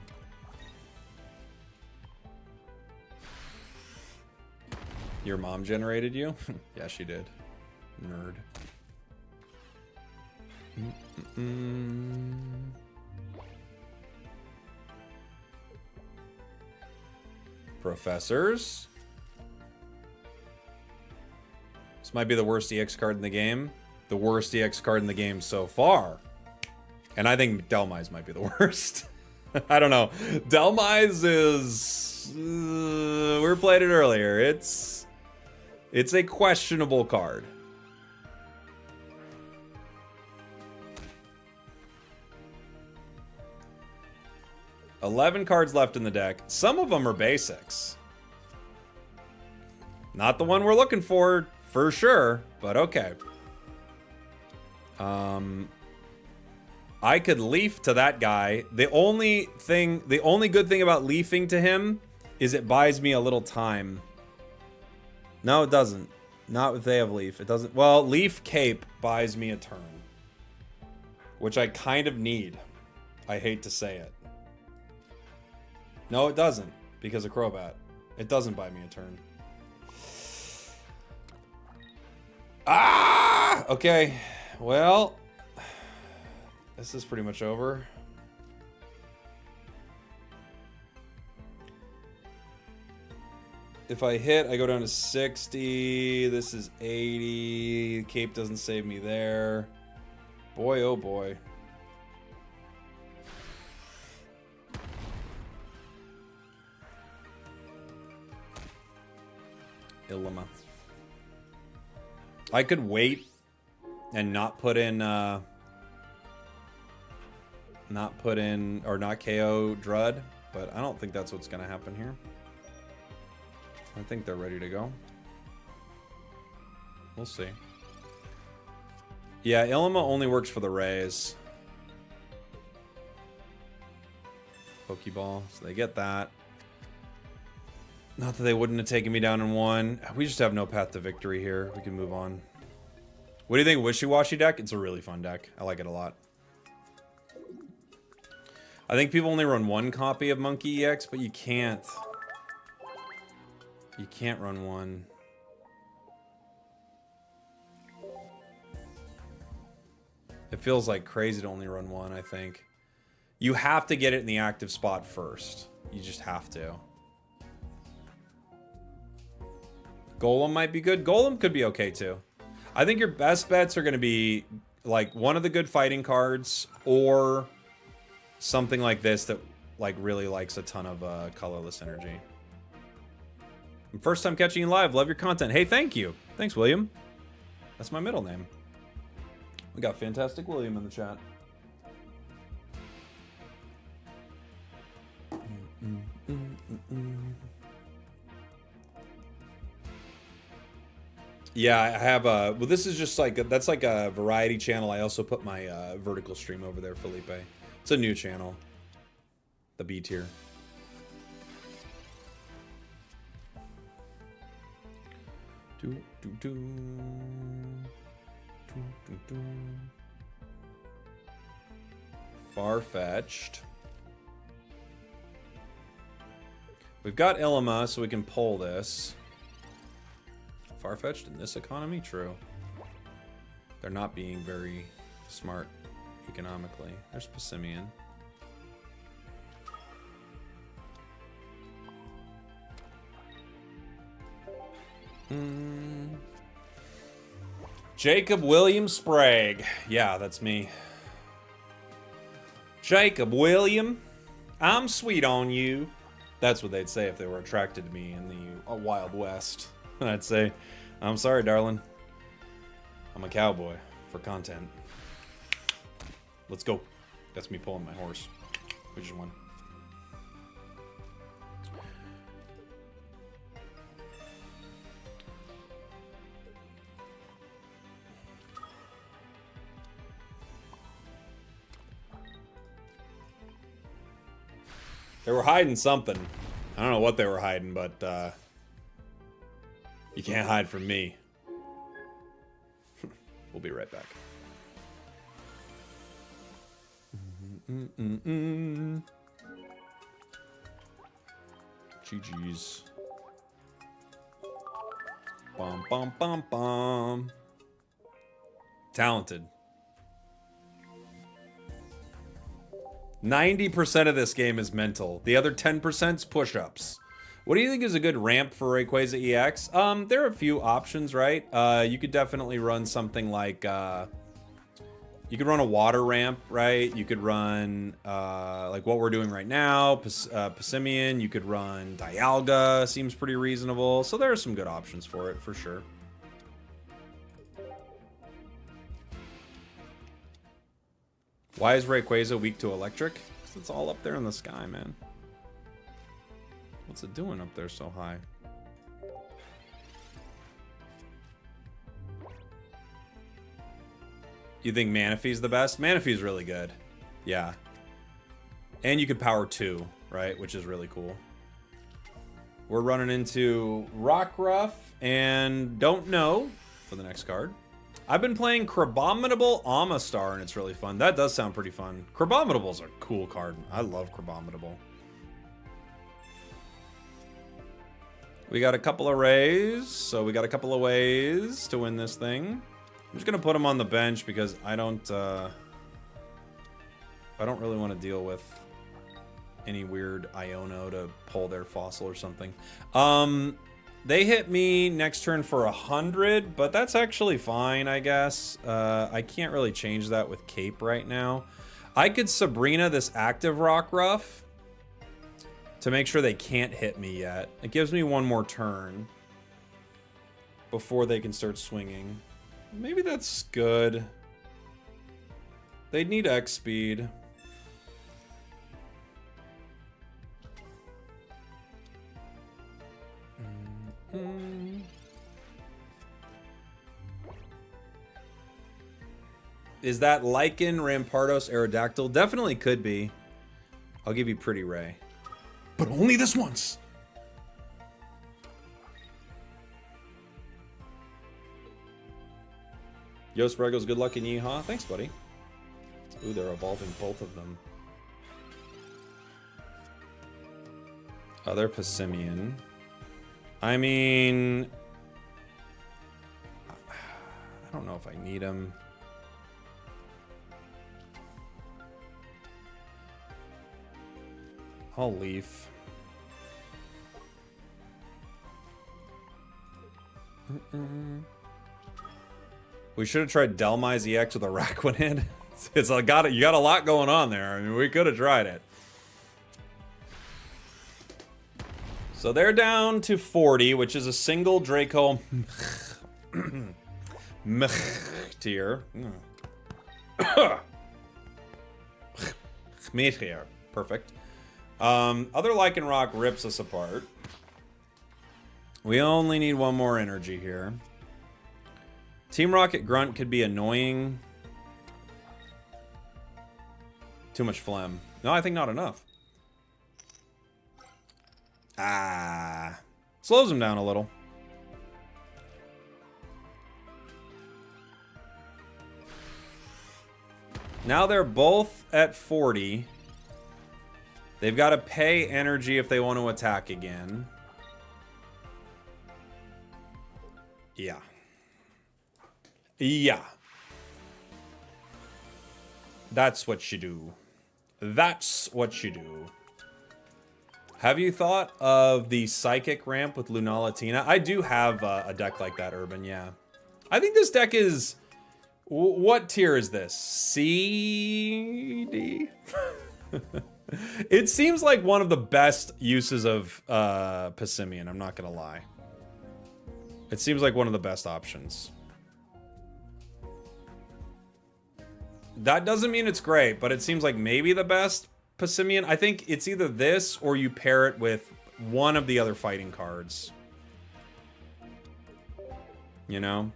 Your mom generated you? Yeah, she did. Nerd. Professors. This might be the worst EX card in the game. The worst EX card in the game so far. And I think Dhelmise might be the worst. I don't know. Dhelmise is... we played it earlier. It's a questionable card. $11 cards left in the deck. Some of them are basics. Not the one we're looking for sure, but okay. I could leaf to that guy. The only good thing about leafing to him is it buys me a little time. No, it doesn't. Not if they have leaf. It doesn't. Well, leaf cape buys me a turn, which I kind of need. I hate to say it. No, it doesn't, because of Crobat. It doesn't buy me a turn. Ah! Okay. Well, this is pretty much over. If I hit, I go down to 60. This is 80. Cape doesn't save me there. Boy, oh boy. Ilima. I could wait and not put in or not KO Drud, but I don't think that's what's gonna happen here. I think they're ready to go. We'll see. Yeah, Ilima only works for the Rays. Pokeball, so they get that. Not that they wouldn't have taken me down in one. We just have no path to victory here. We can move on. What do you think, Wishy-Washy deck? It's a really fun deck. I like it a lot. I think people only run one copy of Monkey EX, but you can't. You can't run one. It feels like crazy to only run one, I think. You have to get it in the active spot first. You just have to. Golem might be good. Golem could be okay too. I think your best bets are going to be like one of the good fighting cards or something like this that like really likes a ton of colorless energy. First time catching you live. Love your content. Hey, thank you. Thanks, William. That's my middle name. We got Fantastic William in the chat. Yeah, I have a... Well, this is just like... That's like a variety channel. I also put my vertical stream over there, Felipe. It's a new channel. The B tier. Do, do, do. Do, do, do. Far-fetched. We've got Ilima, so we can pull this. Far-fetched in this economy? True. They're not being very smart economically. There's Passimian. Jacob William Sprague. Yeah, that's me. Jacob William, I'm sweet on you. That's what they'd say if they were attracted to me in the Wild West. I'd say, I'm sorry, darling. I'm a cowboy for content. Let's go. That's me pulling my horse. We just won. They were hiding something. I don't know what they were hiding, but you can't hide from me. We'll be right back. GG's. Bum, bum, bum, bum. Talented. 90% of this game is mental. The other 10%'s push-ups. What do you think is a good ramp for Rayquaza EX? There are a few options, right? You could definitely run something like... you could run a water ramp, right? You could run, like what we're doing right now, Passimian. You could run Dialga, seems pretty reasonable. So there are some good options for it, for sure. Why is Rayquaza weak to electric? Because it's all up there in the sky, man. What's it doing up there so high? You think Manaphy's the best? Manaphy's really good. Yeah. And you could power 2, right? Which is really cool. We're running into Rockruff and Don't Know for the next card. I've been playing Crabominable Amistar, and it's really fun. That does sound pretty fun. Crabominable's a cool card. I love Crabominable. We got a couple of rays, so we got a couple of ways to win this thing. I'm just gonna put them on the bench because I don't really want to deal with any weird Iono to pull their fossil or something. They hit me next turn for 100, but that's actually fine, I guess. I can't really change that with Cape right now. I could Sabrina this active Rockruff to make sure they can't hit me yet. It gives me one more turn before they can start swinging. Maybe that's good. They'd need X speed. Is that Lycan, Rampardos, Aerodactyl? Definitely could be. I'll give you Pretty Ray. But only this once! Yo, Spragels, good luck in Yeehaw. Thanks, buddy. Ooh, they're evolving both of them. Other Passimian. I mean... I don't know if I need him. I'll leave. We should have tried Dhelmise EX with a Raquinid. It's like you got a lot going on there. I mean, we could have tried it. So they're down to 40, which is a single Draco tier. Perfect. Other Lycanroc rips us apart. We only need one more energy here. Team Rocket Grunt could be annoying. Too much phlegm. No, I think not enough. Ah. Slows him down a little. Now they're both at 40. They've got to pay energy if they want to attack again. Yeah. Yeah. That's what you do. That's what you do. Have you thought of the Psychic ramp with Lunalatina? I do have a deck like that, Urban, yeah. I think this deck is... What tier is this? C, D? It seems like one of the best uses of Passimian, I'm not gonna lie. It seems like one of the best options. That doesn't mean it's great, but it seems like maybe the best Passimian. I think it's either this or you pair it with one of the other fighting cards. You know?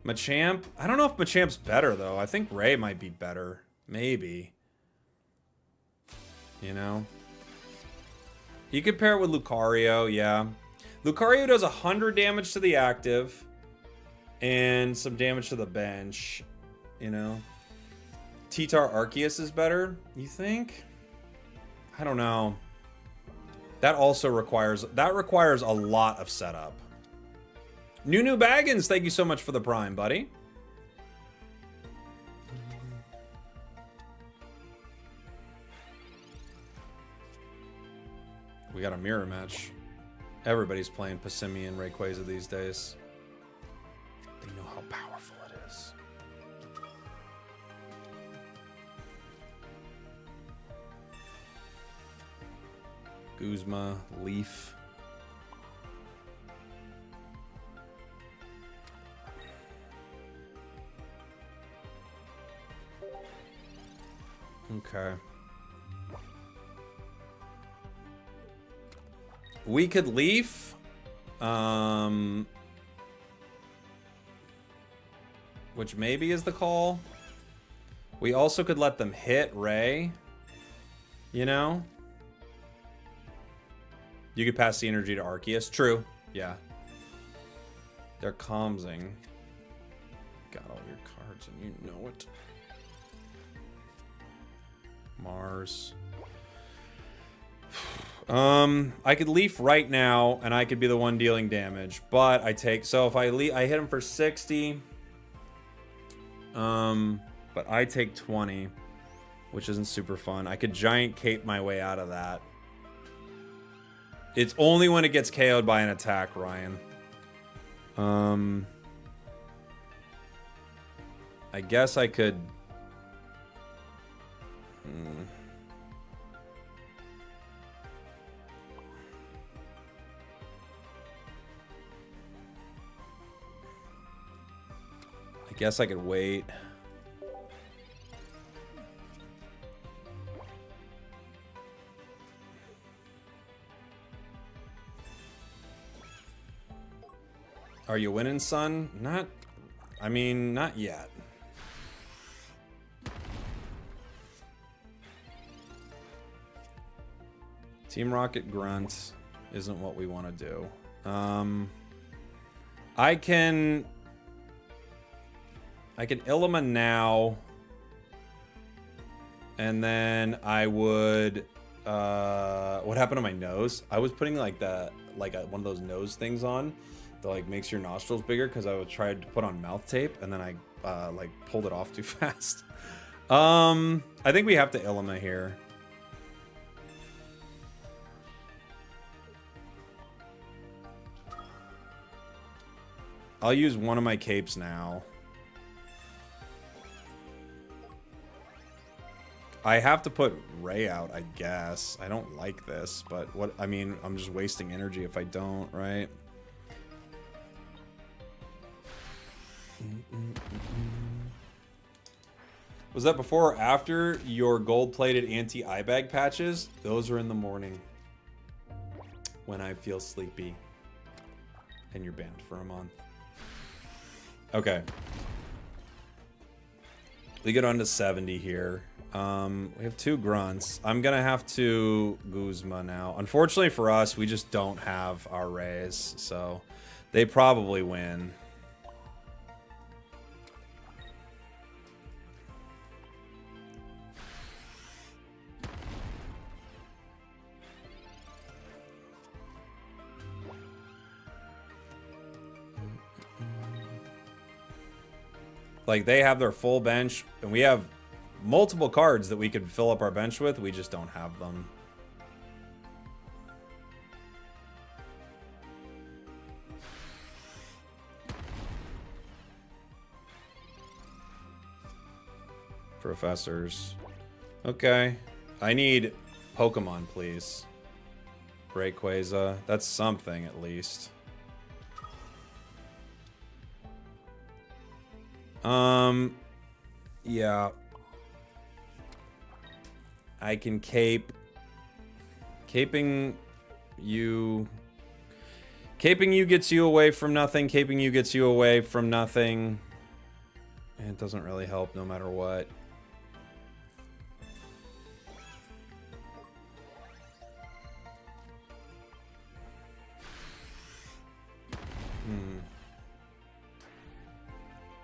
Machamp? I don't know if Machamp's better, though. I think Ray might be better. Maybe. You know? You could pair it with Lucario, yeah. Lucario does 100 damage to the active. And some damage to the bench. You know? T-Tar Arceus is better, you think? I don't know. That also requires a lot of setup. Nunu Baggins, thank you so much for the Prime, buddy. We got a mirror match. Everybody's playing Passimian Rayquaza these days. They know how powerful it is. Guzma, Leaf. Okay. We could Leaf. Which maybe is the call. We also could let them hit Ray. You know? You could pass the energy to Arceus. True. Yeah. They're Comsing. Got all your cards and you know it. Mars. I could leaf right now, and I could be the one dealing damage. But I take... So if I hit him for 60. But I take 20, which isn't super fun. I could giant cape my way out of that. It's only when it gets KO'd by an attack, Ryan. I guess I could... I guess I could wait. Are you winning, son? Not... I mean, not yet. Team Rocket Grunt isn't what we want to do. I can Illima now, and then I would. What happened to my nose? I was putting like one of those nose things on that like makes your nostrils bigger because I was trying to put on mouth tape, and then I like pulled it off too fast. I think we have to Illima here. I'll use one of my capes now. I have to put Ray out, I guess. I don't like this, but what... I mean, I'm just wasting energy if I don't, right? Was that before or after your gold-plated anti-eye bag patches? Those are in the morning. When I feel sleepy. And you're banned for a month. Okay. We get on to 70 here. We have 2 grunts. I'm gonna have to Guzma now. Unfortunately for us, we just don't have our rays, so they probably win. Like, they have their full bench, and we have multiple cards that we could fill up our bench with. We just don't have them. Professors. Okay. I need Pokemon, please. Rayquaza. That's something, at least. Yeah. I can cape. Caping you gets you away from nothing. Caping you gets you away from nothing. And it doesn't really help no matter what.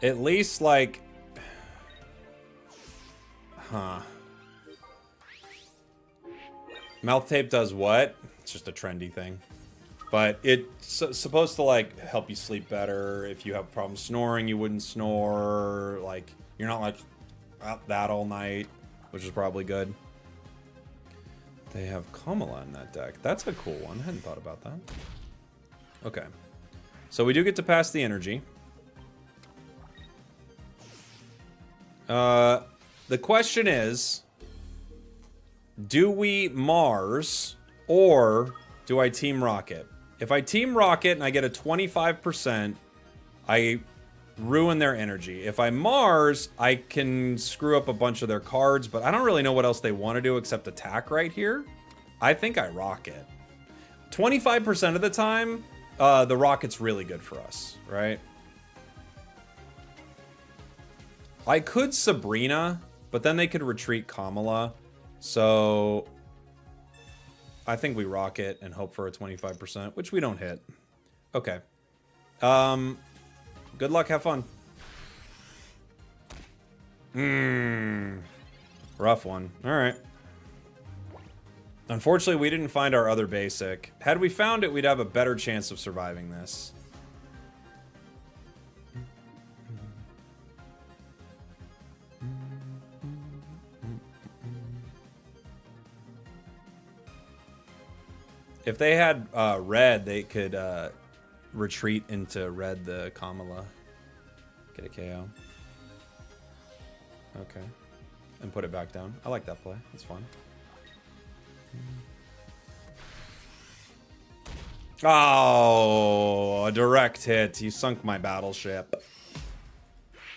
At least, like... Huh. Mouth tape does what? It's just a trendy thing. But it's supposed to, like, help you sleep better. If you have problems snoring, you wouldn't snore. Like, you're not, like, out that all night, which is probably good. They have Kamala in that deck. That's a cool one. I hadn't thought about that. Okay. So we do get to pass the energy. The question is, do we Mars or do I Team Rocket? If I Team Rocket and I get a 25%, I ruin their energy. If I Mars, I can screw up a bunch of their cards, but I don't really know what else they want to do except attack right here. I think I Rocket. 25% of the time, the Rocket's really good for us, right? I could Sabrina, but then they could retreat Kamala. So I think we Rocket and hope for a 25%, which we don't hit. Okay. Good luck, have fun. Rough one. All right. Unfortunately, we didn't find our other basic. Had we found it, we'd have a better chance of surviving this. If they had red, they could retreat into red the Kamala. Get a KO. Okay. And put it back down. I like that play. That's fun. Oh, a direct hit. You sunk my battleship.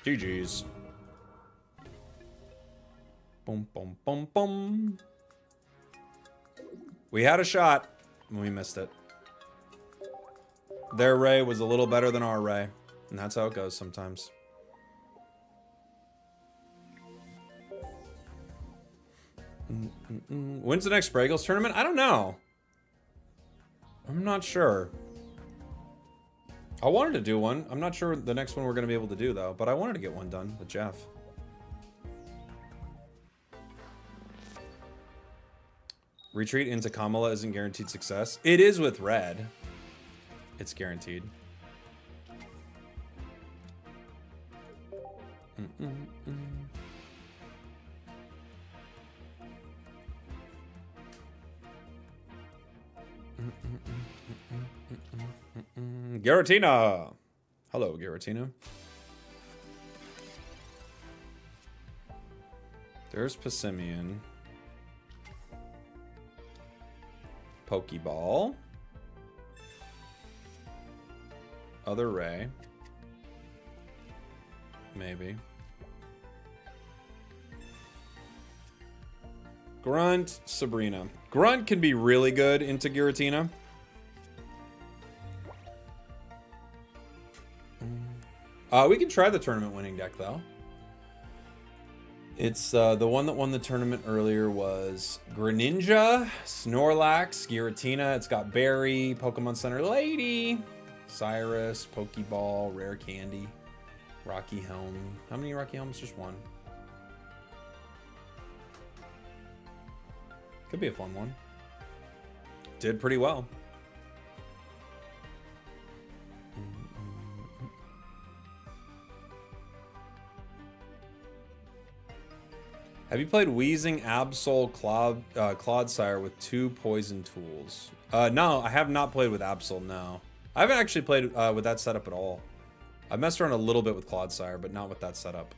GG's. Boom, boom, boom, boom. We had a shot. We missed it. Their ray was a little better than our ray. And that's how it goes sometimes. When's the next Spragels tournament? I don't know. I'm not sure. I wanted to do one. I'm not sure the next one we're going to be able to do, though. But I wanted to get one done with Jeff. Retreat into Kamala isn't guaranteed success. It is with red. It's guaranteed. Giratina! Hello, Giratina. There's Passimian. Pokeball. Other Ray. Maybe. Grunt, Sabrina. Grunt can be really good into Giratina. We can try the tournament winning deck, though. It's the one that won the tournament earlier was Greninja, Snorlax, Giratina. It's got Berry, Pokemon Center Lady, Cyrus, Pokeball, Rare Candy, Rocky Helm. How many Rocky Helms? Just one. Could be a fun one. Did pretty well. Have you played Wheezing, Absol, Clodsire with 2 poison tools? No, I have not played with Absol, no. I haven't actually played with that setup at all. I've messed around a little bit with Clodsire, but not with that setup.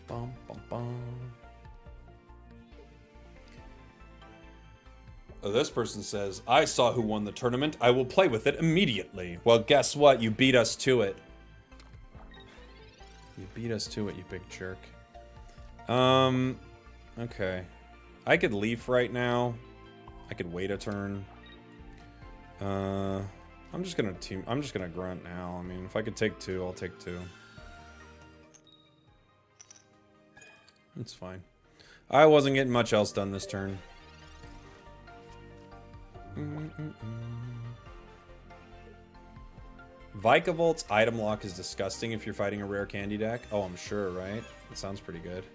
Bum, bum, bum. Oh, this person says, I saw who won the tournament. I will play with it immediately. Well, guess what? You beat us to it. You beat us to it, you big jerk. Okay. I could leaf right now. I could wait a turn. I'm just gonna grunt now. I mean, if I could take 2, I'll take 2. It's fine. I wasn't getting much else done this turn. Vikavolt item lock is disgusting if you're fighting a rare candy deck. Oh, I'm sure, right? It sounds pretty good.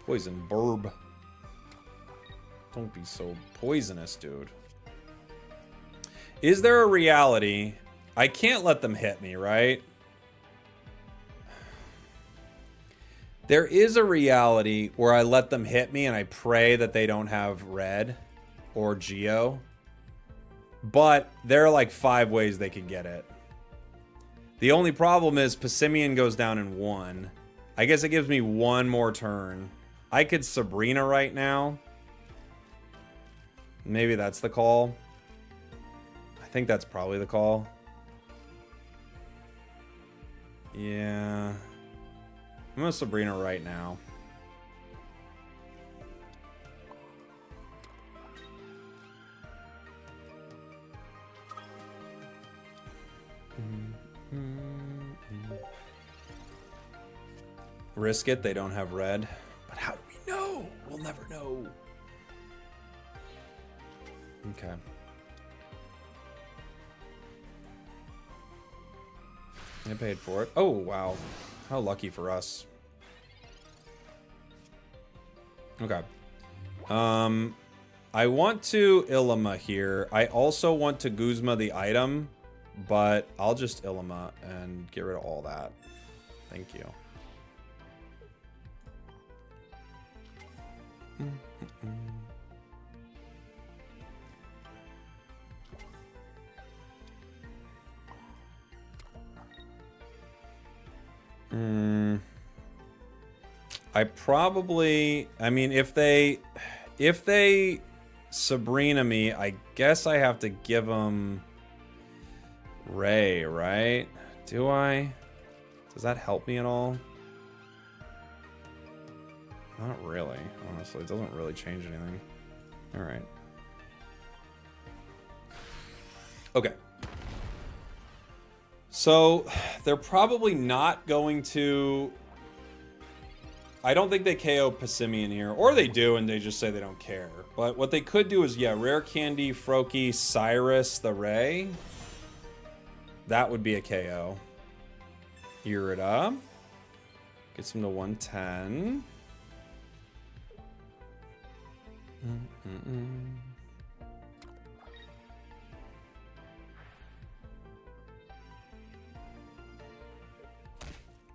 Poison burb. Don't be so poisonous, dude. Is there a reality? I can't let them hit me, right? There is a reality where I let them hit me and I pray that they don't have red or Geo. But there are like 5 ways they could get it. The only problem is Passimian goes down in 1. I guess it gives me 1 more turn. I could Sabrina right now. Maybe that's the call. I think that's probably the call. Yeah. I'm gonna Sabrina right now. Risk it, they don't have red. But how do we know? We'll never know. Okay. I paid for it. Oh, wow. How lucky for us. Okay. I want to Illima here. I also want to Guzma the item, but I'll just Illima and get rid of all that. Thank you. I probably, I mean, if they Sabrina me, I guess I have to give them Ray, right? Do I? Does that help me at all? Not really, honestly. It doesn't really change anything. All right. Okay. So they're probably not going to... I don't think they KO Passimian here. Or they do and they just say they don't care. But what they could do is, yeah, Rare Candy, Froakie, Cyrus, the Ray. That would be a KO. Irida. Gets him to 110.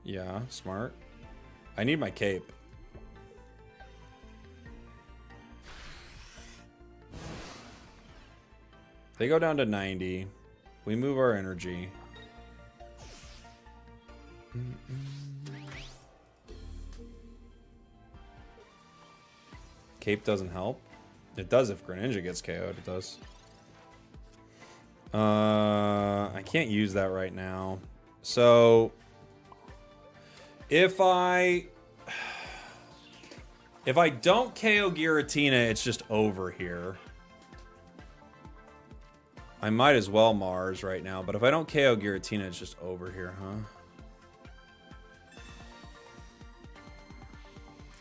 Yeah, smart. I need my cape. They go down to 90. We move our energy. Cape doesn't help. It does if Greninja gets KO'd, it does. I can't use that right now. So if I don't KO Giratina, it's just over here. I might as well Mars right now, but if I don't KO Giratina, it's just over here, huh?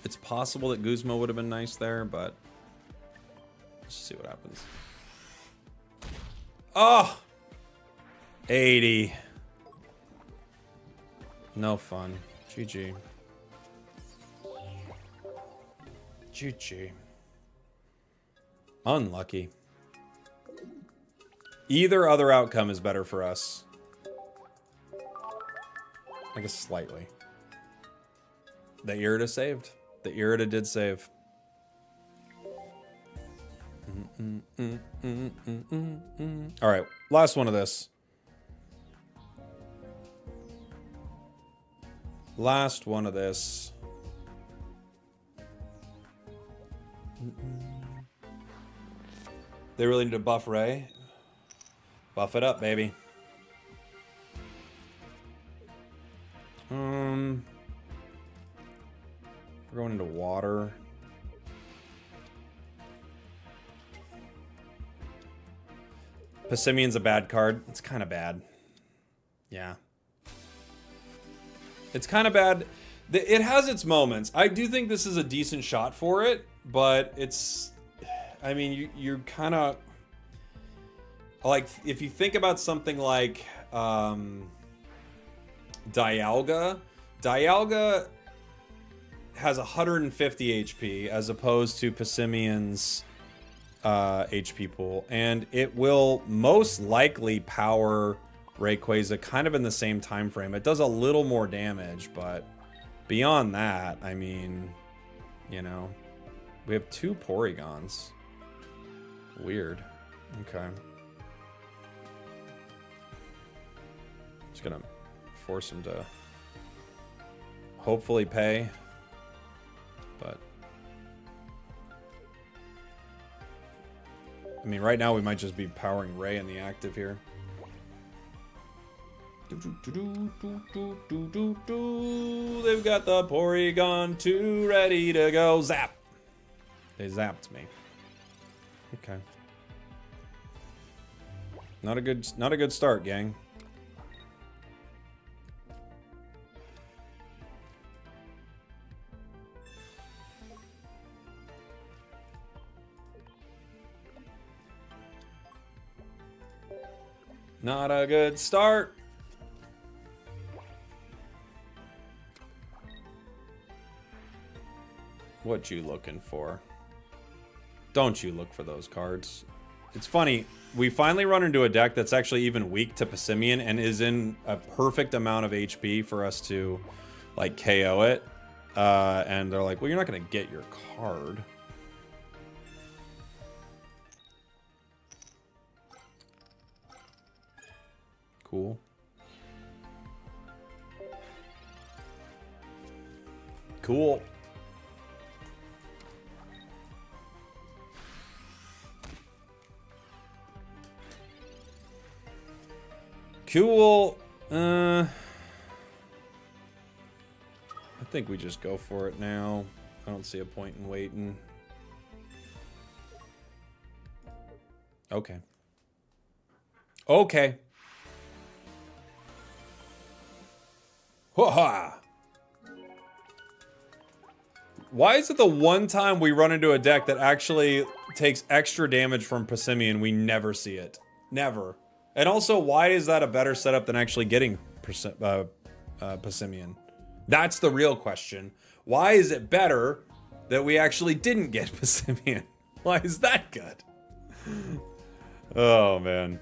It's possible that Guzma would have been nice there, but let's see what happens. Oh! 80. No fun. GG. GG. Unlucky. Either other outcome is better for us. I guess slightly. The Irida saved. The Irida did save. Alright, last one of this. Last one of this. They really need to buff Ray. Buff it up, baby. We're going into water. Passimian's a bad card. It's kind of bad. Yeah. It's kind of bad. It has its moments. I do think this is a decent shot for it, but it's... I mean, you're kind of... Like, if you think about something like Dialga. Dialga has 150 HP as opposed to Passimian's HP pool, and it will most likely power Rayquaza kind of in the same time frame. It does a little more damage, but beyond that, I mean, you know, we have 2 Porygons. Weird. Okay. Just gonna force him to hopefully pay, but I mean, right now we might just be powering Ray in the active here. They've got the Porygon 2 ready to go. Zap! They zapped me. Okay. Not a good start, gang. Not a good start. What you looking for? Don't you look for those cards. It's funny, we finally run into a deck that's actually even weak to Passimian and is in a perfect amount of HP for us to, like, KO it. And they're like, well, you're not going to get your card. Cool. Cool. Cool. I think we just go for it now. I don't see a point in waiting. Okay. Okay. Ha-ha! Why is it the one time we run into a deck that actually takes extra damage from Passimian, we never see it? Never. And also, why is that a better setup than actually getting Passimian? That's the real question. Why is it better that we actually didn't get Passimian? Why is that good? Oh, man.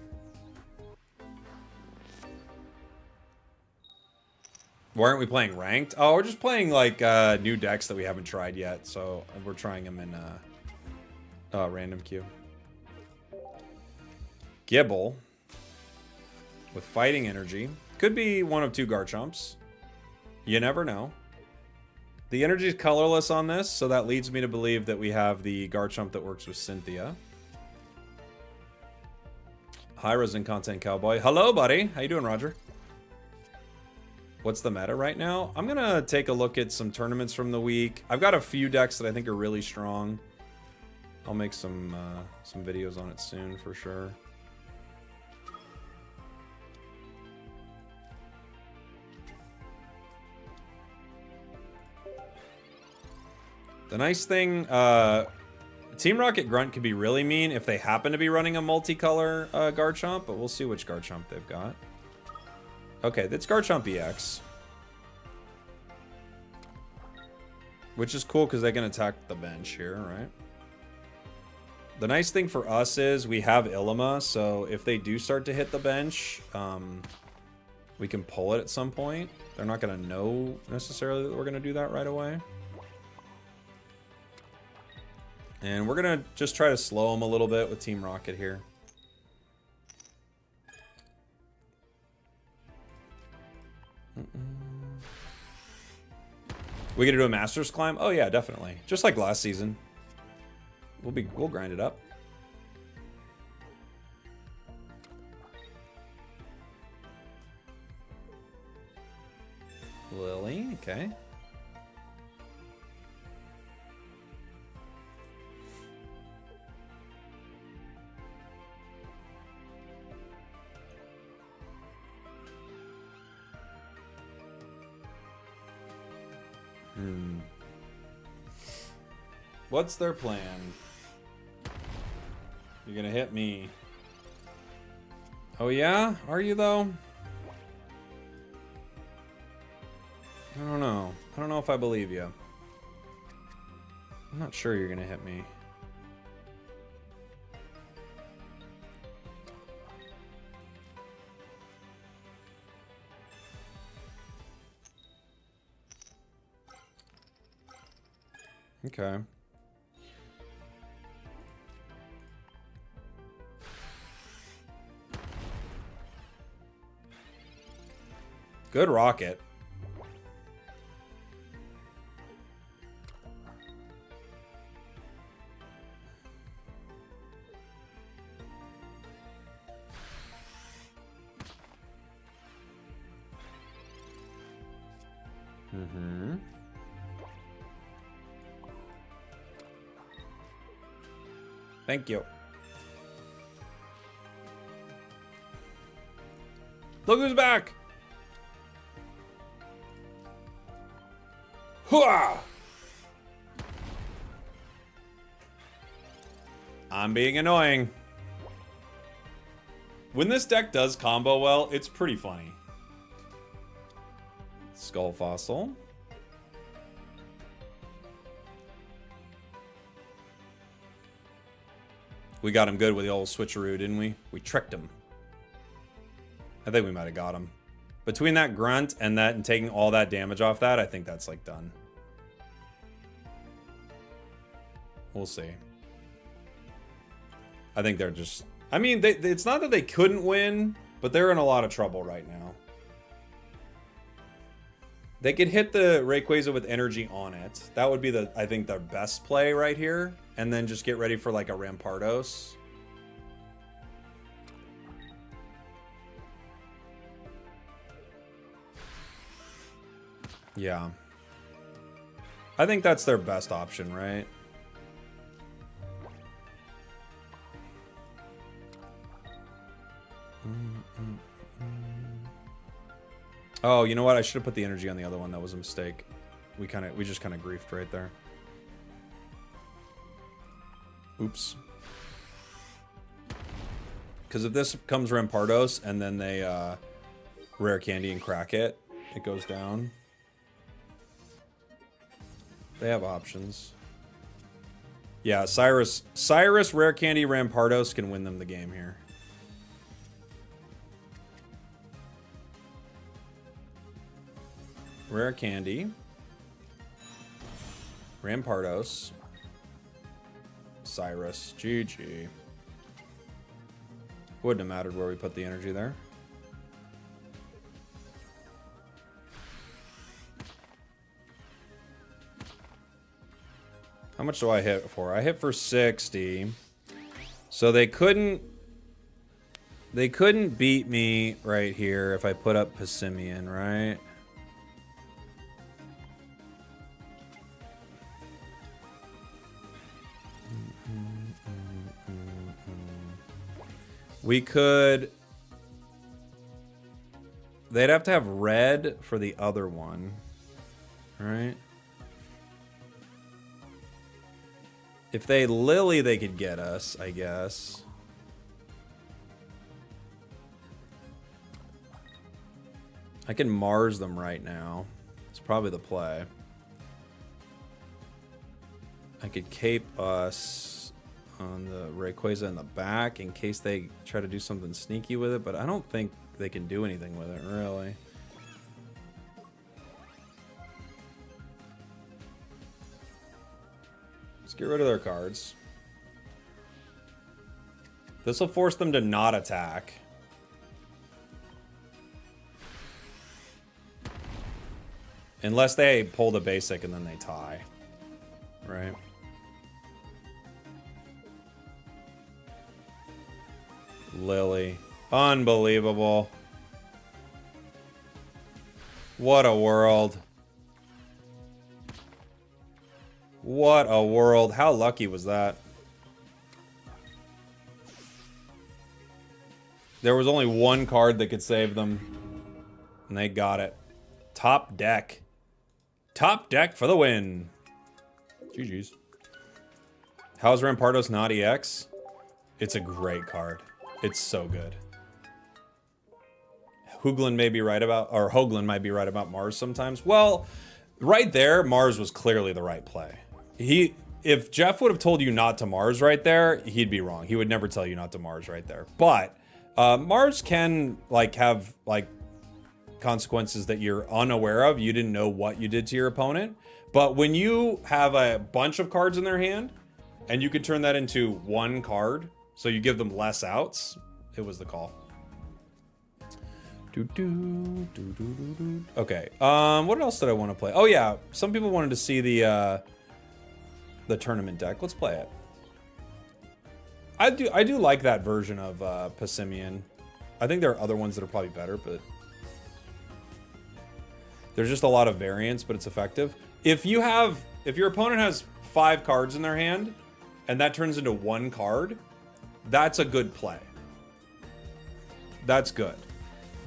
Why aren't we playing ranked? Oh, we're just playing, like, new decks that we haven't tried yet. So, we're trying them in, random queue. Gibble. With fighting energy. Could be one of two Garchomps. You never know. The energy is colorless on this, so that leads me to believe that we have the Garchomp that works with Cynthia. Hi, Resin Content Cowboy. Hello, buddy. How you doing, Roger? What's the meta right now? I'm gonna take a look at some tournaments from the week. I've got a few decks that I think are really strong. I'll make some videos on it soon for sure. The nice thing, Team Rocket Grunt could be really mean if they happen to be running a multicolor Garchomp, but we'll see which Garchomp they've got. Okay, that's Garchomp EX. Which is cool because they can attack the bench here, right? The nice thing for us is we have Illima, so if they do start to hit the bench, we can pull it at some point. They're not going to know necessarily that we're going to do that right away. And we're going to just try to slow them a little bit with Team Rocket here. We gonna do a Masters climb? Oh yeah, definitely. Just like last season. We'll grind it up. Lily, okay. What's their plan? You're gonna hit me. Oh yeah? Are you though? I don't know. I don't know if I believe you. I'm not sure you're gonna hit me. Okay. Good rocket. Mm-hmm. Thank you. Look who's back! Hooah! I'm being annoying. When this deck does combo well, it's pretty funny. Skull Fossil. We got him good with the old switcheroo, didn't we? We tricked him. I think we might have got him. Between that grunt and that and taking all that damage off that, I think that's like done. We'll see. I think they're just... I mean, it's not that they couldn't win, but they're in a lot of trouble right now. They could hit the Rayquaza with energy on it. That would be, I think, the best play right here. And then just get ready for, like, a Rampardos. Yeah. I think that's their best option, right? Oh, you know what? I should have put the energy on the other one. That was a mistake. We just kind of griefed right there. Oops. Because if this comes Rampardos and then they rare candy and crack it, it goes down. They have options. Yeah, Cyrus, rare candy, Rampardos can win them the game here. Rare candy, Rampardos, Cyrus, GG. Wouldn't have mattered where we put the energy there. How much do I hit for? I hit for 60. So they couldn't beat me right here if I put up Passimian, right? We could... They'd have to have red for the other one, right? If they Lily, they could get us, I guess. I can Mars them right now. It's probably the play. I could cape us on the Rayquaza in the back in case they try to do something sneaky with it, but I don't think they can do anything with it, really. Let's get rid of their cards. This will force them to not attack. Unless they pull the basic and then they tie. Right? Lily. Unbelievable. What a world. What a world. How lucky was that? There was only one card that could save them. And they got it. Top deck. Top deck for the win. GG's. How's Rampardos not EX? It's a great card. It's so good. Hoogland may be right about, or Hoagland might be right about Mars sometimes. Well, right there, Mars was clearly the right play. If Jeff would have told you not to Mars right there, he'd be wrong. He would never tell you not to Mars right there. But Mars can like have like consequences that you're unaware of. You didn't know what you did to your opponent. But when you have a bunch of cards in their hand and you can turn that into one card, so you give them less outs, it was the call. Okay. What else did I want to play? Oh yeah, some people wanted to see the tournament deck. Let's play it. I do like that version of Passimian. I think there are other ones that are probably better, but there's just a lot of variance, but it's effective. If your opponent has 5 cards in their hand and that turns into 1 card, that's a good play. That's good.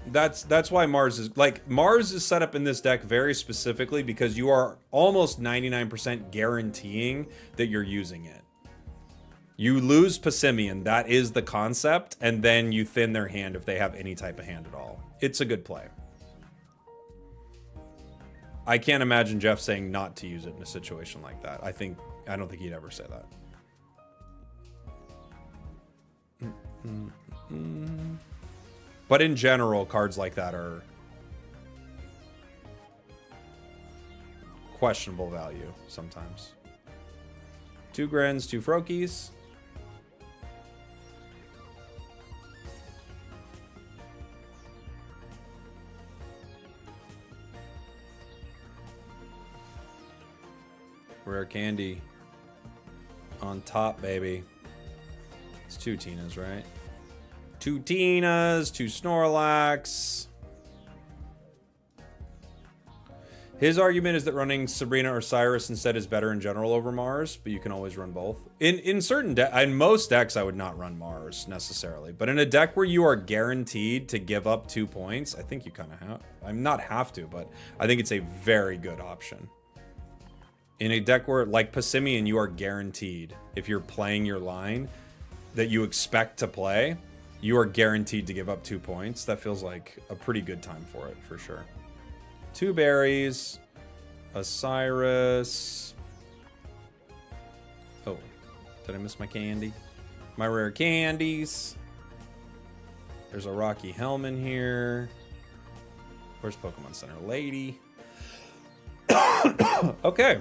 That's why Mars is set up in this deck very specifically because you are almost 99% guaranteeing that you're using it. You lose Passimian, that is the concept, and then you thin their hand if they have any type of hand at all. It's a good play. I can't imagine Jeff saying not to use it in a situation like that. I don't think he'd ever say that. But in general, cards like that are questionable value sometimes. 2 Grins, 2 Frokies. Rare candy on top, baby. It's 2 Tinas, right? 2 Tinas, 2 Snorlax. His argument is that running Sabrina or Cyrus instead is better in general over Mars, but you can always run both. In certain in most decks, I would not run Mars necessarily, but in a deck where you are guaranteed to give up 2 points, I think you kind of have. I'm not have to, but I think it's a very good option. In a deck where, like Passimian, you are guaranteed, if you're playing your line that you expect to play, you are guaranteed to give up 2 points. That feels like a pretty good time for it, for sure. 2 berries, a Cyrus. Oh, did I miss my candy? My rare candies. There's a Rocky Helm in here. Where's Pokemon Center Lady? Okay.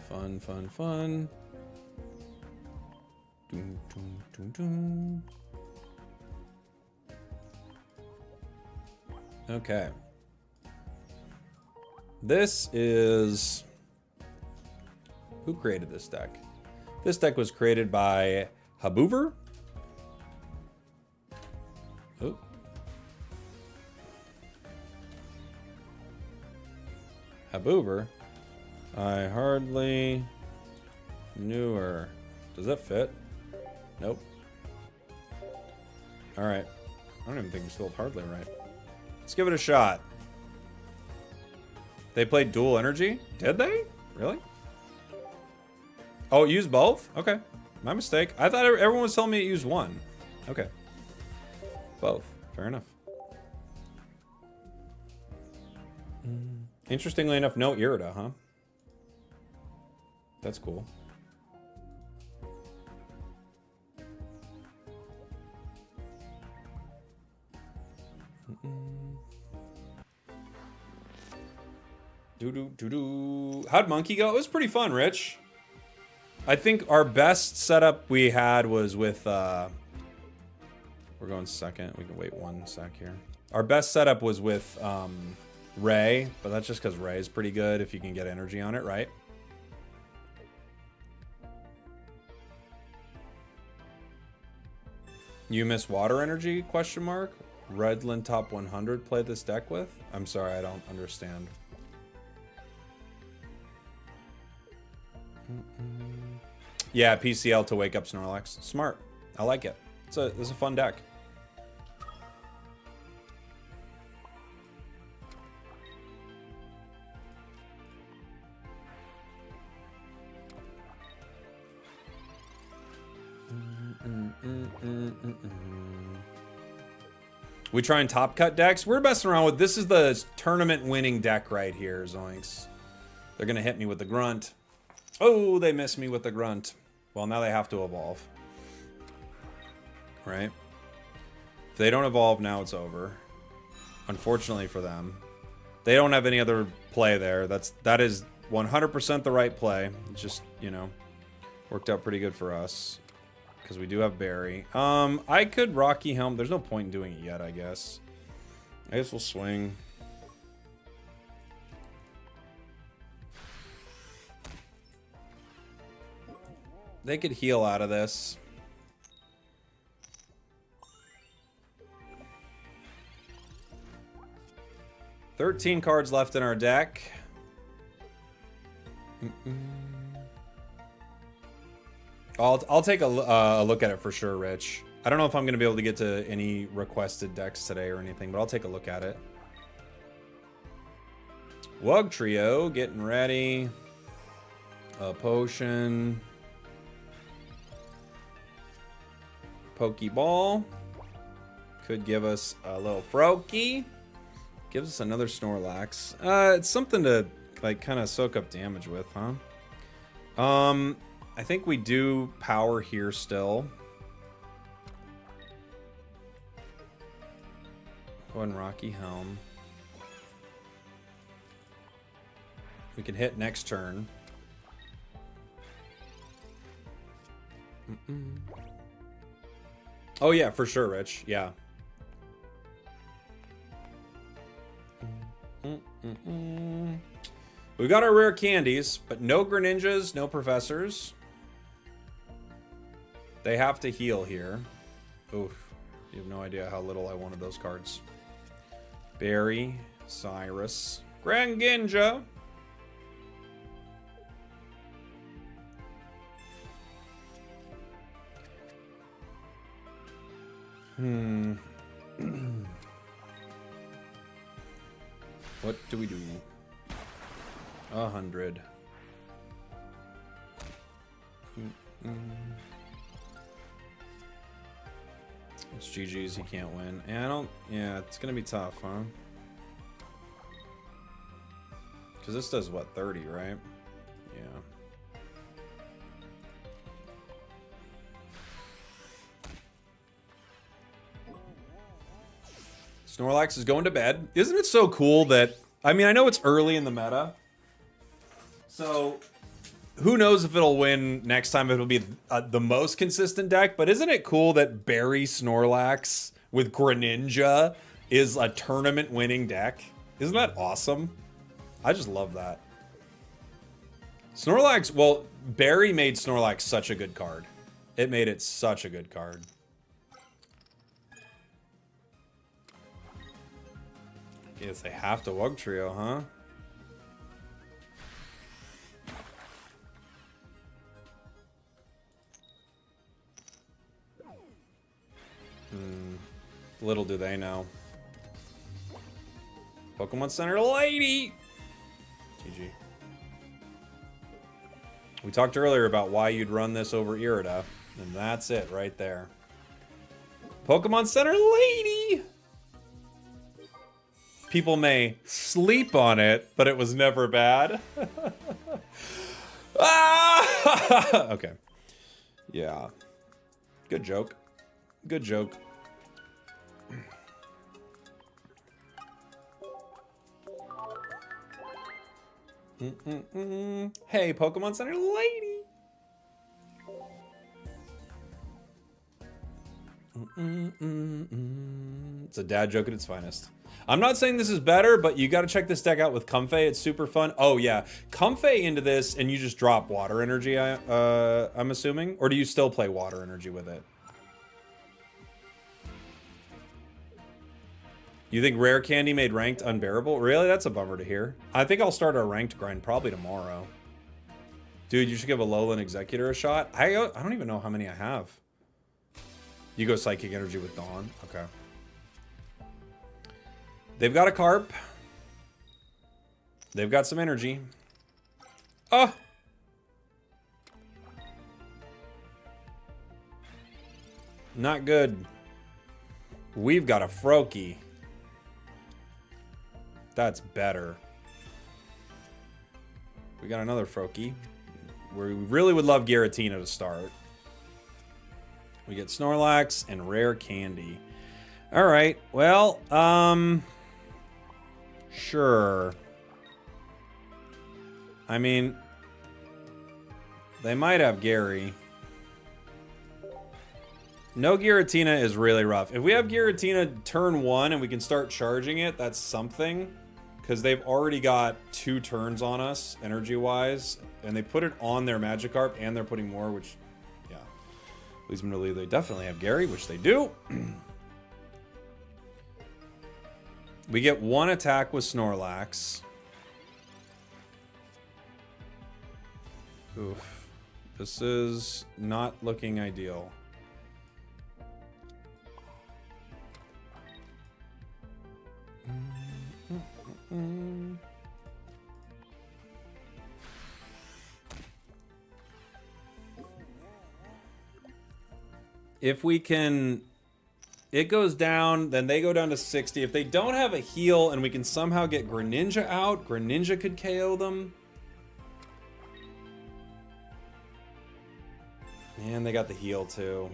Fun, fun, fun. Doom, doom, doom, doom. Okay. This is... Who created this deck? This deck was created by Haboover. Oh. Haboover. I hardly knew her. Does that fit? Nope. Alright. I don't even think we spelled hardly right. Let's give it a shot. They played dual energy? Did they? Really? Oh, it used both? Okay. My mistake. I thought everyone was telling me it used one. Okay. Both. Fair enough. Interestingly enough, no Irida, huh? That's cool. How'd Monkey go? It was pretty fun, Rich. I think our best setup we had was with... we're going second. We can wait 1 sec here. Our best setup was with Ray, but that's just because Ray is pretty good if you can get energy on it, right? You miss water energy, question mark? Redland top 100 play this deck with? I'm sorry, I don't understand. Yeah, PCL to wake up Snorlax. Smart. I like it. It's a fun deck. We try and top cut decks. We're messing around with this is the tournament winning deck right here, Zoinks. They're gonna hit me with the grunt. Oh, they missed me with the grunt. Well, now they have to evolve. Right? If they don't evolve, now it's over. Unfortunately for them. They don't have any other play there. That is 100% the right play. It just, you know, worked out pretty good for us. Because we do have Barry. I could Rocky Helm. There's no point in doing it yet, I guess. I guess we'll swing. They could heal out of this. $13 cards left in our deck. I'll take a look at it for sure, Rich. I don't know if I'm going to be able to get to any requested decks today or anything, but I'll take a look at it. Wug Trio, getting ready. A potion. Pokeball. Could give us a little Froakie. Gives us another Snorlax. It's something to like, kind of soak up damage with, huh? I think we do power here still. Go ahead and Rocky Helm. We can hit next turn. Oh yeah, for sure, Rich. Yeah. We've got our rare candies, but no Greninjas, no Professors. They have to heal here. Oof. You have no idea how little I wanted those cards. Barry, Cyrus, Greninja. What do we do? 100. It's GG's, he can't win. And yeah, it's gonna be tough, huh? Because this does what, 30, right? Yeah. Snorlax is going to bed. Isn't it so cool that, I mean, I know it's early in the meta, so who knows if it'll win next time, if it'll be the most consistent deck, but isn't it cool that Barry Snorlax with Greninja is a tournament winning deck? Isn't that awesome? I just love that. Snorlax, well, Barry made Snorlax such a good card. It made it such a good card. Guess they have to Wug Trio, huh? Little do they know. Pokemon Center Lady! GG. We talked earlier about why you'd run this over Irida, and that's it right there. Pokemon Center Lady! People may sleep on it, but it was never bad. Ah! Okay. Yeah. Good joke. Good joke. Hey, Pokemon Center Lady! It's a dad joke at its finest. I'm not saying this is better, but you got to check this deck out with Comfey. It's super fun. Oh yeah, Comfey into this, and you just drop Water Energy. I'm assuming, or do you still play Water Energy with it? You think Rare Candy made Ranked unbearable? Really? That's a bummer to hear. I think I'll start our Ranked grind probably tomorrow. Dude, you should give Alolan Executor a shot. I don't even know how many I have. You go Psychic Energy with Dawn. Okay. They've got a Carp. They've got some energy. Oh! Not good. We've got a Froakie. That's better. We got another Froakie. We really would love Giratina to start. We get Snorlax and Rare Candy. All right. Well, sure. I mean, they might have Gary. No Giratina is really rough. If we have Giratina turn 1 and we can start charging it, that's something. Because they've already got 2 turns on us, energy-wise. And they put it on their Magikarp, and they're putting more, which, yeah. Leads me to believe they definitely have Gary, which they do. We get 1 attack with Snorlax. Oof. This is not looking ideal. If we can It goes down, then they go down to 60. If they don't have a heal and we can somehow get Greninja out, Greninja could KO them. And they got the heal too.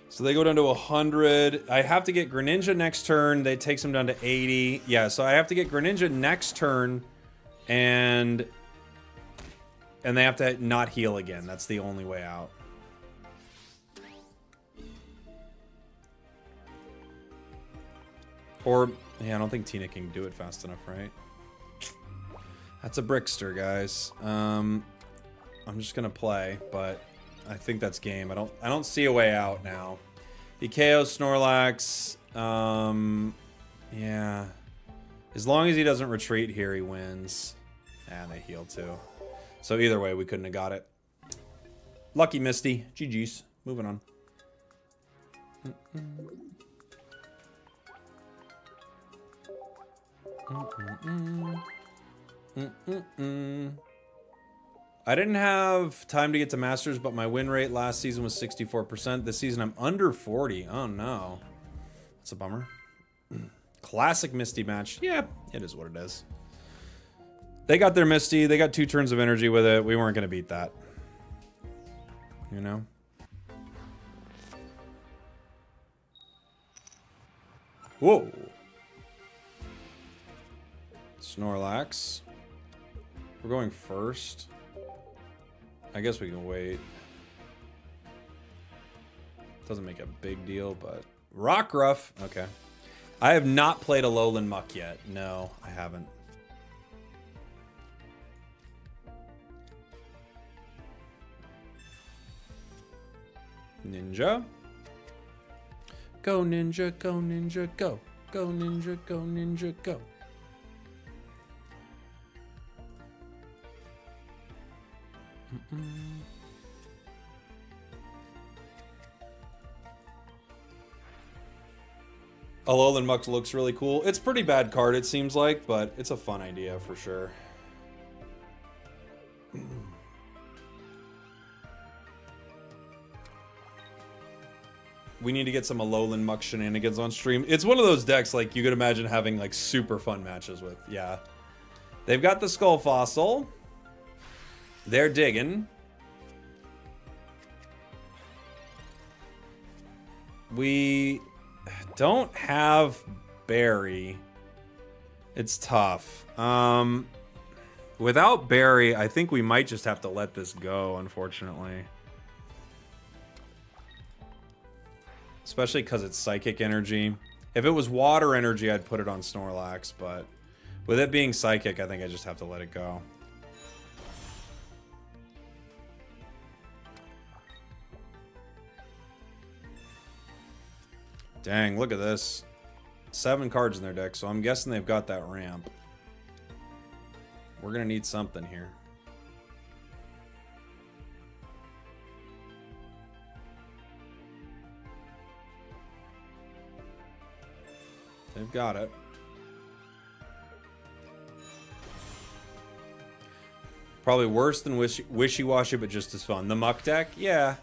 So they go down to 100. I have to get Greninja next turn. That takes them down to 80. Yeah, so I have to get Greninja next turn, and they have to not heal again. That's the only way out. Or, yeah, I don't think Tina can do it fast enough, right? That's a Brickster, guys. I'm just gonna play, but I think that's game. I don't see a way out now. He KOs Snorlax. Yeah. As long as he doesn't retreat here, he wins. And they heal too. So either way, we couldn't have got it. Lucky Misty. GG's. Moving on. I didn't have time to get to Masters, but my win rate last season was 64%. This season I'm under 40. Oh no. That's a bummer. Classic Misty match. Yeah, it is what it is. They got their Misty. They got 2 turns of energy with it. We weren't going to beat that. You know? Whoa. Snorlax. We're going first. I guess we can wait. Doesn't make a big deal, but... Rockruff. Okay. I have not played a Lowland Muck yet. No, I haven't. Ninja. Go, Ninja, go, Ninja, go. Go, Ninja, go, Ninja, go. Alolan Muck looks really cool. It's a pretty bad card, it seems like, but it's a fun idea for sure. We need to get some Alolan Muck shenanigans on stream. It's one of those decks like you could imagine having like super fun matches with. Yeah. They've got the Skull Fossil. They're digging. We don't have Barry. It's tough. Without Barry, I think we might just have to let this go, unfortunately. Especially because it's Psychic Energy. If it was Water Energy, I'd put it on Snorlax, but with it being Psychic, I think I just have to let it go. Dang, look at this. 7 cards in their deck, so I'm guessing they've got that ramp. We're gonna need something here. They've got it. Probably worse than Wishy-Washy, but just as fun. The Muck deck? Yeah.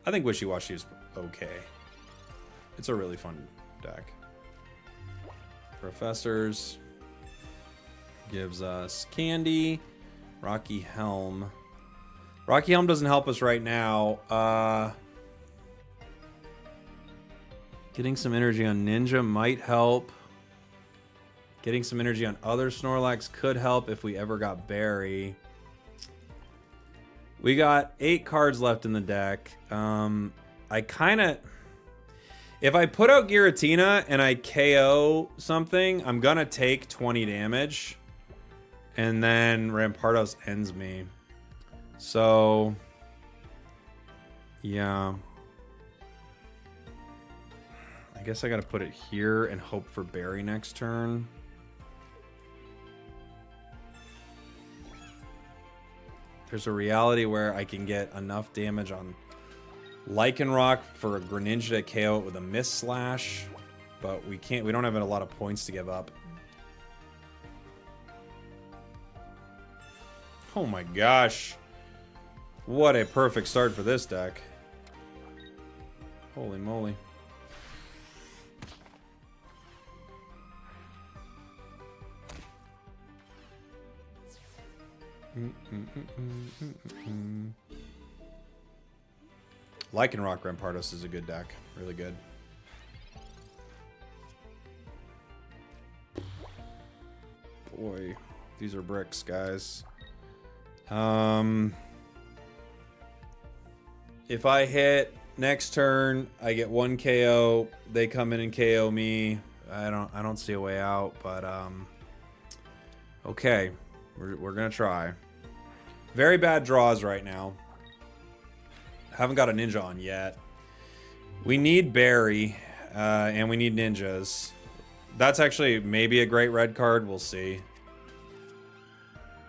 I think Wishy-Washy is okay. It's a really fun deck. Professors. Gives us Candy. Rocky Helm. Rocky Helm doesn't help us right now. Getting some energy on Ninja might help. Getting some energy on other Snorlax could help if we ever got Barry. We got 8 cards left in the deck. I kind of... If I put out Giratina and I KO something, I'm gonna take 20 damage. And then Rampardos ends me. So... yeah. I guess I gotta put it here and hope for Barry next turn. There's a reality where I can get enough damage on Lycanroc for a Greninja to KO it with a Mist Slash, but we don't have a lot of points to give up. Oh my gosh. What a perfect start for this deck. Holy moly. Lycanroc Rampardos is a good deck. Really good. Boy, these are bricks, guys. If I hit next turn, I get 1 KO. They come in and KO me. I don't see a way out, but okay. We're gonna try. Very bad draws right now. Haven't got a ninja on yet. We need Barry, and we need ninjas. That's actually maybe a great red card. We'll see.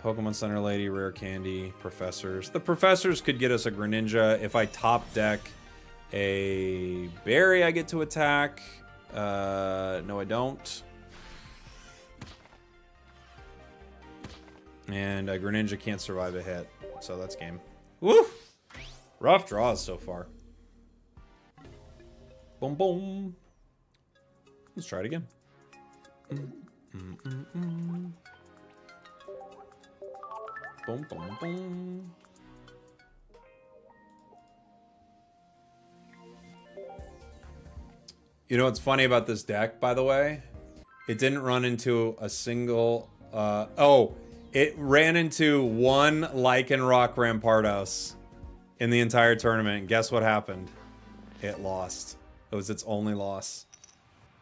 Pokemon Center Lady, Rare Candy, Professors. The Professors could get us a Greninja. If I top deck a Barry, I get to attack. No, I don't. And a Greninja can't survive a hit. So that's game. Woo! Rough draws so far. Boom, boom. Let's try it again. Boom, boom, boom. You know what's funny about this deck, by the way? It didn't run into a single... it ran into one Lycanroc Rampardos in the entire tournament. Guess what happened? It lost. It was its only loss.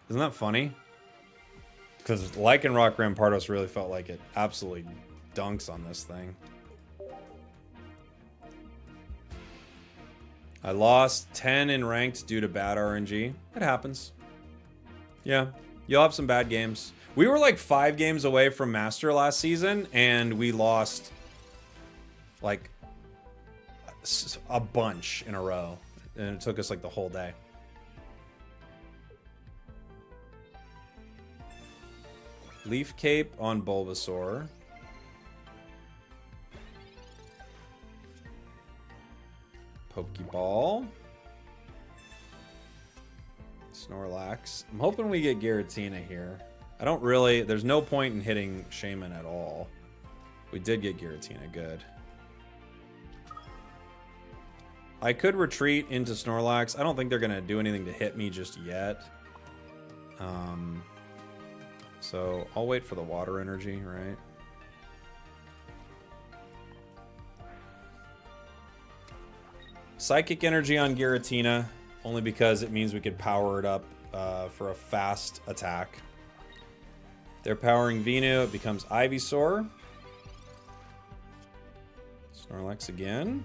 Isn't that funny? Because Lycanroc Rampardos really felt like it absolutely dunks on this thing. I lost 10 in ranked due to bad RNG. It happens. Yeah, you'll have some bad games. We were like 5 games away from Master last season, and we lost like a bunch in a row. And it took us like the whole day. Leaf Cape on Bulbasaur. Pokeball. Snorlax. I'm hoping we get Giratina here. I don't really... There's no point in hitting Shaman at all. We did get Giratina. Good. I could retreat into Snorlax. I don't think they're going to do anything to hit me just yet. So I'll wait for the water energy, right? Psychic energy on Giratina, only because it means we could power it up for a fast attack. They're powering Venu, it becomes Ivysaur. Snorlax again.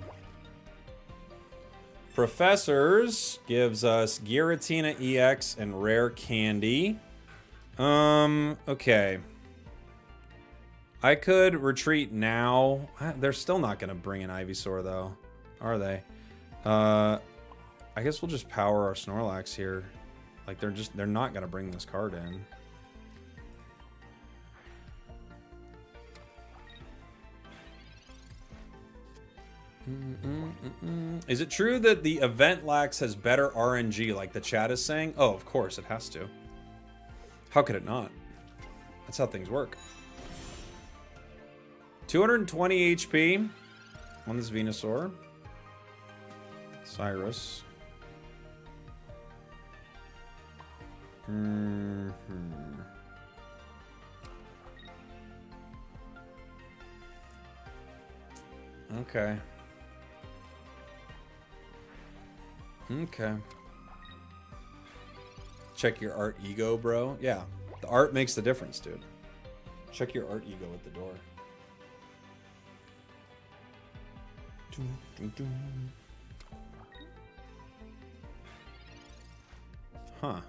Professors gives us Giratina EX and Rare Candy. Okay. I could retreat now. They're still not going to bring an Ivysaur, though. Are they? I guess we'll just power our Snorlax here. Like, they're not going to bring this card in. Is it true that the event lax has better RNG, like the chat is saying? Oh, of course, it has to. How could it not? That's how things work. 220 HP on this Venusaur. Cyrus. Okay. Okay. Check your art ego, bro. Yeah, the art makes the difference, dude. Check your art ego at the door. Huh.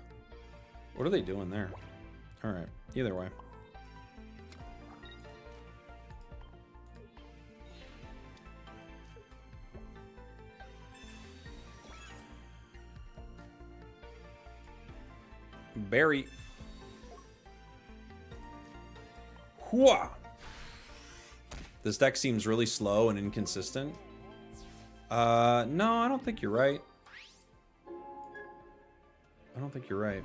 What are they doing there? Alright, either way. Barry. Hooah! This deck seems really slow and inconsistent. No, I don't think you're right. I don't think you're right.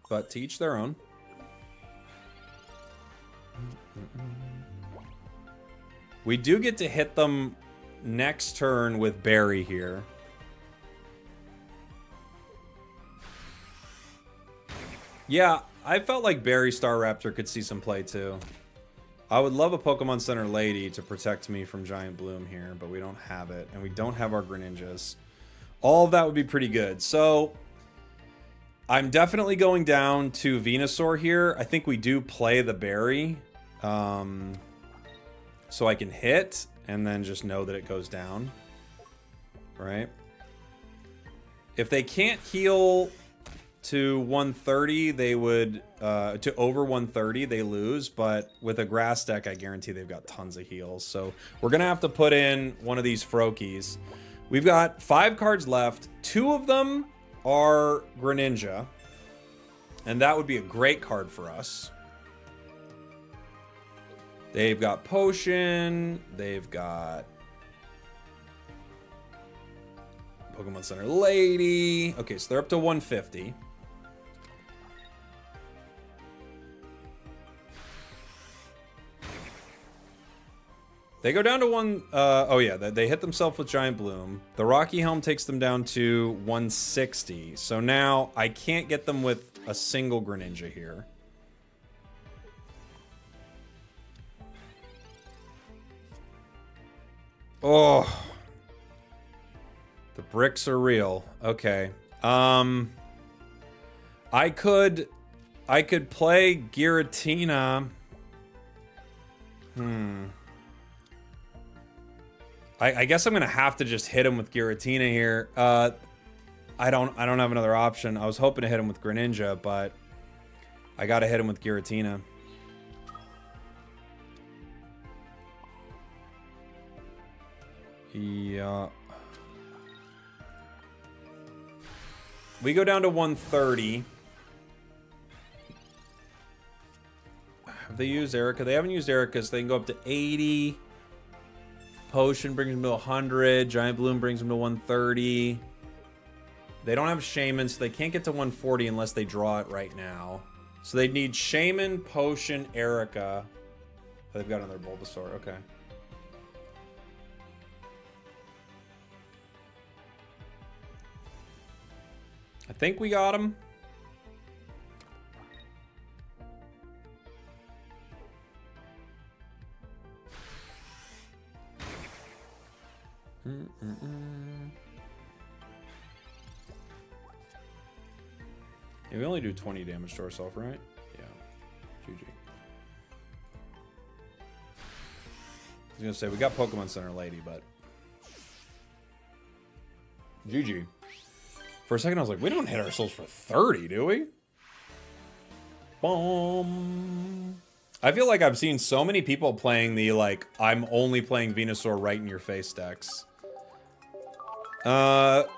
but to each their own. We do get to hit them next turn with Berry here. Yeah, I felt like Berry Staraptor could see some play too. I would love a Pokemon Center Lady to protect me from Giant Bloom here, but we don't have it, and we don't have our Greninjas. All of that would be pretty good. So I'm definitely going down to Venusaur here. I think we do play the Berry, so I can hit and then just know that it goes down, right? If they can't heal to 130, they would, to over 130, they lose. But with a grass deck, I guarantee they've got tons of heals. So we're going to have to put in one of these Froakies. We've got 5 cards left. 2 of them are Greninja. And that would be a great card for us. They've got Potion. They've got Pokemon Center Lady. Okay, so they're up to 150. They go down to oh yeah, they hit themselves with Giant Bloom. The Rocky Helm takes them down to 160. So now I can't get them with a single Greninja here. Oh. The bricks are real. Okay. I could play Giratina. I guess I'm gonna have to just hit him with Giratina here. I don't have another option. I was hoping to hit him with Greninja, but I gotta hit him with Giratina. Yeah. We go down to 130. Have they used Erica? They haven't used Erica, so they can go up to 80. Potion brings them to 100. Giant Bloom brings them to 130. They don't have Shaman, so they can't get to 140 unless they draw it right now. So they'd need Shaman, Potion, Erica. Oh, they've got another Bulbasaur. Okay. I think we got him. Yeah, we only do 20 damage to ourselves, right? Yeah. GG. I was gonna say, we got Pokemon Center Lady, but... GG. For a second, I was like, we don't hit ourselves for 30, do we? Boom. I feel like I've seen so many people playing the, like, I'm only playing Venusaur right in your face decks.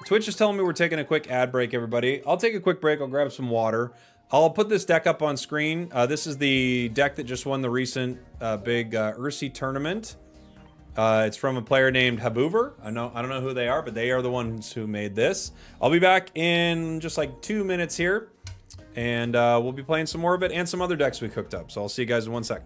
Twitch is telling me we're taking a quick ad break, everybody. I'll take a quick break. I'll grab some water. I'll put this deck up on screen. This is the deck that just won the recent big Ursi tournament. It's from a player named Haboover. I don't know who they are, but they are the ones who made this. I'll be back in just like 2 minutes here, and we'll be playing some more of it and some other decks we cooked up. So I'll see you guys in 1 sec.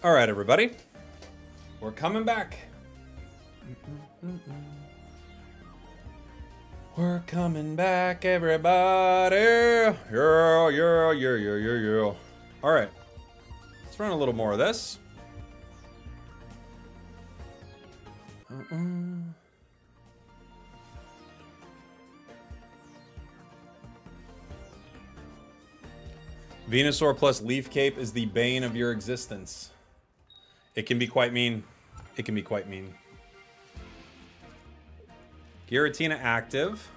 All right, everybody. We're coming back. We're coming back, everybody. Yeah. All right. Let's run a little more of this. Venusaur plus Leaf Cape is the bane of your existence. It can be quite mean. It can be quite mean. Giratina active.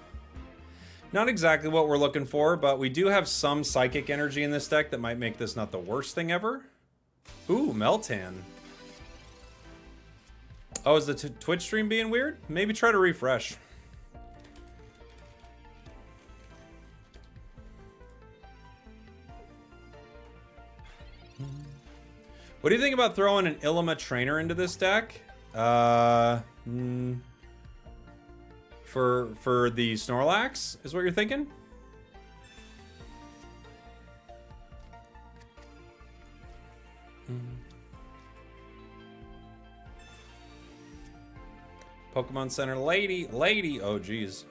Not exactly what we're looking for, but we do have some psychic energy in this deck that might make this not the worst thing ever. Ooh, Meltan. Oh, is the Twitch stream being weird? Maybe try to refresh. What do you think about throwing an Ilima trainer into this deck? For the Snorlax, is what you're thinking? Pokemon Center lady. Oh, geez.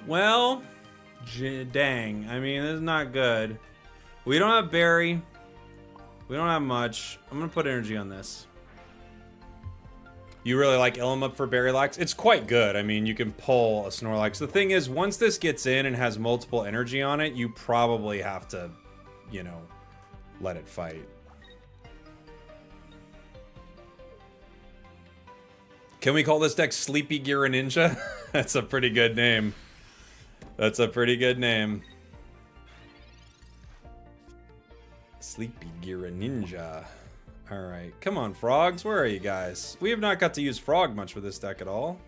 Well, dang. I mean, this is not good. We don't have Berry. We don't have much. I'm going to put energy on this. You really like Ilima for Berry Lax? It's quite good. I mean, you can pull a Snorlax. The thing is, once this gets in and has multiple energy on it, you probably have to, you know, let it fight. Can we call this deck Sleepy Gira Ninja? That's a pretty good name. That's a pretty good name. Sleepy Gira Ninja. Alright, come on, frogs. Where are you guys? We have not got to use frog much with this deck at all.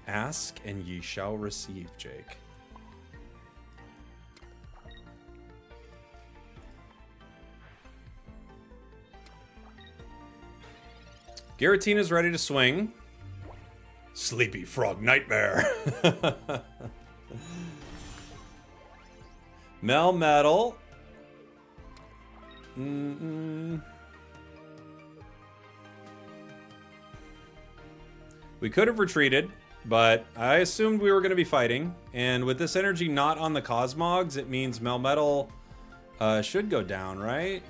Ask and ye shall receive, Jake. Giratina's ready to swing. Sleepy frog nightmare. Melmetal. We could have retreated, but I assumed we were going to be fighting. And with this energy not on the Cosmogs, it means Melmetal should go down, right?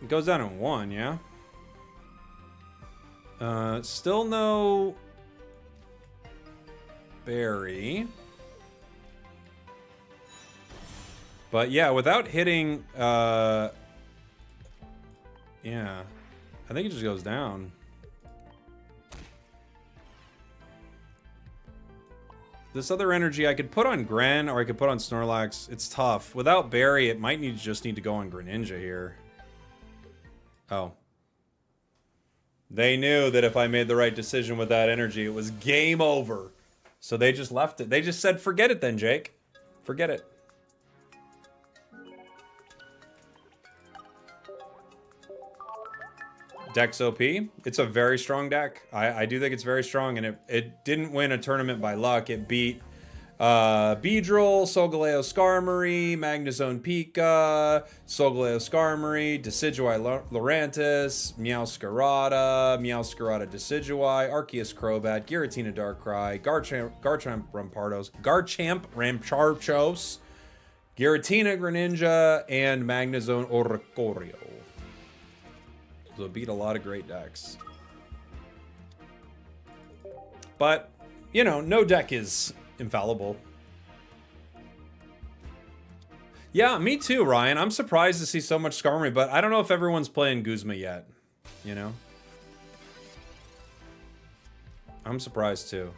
It goes down in 1, yeah? Still no Berry. But yeah, without hitting, yeah, I think it just goes down. This other energy I could put on Gren or I could put on Snorlax. It's tough. Without Berry, it might just need to go on Greninja here. Oh. They knew that if I made the right decision with that energy, it was game over. So they just left it. They just said, forget it then, Jake. Forget it. Deck's OP. It's a very strong deck. I do think it's very strong, and it didn't win a tournament by luck. It beat Beedrill, Solgaleo Skarmory, Magnezone Pika, Solgaleo Skarmory, Decidueye Lurantis, Meowscarada Decidueye, Arceus Crobat, Giratina Darkrai, Garchomp Rampardos, Giratina Greninja, and Magnezone Oricorio. So it beat a lot of great decks. But, you know, no deck is infallible. Yeah, me too, Ryan. I'm surprised to see so much Skarmory, but I don't know if everyone's playing Guzma yet. You know? I'm surprised too.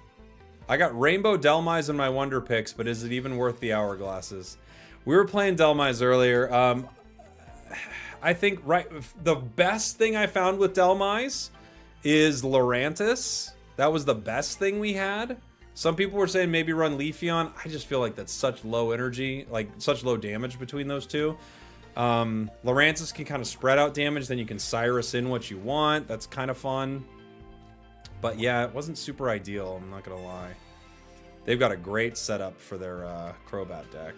I got Rainbow Dhelmise in my Wonder Picks, but is it even worth the hourglasses? We were playing Dhelmise earlier. I think the best thing I found with Dhelmise is Lurantis. That was the best thing we had. Some people were saying maybe run Leafeon. I just feel like that's such low energy, like such low damage between those two. Lurantis can kind of spread out damage, then you can Cyrus in what you want. That's kind of fun. But yeah, it wasn't super ideal, I'm not gonna lie. They've got a great setup for their Crobat deck.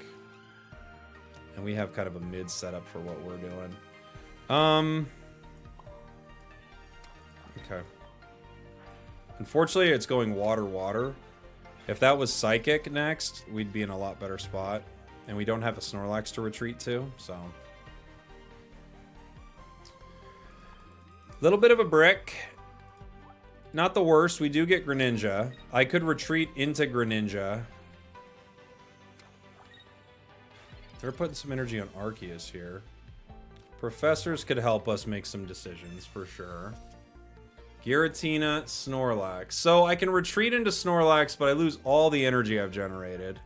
And we have kind of a mid setup for what we're doing. Okay. Unfortunately, it's going water. If that was Psychic next, we'd be in a lot better spot. And we don't have a Snorlax to retreat to, so... Little bit of a brick. Not the worst. We do get Greninja. I could retreat into Greninja. They're putting some energy on Arceus here. Professors could help us make some decisions, for sure. Giratina, Snorlax. So I can retreat into Snorlax, but I lose all the energy I've generated.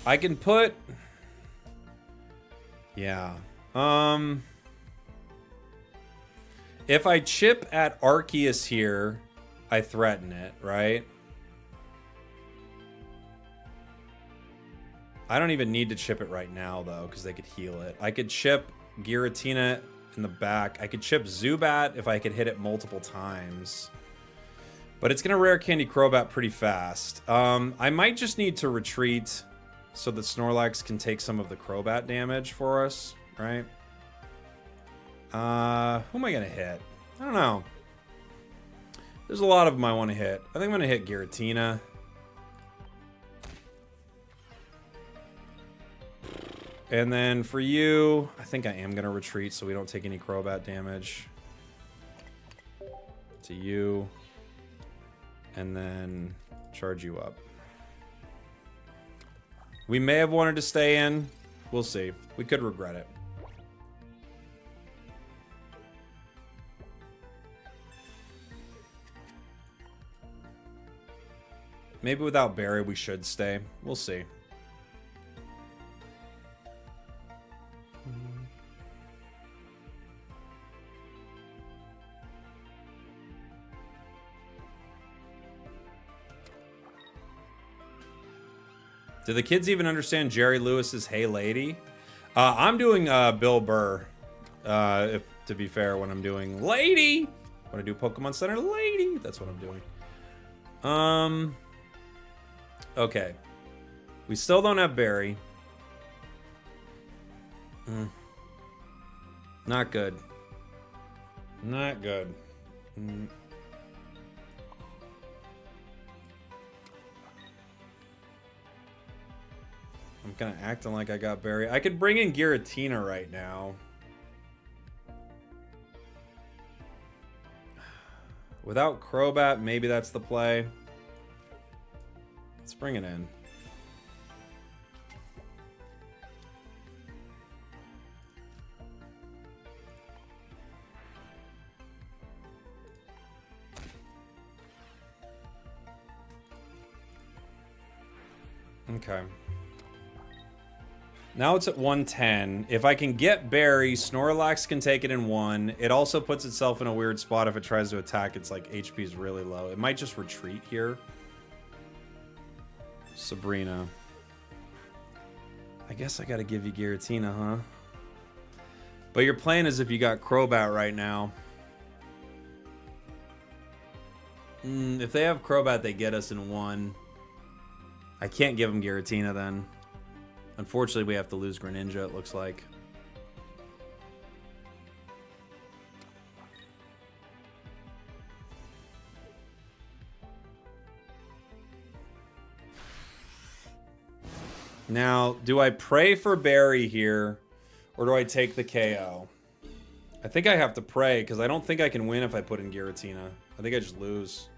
I can put... Yeah. If I chip at Arceus here, I threaten it, right? I don't even need to chip it right now, though, because they could heal it. I could chip Giratina in the back. I could chip Zubat if I could hit it multiple times. But it's going to rare candy Crobat pretty fast. I might just need to retreat so that Snorlax can take some of the Crobat damage for us, right? Who am I going to hit? I don't know. There's a lot of them I want to hit. I think I'm going to hit Giratina. And then for you, I think I am going to retreat so we don't take any Crobat damage. To you. And then charge you up. We may have wanted to stay in. We'll see. We could regret it. Maybe without Barry we should stay. We'll see. Do the kids even understand Jerry Lewis's "Hey Lady"? I'm doing Bill Burr. To be fair, when I'm doing "Lady," when I do Pokemon Center "Lady," that's what I'm doing. Okay. We still don't have Barry. Not good. Not good. I'm kind of acting like I got Barry. I could bring in Giratina right now. Without Crobat, maybe that's the play. Let's bring it in. Okay. Now it's at 110. If I can get Barry, Snorlax can take it in one. It also puts itself in a weird spot if it tries to attack. It's like HP is really low. It might just retreat here. Sabrina. I guess I gotta give you Giratina, huh? But you're playing as if you got Crobat right now. If they have Crobat, they get us in one. I can't give them Giratina then. Unfortunately, we have to lose Greninja, it looks like. Now, do I pray for Barry here, or do I take the KO? I think I have to pray, because I don't think I can win if I put in Giratina. I think I just lose.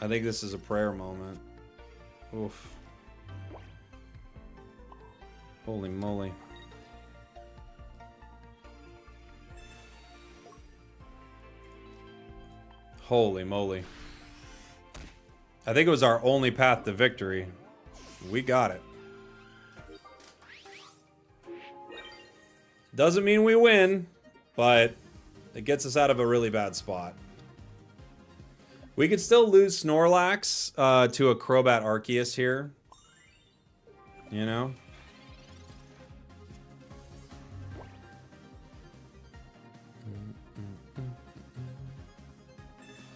I think this is a prayer moment. Oof. Holy moly. Holy moly. I think it was our only path to victory. We got it. Doesn't mean we win, but it gets us out of a really bad spot. We could still lose Snorlax to a Crobat Arceus here. You know?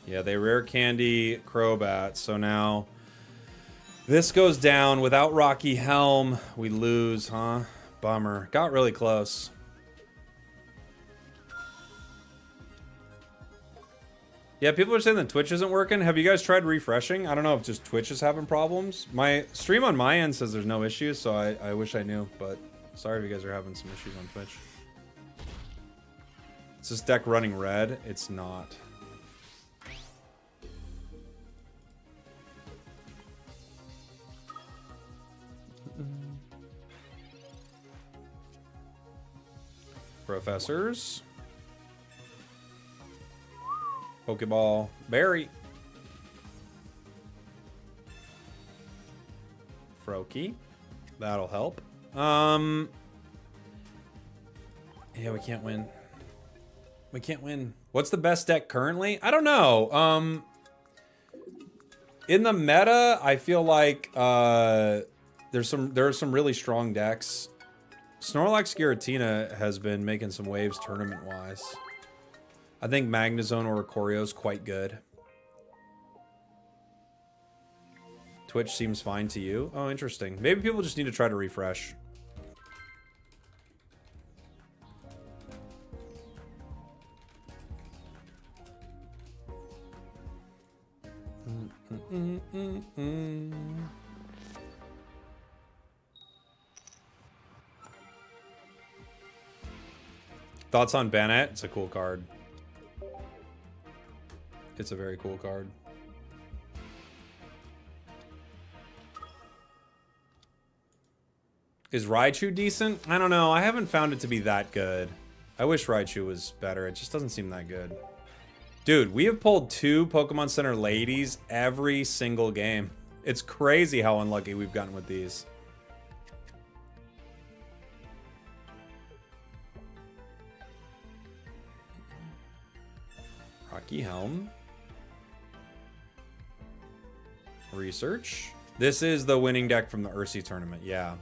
Yeah, they rare candy Crobat, so now this goes down. Without Rocky Helm, we lose, huh? Bummer. Got really close. Yeah, people are saying that Twitch isn't working. Have you guys tried refreshing? I don't know if just Twitch is having problems. My stream on my end says there's no issues, so I wish I knew, but sorry if you guys are having some issues on Twitch. Is this deck running red? It's not. Professors. Pokeball. Berry. Froakie. That'll help. Yeah, we can't win. We can't win. What's the best deck currently? I don't know. In the meta, I feel like there are some really strong decks. Snorlax Giratina has been making some waves tournament-wise. I think Magnezone or Oricorio is quite good. Twitch seems fine to you. Oh, interesting. Maybe people just need to try to refresh. Thoughts on Bennett? It's a cool card. It's a very cool card. Is Raichu decent? I don't know. I haven't found it to be that good. I wish Raichu was better. It just doesn't seem that good. Dude, we have pulled 2 Pokemon Center ladies every single game. It's crazy how unlucky we've gotten with these. Rocky Helm. Research. This is the winning deck from the Ursi tournament, yeah.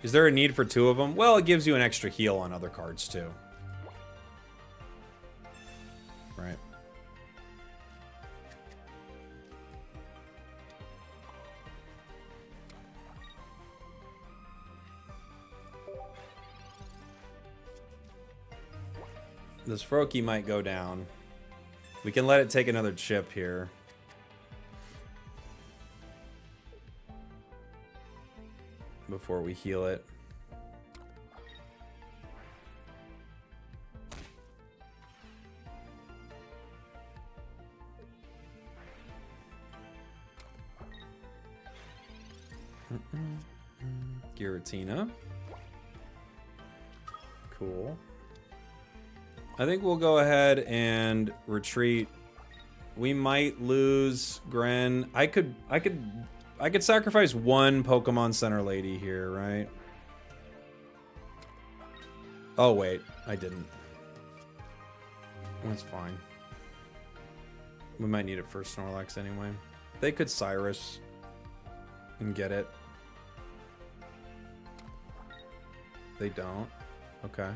Is there a need for 2 of them? Well, it gives you an extra heal on other cards too. Right. This Froakie might go down. We can let it take another chip here. Before we heal it. Giratina. Cool. I think we'll go ahead and retreat. We might lose Gren. I could sacrifice 1 Pokemon Center lady here, right? Oh wait, I didn't. That's fine. We might need it for Snorlax anyway. They could Cyrus and get it. They don't. Okay.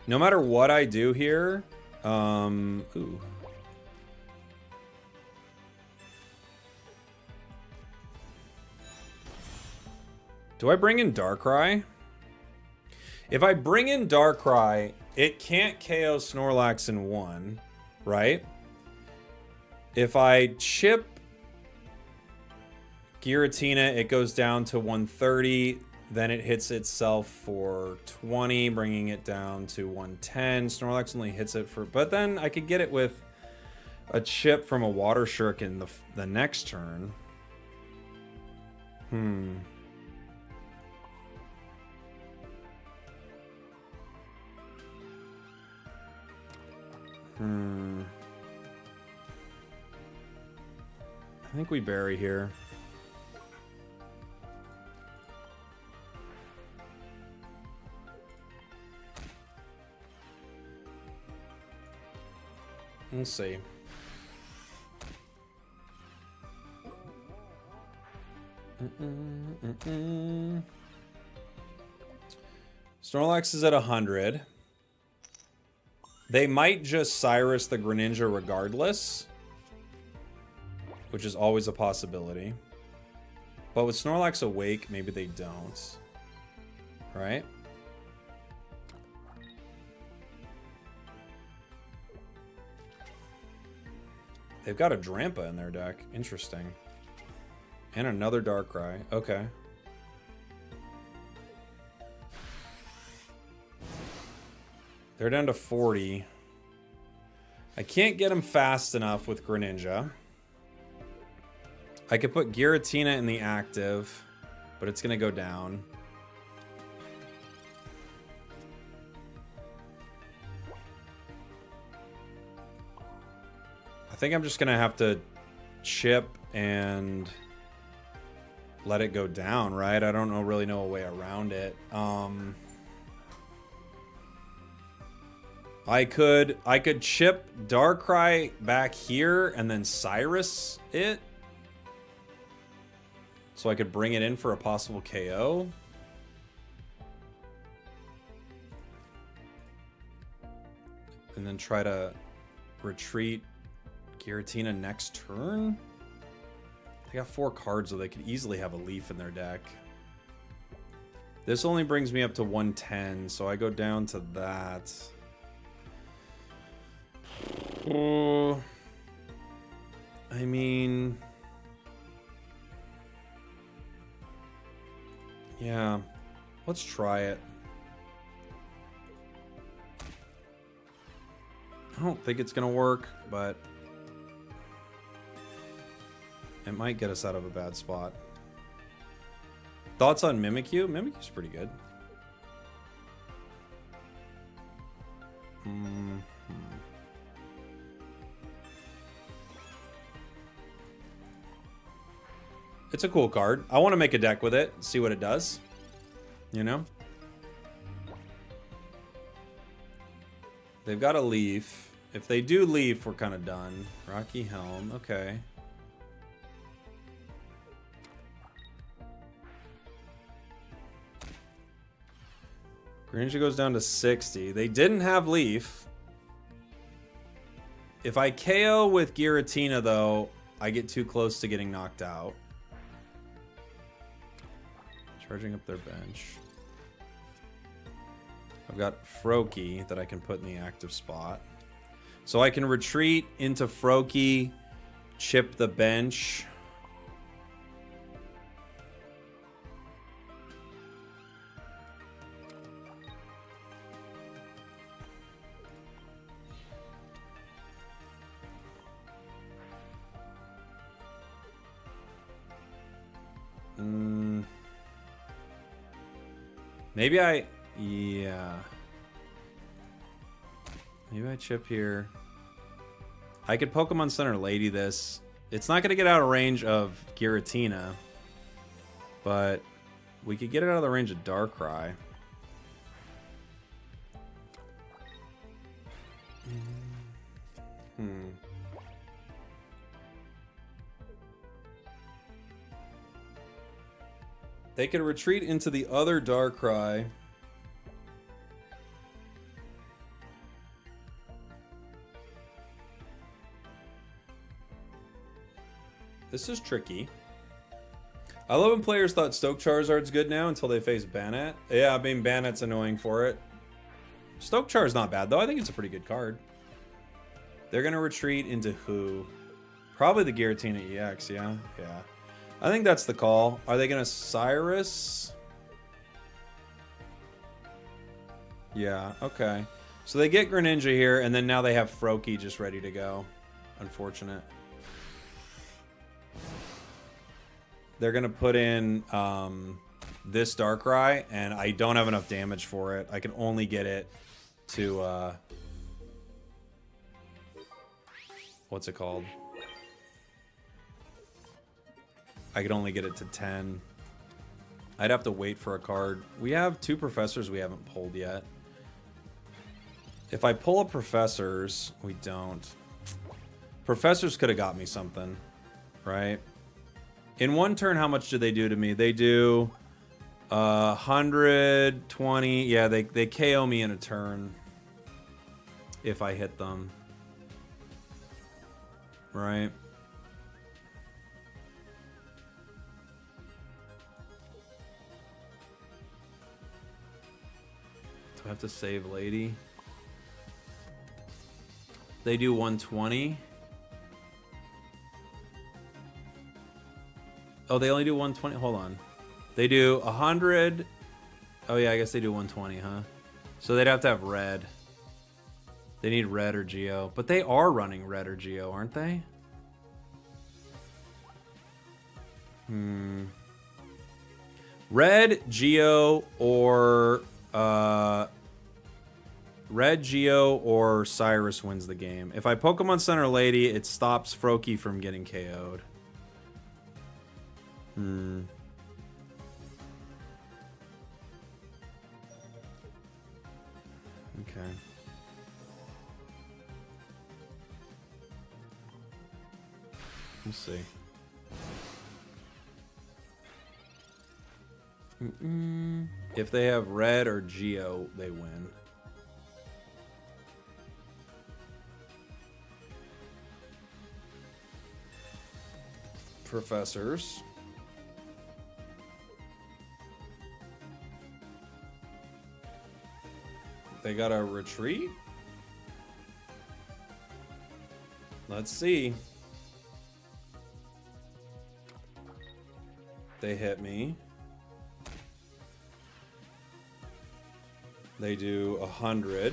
No matter what I do here, ooh. Do I bring in Darkrai? If I bring in Darkrai, it can't KO Snorlax in 1, right? If I chip Giratina, it goes down to 130. Then it hits itself for 20, bringing it down to 110. Snorlax only hits it for... But then I could get it with a chip from a Water Shuriken in the next turn. I think we bury here. We'll see. Snorlax is at 100. They might just Cyrus the Greninja regardless, which is always a possibility. But with Snorlax awake, maybe they don't. Right? They've got a Drampa in their deck. Interesting. And another Darkrai. Okay. They're down to 40. I can't get them fast enough with Greninja. I could put Giratina in the active, but it's going to go down. I think I'm just going to have to chip and let it go down, right? I don't really know a way around it. I could chip Darkrai back here and then Cyrus it. So I could bring it in for a possible KO. And then try to retreat Giratina next turn. They got 4 cards, so they could easily have a Leaf in their deck. This only brings me up to 110, so I go down to that. I mean... yeah, let's try it. I don't think it's gonna work, but it might get us out of a bad spot. Thoughts on Mimikyu? Mimikyu's pretty good. It's a cool card. I want to make a deck with it, see what it does. You know? They've got a Leaf. If they do Leaf, we're kind of done. Rocky Helm, okay. Greninja goes down to 60. They didn't have Leaf. If I KO with Giratina, though, I get too close to getting knocked out. Charging up their bench. I've got Froakie that I can put in the active spot. So I can retreat into Froakie, chip the bench. Maybe yeah. Maybe I chip here. I could Pokemon Center Lady this. It's not going to get out of range of Giratina, but we could get it out of the range of Darkrai. They could retreat into the other Darkrai. This is tricky. I love when players thought Stoke Charizard's good now until they face Banat. Yeah, I mean, Banat's annoying for it. Stoke Char's not bad, though. I think it's a pretty good card. They're going to retreat into who? Probably the Giratina EX, yeah? Yeah. I think that's the call. Are they going to Cyrus? Yeah, okay. So they get Greninja here, and then now they have Froakie just ready to go. Unfortunate. They're going to put in this Darkrai, and I don't have enough damage for it. I can only get it to... what's it called? I could only get it to 10. I'd have to wait for a card. We have 2 Professors we haven't pulled yet. If I pull a Professors, we don't. Professors could have got me something, right? In one turn, how much do they do to me? They do 120. Yeah, they KO me in a turn if I hit them, right? Do I have to save Lady? They do 120. Oh, they only do 120. Hold on. They do 100. Oh, yeah, I guess they do 120, huh? So they'd have to have red. They need red or Geo. But they are running red or Geo, aren't they? Red, Geo, or... Red, Geo, or Cyrus wins the game. If I Pokemon Center Lady, it stops Froakie from getting KO'd. Okay. Let's see. If they have red or Geo, they win. Professors. They got a retreat? Let's see. They hit me. They do 100.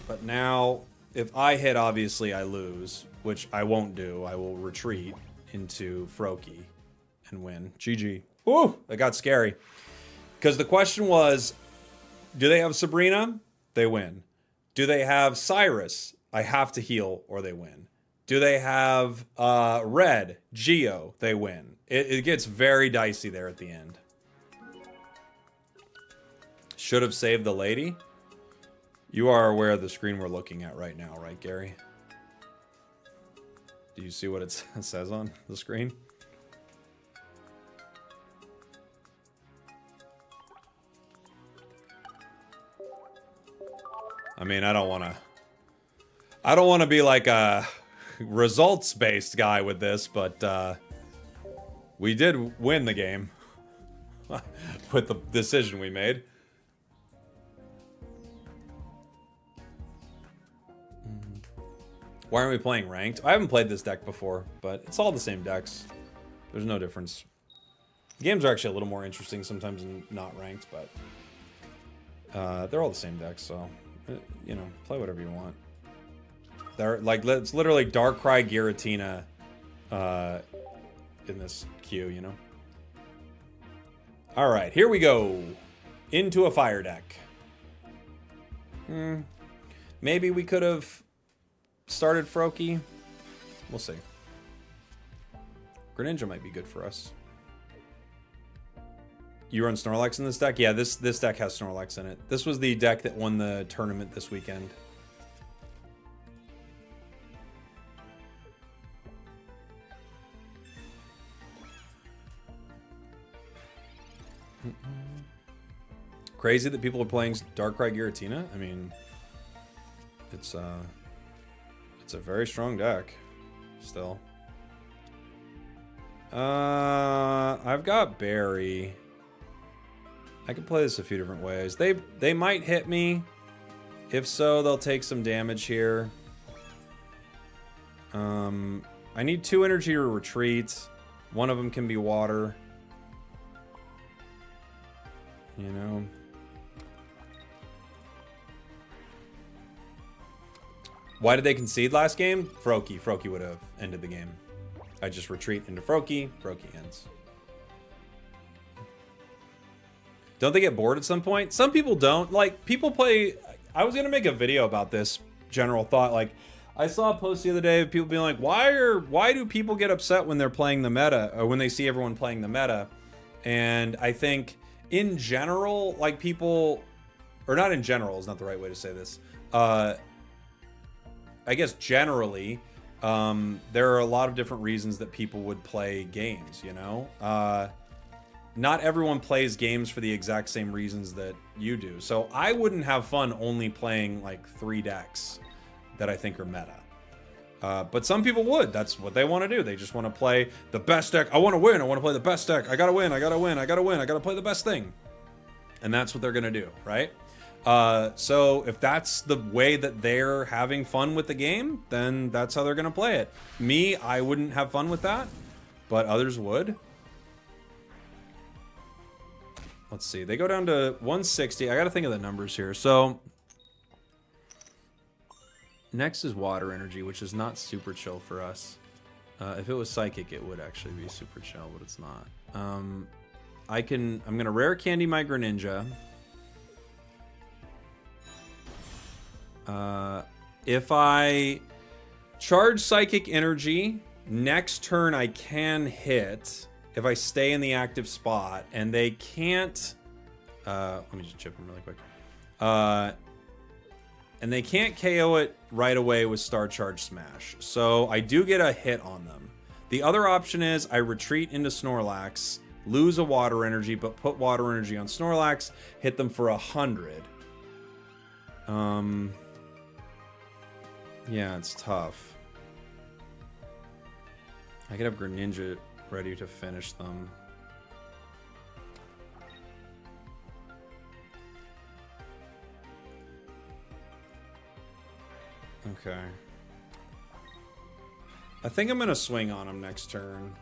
But now, if I hit, obviously I lose, which I won't do. I will retreat into Froakie and win. GG. Ooh, that got scary. Because the question was, do they have Sabrina? They win. Do they have Cyrus? I have to heal or they win. Do they have Red? Geo? They win. It gets very dicey there at the end. Should have saved the lady. You are aware of the screen we're looking at right now, right, Gary? Do you see what it says on the screen? I mean, I don't want to be like a results-based guy with this, but we did win the game with the decision we made. Why aren't we playing ranked? I haven't played this deck before, but it's all the same decks. There's no difference. Games are actually a little more interesting sometimes than not ranked, but they're all the same decks, so you know, play whatever you want. They're like, it's literally Darkrai Giratina in this queue, you know. All right, here we go into a fire deck. Maybe we could have started Froakie. We'll see. Greninja might be good for us. You run Snorlax in this deck? Yeah, this deck has Snorlax in it. This was the deck that won the tournament this weekend. Crazy that people are playing Darkrai Giratina. I mean, it's a very strong deck still. I've got Barry. I could play this a few different ways. They might hit me. If so, they'll take some damage here. I need 2 energy to retreat. One of them can be water. You know. Why did they concede last game? Froakie. Froakie would have ended the game. I just retreat into Froakie. Froakie ends. Don't they get bored at some point? Some people don't. Like, people play... I was going to make a video about this general thought. Like, I saw a post the other day of people being like, why do people get upset when they're playing the meta, or when they see everyone playing the meta? And I think, in general, like, people... Or not in general is not the right way to say this. I guess generally, there are a lot of different reasons that people would play games, you know? Not everyone plays games for the exact same reasons that you do. So I wouldn't have fun only playing like 3 decks that I think are meta. But some people would. That's what they want to do. They just want to play the best deck. I want to win. I want to play the best deck. I gotta win. I gotta win. I gotta win. I gotta play the best thing. And that's what they're gonna do, right? So if that's the way that they're having fun with the game, then that's how they're gonna play it. Me, I wouldn't have fun with that, but others would. Let's see. They go down to 160. I gotta think of the numbers here. So next is water energy, which is not super chill for us. If it was psychic, it would actually be super chill, but it's not. I'm gonna rare candy my Greninja. If I charge psychic energy, next turn I can hit if I stay in the active spot, and they can't. Let me just chip them really quick. And they can't KO it right away with Star Charge Smash. So I do get a hit on them. The other option is I retreat into Snorlax, lose a water energy, but put water energy on Snorlax, hit them for 100. Yeah, it's tough. I could have Greninja ready to finish them. Okay. I think I'm going to swing on them next turn.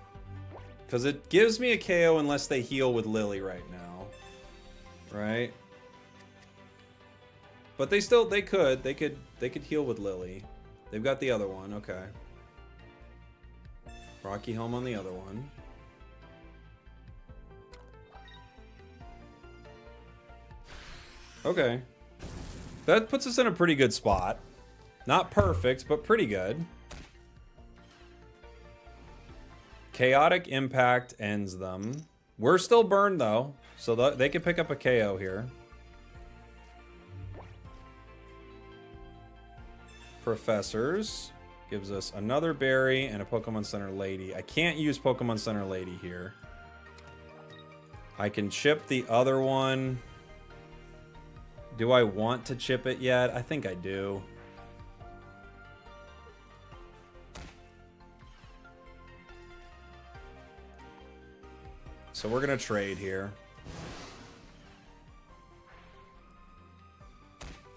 Because it gives me a KO unless they heal with Lily right now. Right? But they could heal with Lily. They've got the other one, okay. Rocky Helm on the other one. Okay. That puts us in a pretty good spot. Not perfect, but pretty good. Chaotic Impact ends them. We're still burned, though, so they can pick up a KO here. Professors gives us another berry and a Pokemon Center Lady. I can't use Pokemon Center Lady here. I can chip the other one. Do I want to chip it yet? I think I do. So we're gonna trade here.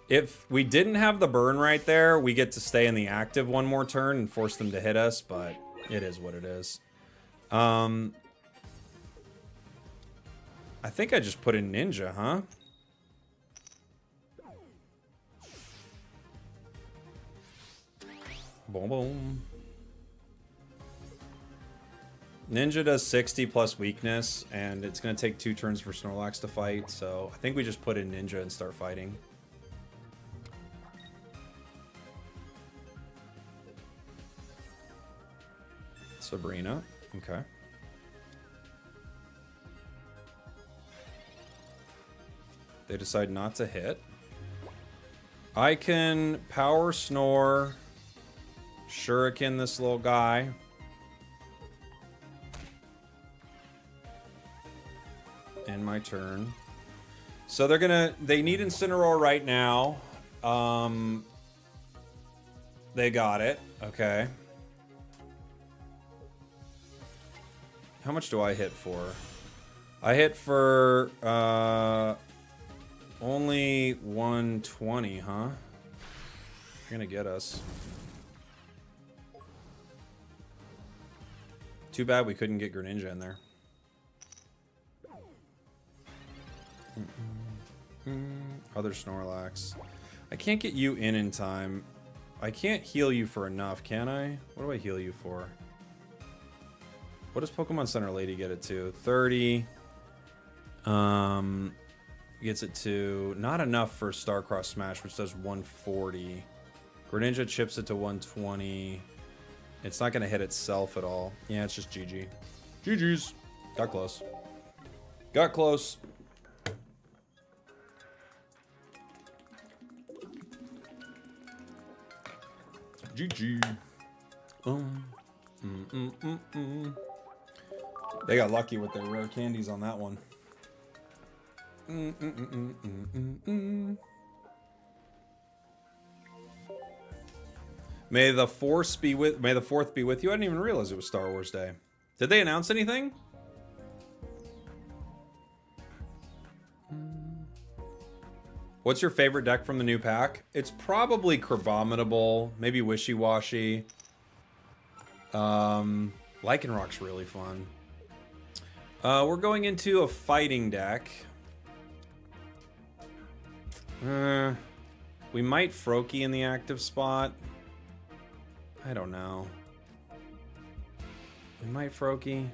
If we didn't have the burn right there, we get to stay in the active one more turn and force them to hit us, but it is what it is. I think I just put in Ninja, huh? Boom, boom. Ninja does 60 plus weakness, and it's going to take 2 turns for Snorlax to fight, so I think we just put in Ninja and start fighting. Sabrina, okay. They decide not to hit. I can Power Snore, Shuriken this little guy. End my turn. So they need Incineroar right now. They got it. Okay. How much do I hit for? I hit for only 120, huh? You're gonna get us. Too bad we couldn't get Greninja in there. Other Snorlax. I can't get you in time. I can't heal you for enough, can I? What do I heal you for? What does Pokemon Center Lady get it to? 30. Gets it to not enough for Starcross Smash, which does 140. Greninja chips it to 120. It's not going to hit itself at all. Yeah, it's just GG. GG's. Got close. Got close. GG. They got lucky with their rare candies on that one. May the fourth be with you. I didn't even realize it was Star Wars Day. Did they announce anything? What's your favorite deck from the new pack? It's probably Crabominable, maybe Wishy-Washy. Lycanrock's really fun. We're going into a fighting deck. We might Froakie in the active spot. I don't know. We might Froakie.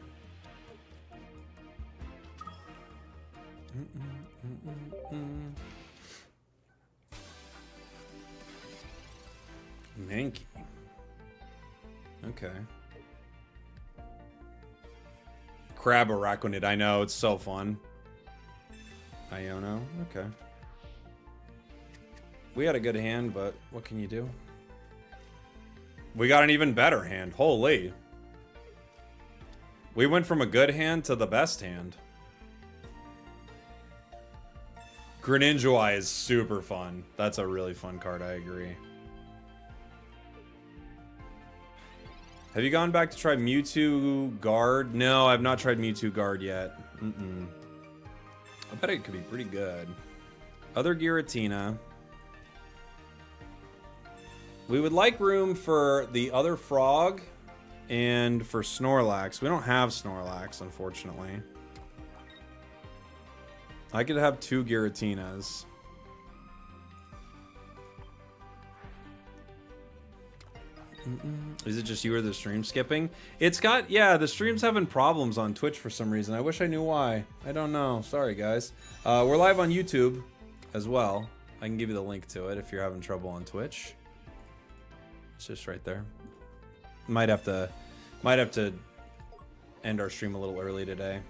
Mankey. Okay. Crab Araquanid. I know, it's so fun. Iono. Okay. We had a good hand, but what can you do? We got an even better hand. Holy. We went from a good hand to the best hand. Greninja is super fun. That's a really fun card, I agree. Have you gone back to try Mewtwo Guard? No, I've not tried Mewtwo Guard yet. I bet it could be pretty good. Other Giratina. We would like room for the other frog and for Snorlax. We don't have Snorlax, unfortunately. I could have 2 Giratinas. Is it just you or the stream skipping? It's got, yeah, the stream's having problems on Twitch for some reason. I wish I knew why. I don't know. Sorry, guys. We're live on YouTube as well. I can give you the link to it if you're having trouble on Twitch. It's just right there. Might have to end our stream a little early today,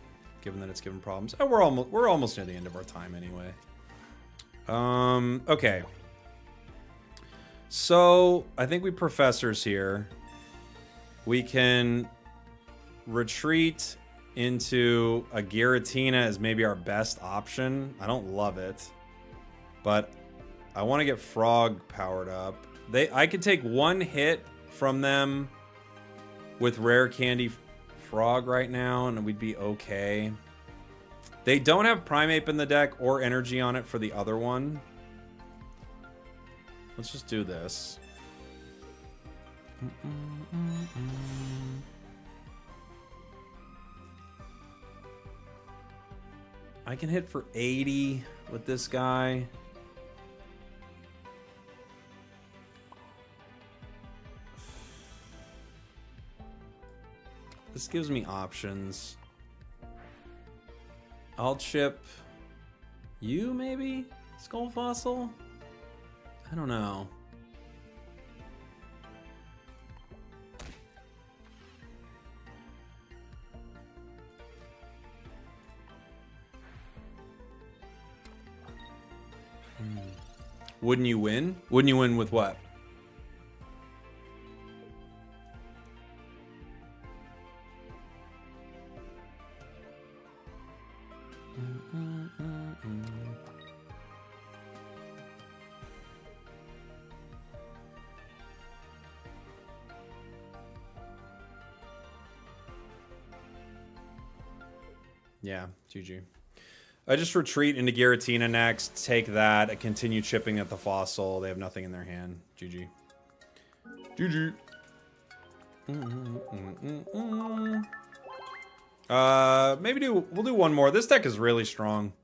given that it's giving problems. Oh, we're almost near the end of our time anyway. Okay. So I think we professors here. We can retreat into a Giratina as maybe our best option. I don't love it, but I want to get Frog powered up. I could take one hit from them with Rare Candy Frog right now, and we'd be okay. They don't have Primeape in the deck or energy on it for the other one. Let's just do this. I can hit for 80 with this guy. This gives me options. I'll chip you, maybe? Skull Fossil? I don't know. Wouldn't you win? Wouldn't you win with what? Yeah, GG. I just retreat into Giratina next, take that, I continue chipping at the fossil. They have nothing in their hand. GG. GG. Maybe we'll do one more. This deck is really strong.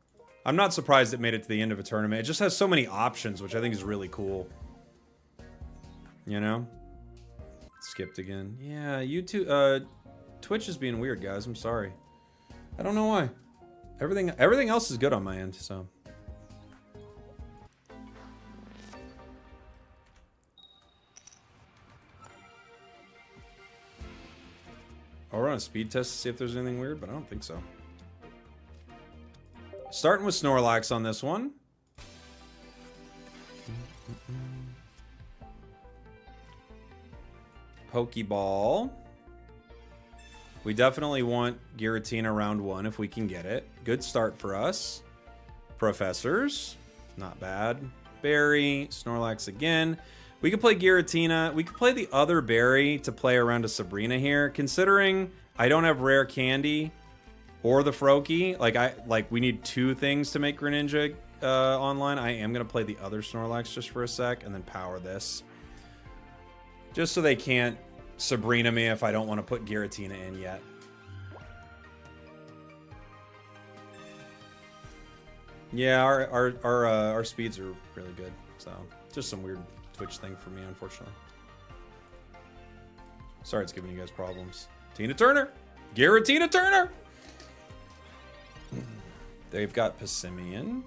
I'm not surprised it made it to the end of a tournament. It just has so many options, which I think is really cool. You know? Skipped again. Yeah, YouTube, Twitch is being weird, guys. I'm sorry. I don't know why. Everything else is good on my end, so. I'll run a speed test to see if there's anything weird, but I don't think so. Starting with Snorlax on this one. Pokeball. We definitely want Giratina round 1 if we can get it. Good start for us. Professors. Not bad. Berry. Snorlax again. We could play Giratina. We could play the other berry to play around a Sabrina here. Considering I don't have rare candy or the Froakie. Like we need 2 things to make Greninja online. I am going to play the other Snorlax just for a sec and then power this. Just so they can't Sabrina me if I don't want to put Giratina in yet. Yeah, our speeds are really good. So just some weird Twitch thing for me, unfortunately. Sorry it's giving you guys problems. Tina Turner! Giratina Turner! They've got Passimian.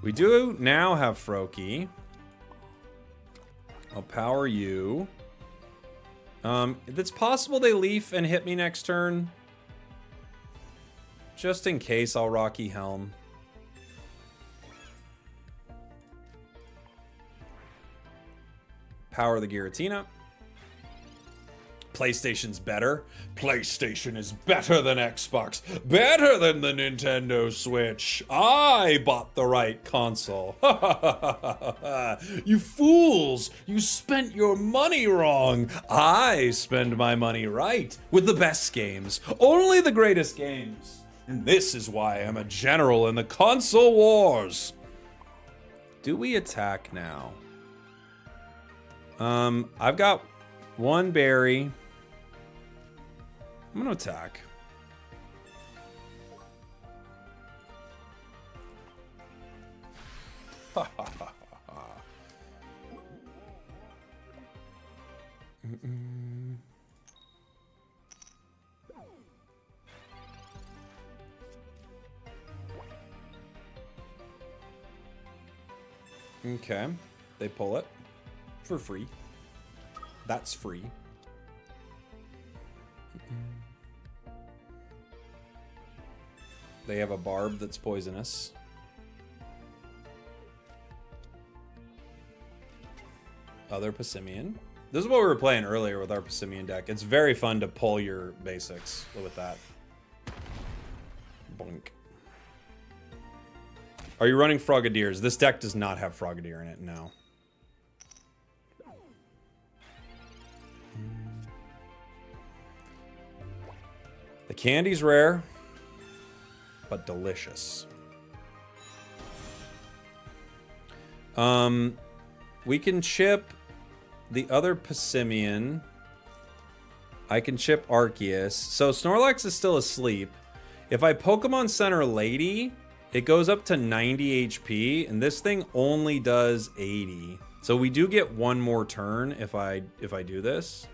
We do now have Froakie. I'll power you. It's possible they leaf and hit me next turn. Just in case, I'll Rocky Helm. Power the Giratina. PlayStation's better. PlayStation is better than Xbox. Better than the Nintendo Switch. I bought the right console. You fools! You spent your money wrong. I spend my money right with the best games. Only the greatest games. And this is why I'm a general in the console wars. Do we attack now? I've got 1 berry. I'm gonna attack. Okay, they pull it for free. That's free. They have a barb that's poisonous. Other Passimian. This is what we were playing earlier with our Passimian deck. It's very fun to pull your basics with that. Boink. Are you running Frogadiers? This deck does not have Frogadier in it, no. The candy's rare, but delicious. We can chip the other Passimian. I can chip Arceus. So Snorlax is still asleep. If I Pokemon Center Lady, it goes up to 90 HP, and this thing only does 80. So we do get 1 more turn if I do this.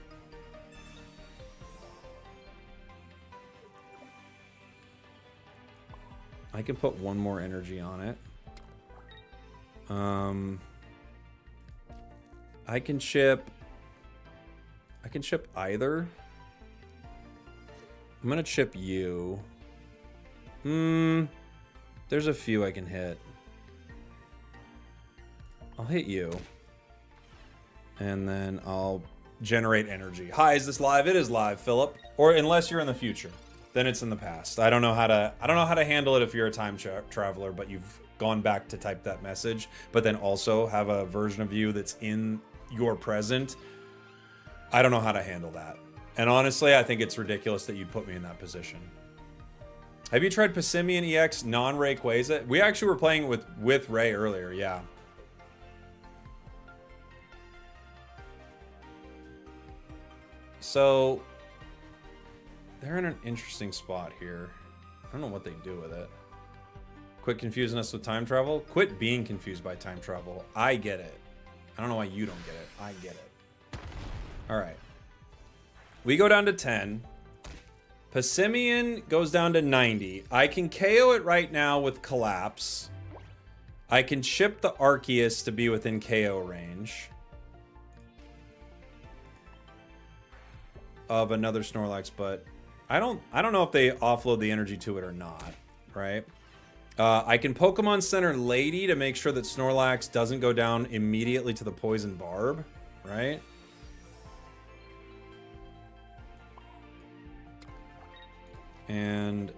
I can put 1 more energy on it. I can chip either. I'm gonna chip you. There's a few I can hit. I'll hit you. And then I'll generate energy. Hi, is this live? It is live, Philip. Or unless you're in the future, then it's in the past. I don't know how to handle it if you're a time traveler, but you've gone back to type that message, but then also have a version of you that's in your present. I don't know how to handle that. And honestly, I think it's ridiculous that you'd put me in that position. Have you tried Passimian EX non-Rayquaza? We actually were playing with Ray earlier, yeah. So they're in an interesting spot here. I don't know what they do with it. Quit confusing us with time travel. Quit being confused by time travel. I get it. I don't know why you don't get it. I get it. All right. We go down to 10. Passimian goes down to 90. I can KO it right now with Collapse. I can chip the Arceus to be within KO range of another Snorlax, but I don't know if they offload the energy to it or not, right? I can Pokemon Center Lady to make sure that Snorlax doesn't go down immediately to the Poison Barb, right? And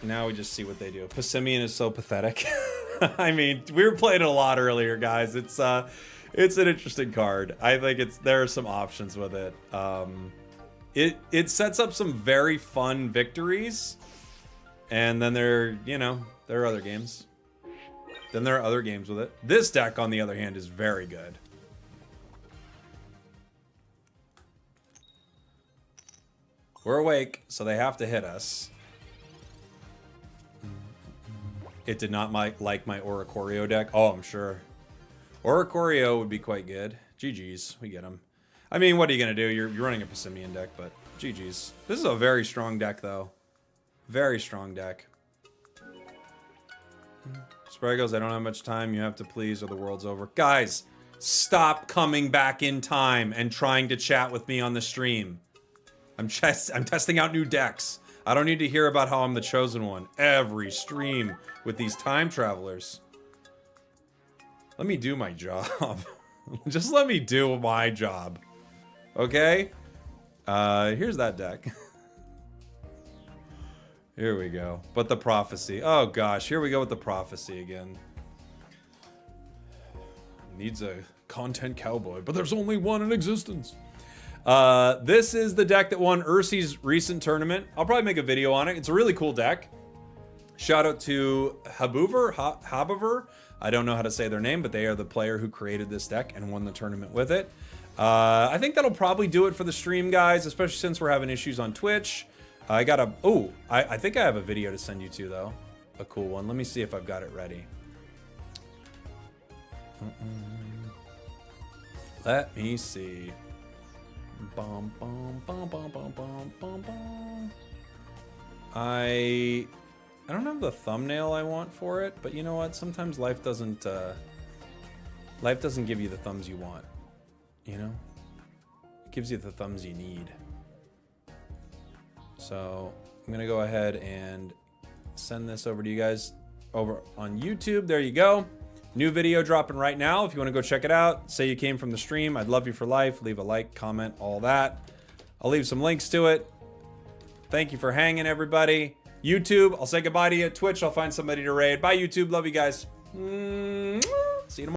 now we just see what they do. Passimian is so pathetic. I mean, we were playing it a lot earlier, guys. It's an interesting card. I think there are some options with it. It sets up some very fun victories, and then there are other games. Then there are other games with it. This deck, on the other hand, is very good. We're awake, so they have to hit us. It did not like my Oricorio deck. Oh, I'm sure. Oricorio would be quite good. GG's, we get him. I mean, what are you going to do? You're running a Passimian deck, but GG's. This is a very strong deck, though. Very strong deck. Spragels, I don't have much time. You have to please or the world's over. Guys, stop coming back in time and trying to chat with me on the stream. I'm testing out new decks. I don't need to hear about how I'm the chosen one every stream with these time travelers. Let me do my job. Just let me do my job. Okay? Here's that deck. Here we go. But the prophecy. Oh gosh, here we go with the prophecy again. Needs a content cowboy, but there's only one in existence. This is the deck that won Ursi's recent tournament. I'll probably make a video on it. It's a really cool deck. Shout out to Habover. I don't know how to say their name, but they are the player who created this deck and won the tournament with it. I think that'll probably do it for the stream, guys, especially since we're having issues on Twitch. I think I have a video to send you to, though. A cool one. Let me see if I've got it ready. Let me see. Bum, bum, bum, bum, bum, bum, bum, bum. I don't have the thumbnail I want for it, but you know what? Sometimes life doesn't give you the thumbs you want. You know? It gives you the thumbs you need. So I'm gonna go ahead and send this over to you guys over on YouTube. There you go. New video dropping right now. If you want to go check it out, say you came from the stream. I'd love you for life. Leave a like, comment, all that. I'll leave some links to it. Thank you for hanging, everybody. YouTube, I'll say goodbye to you. Twitch, I'll find somebody to raid. Bye, YouTube. Love you guys. See you tomorrow.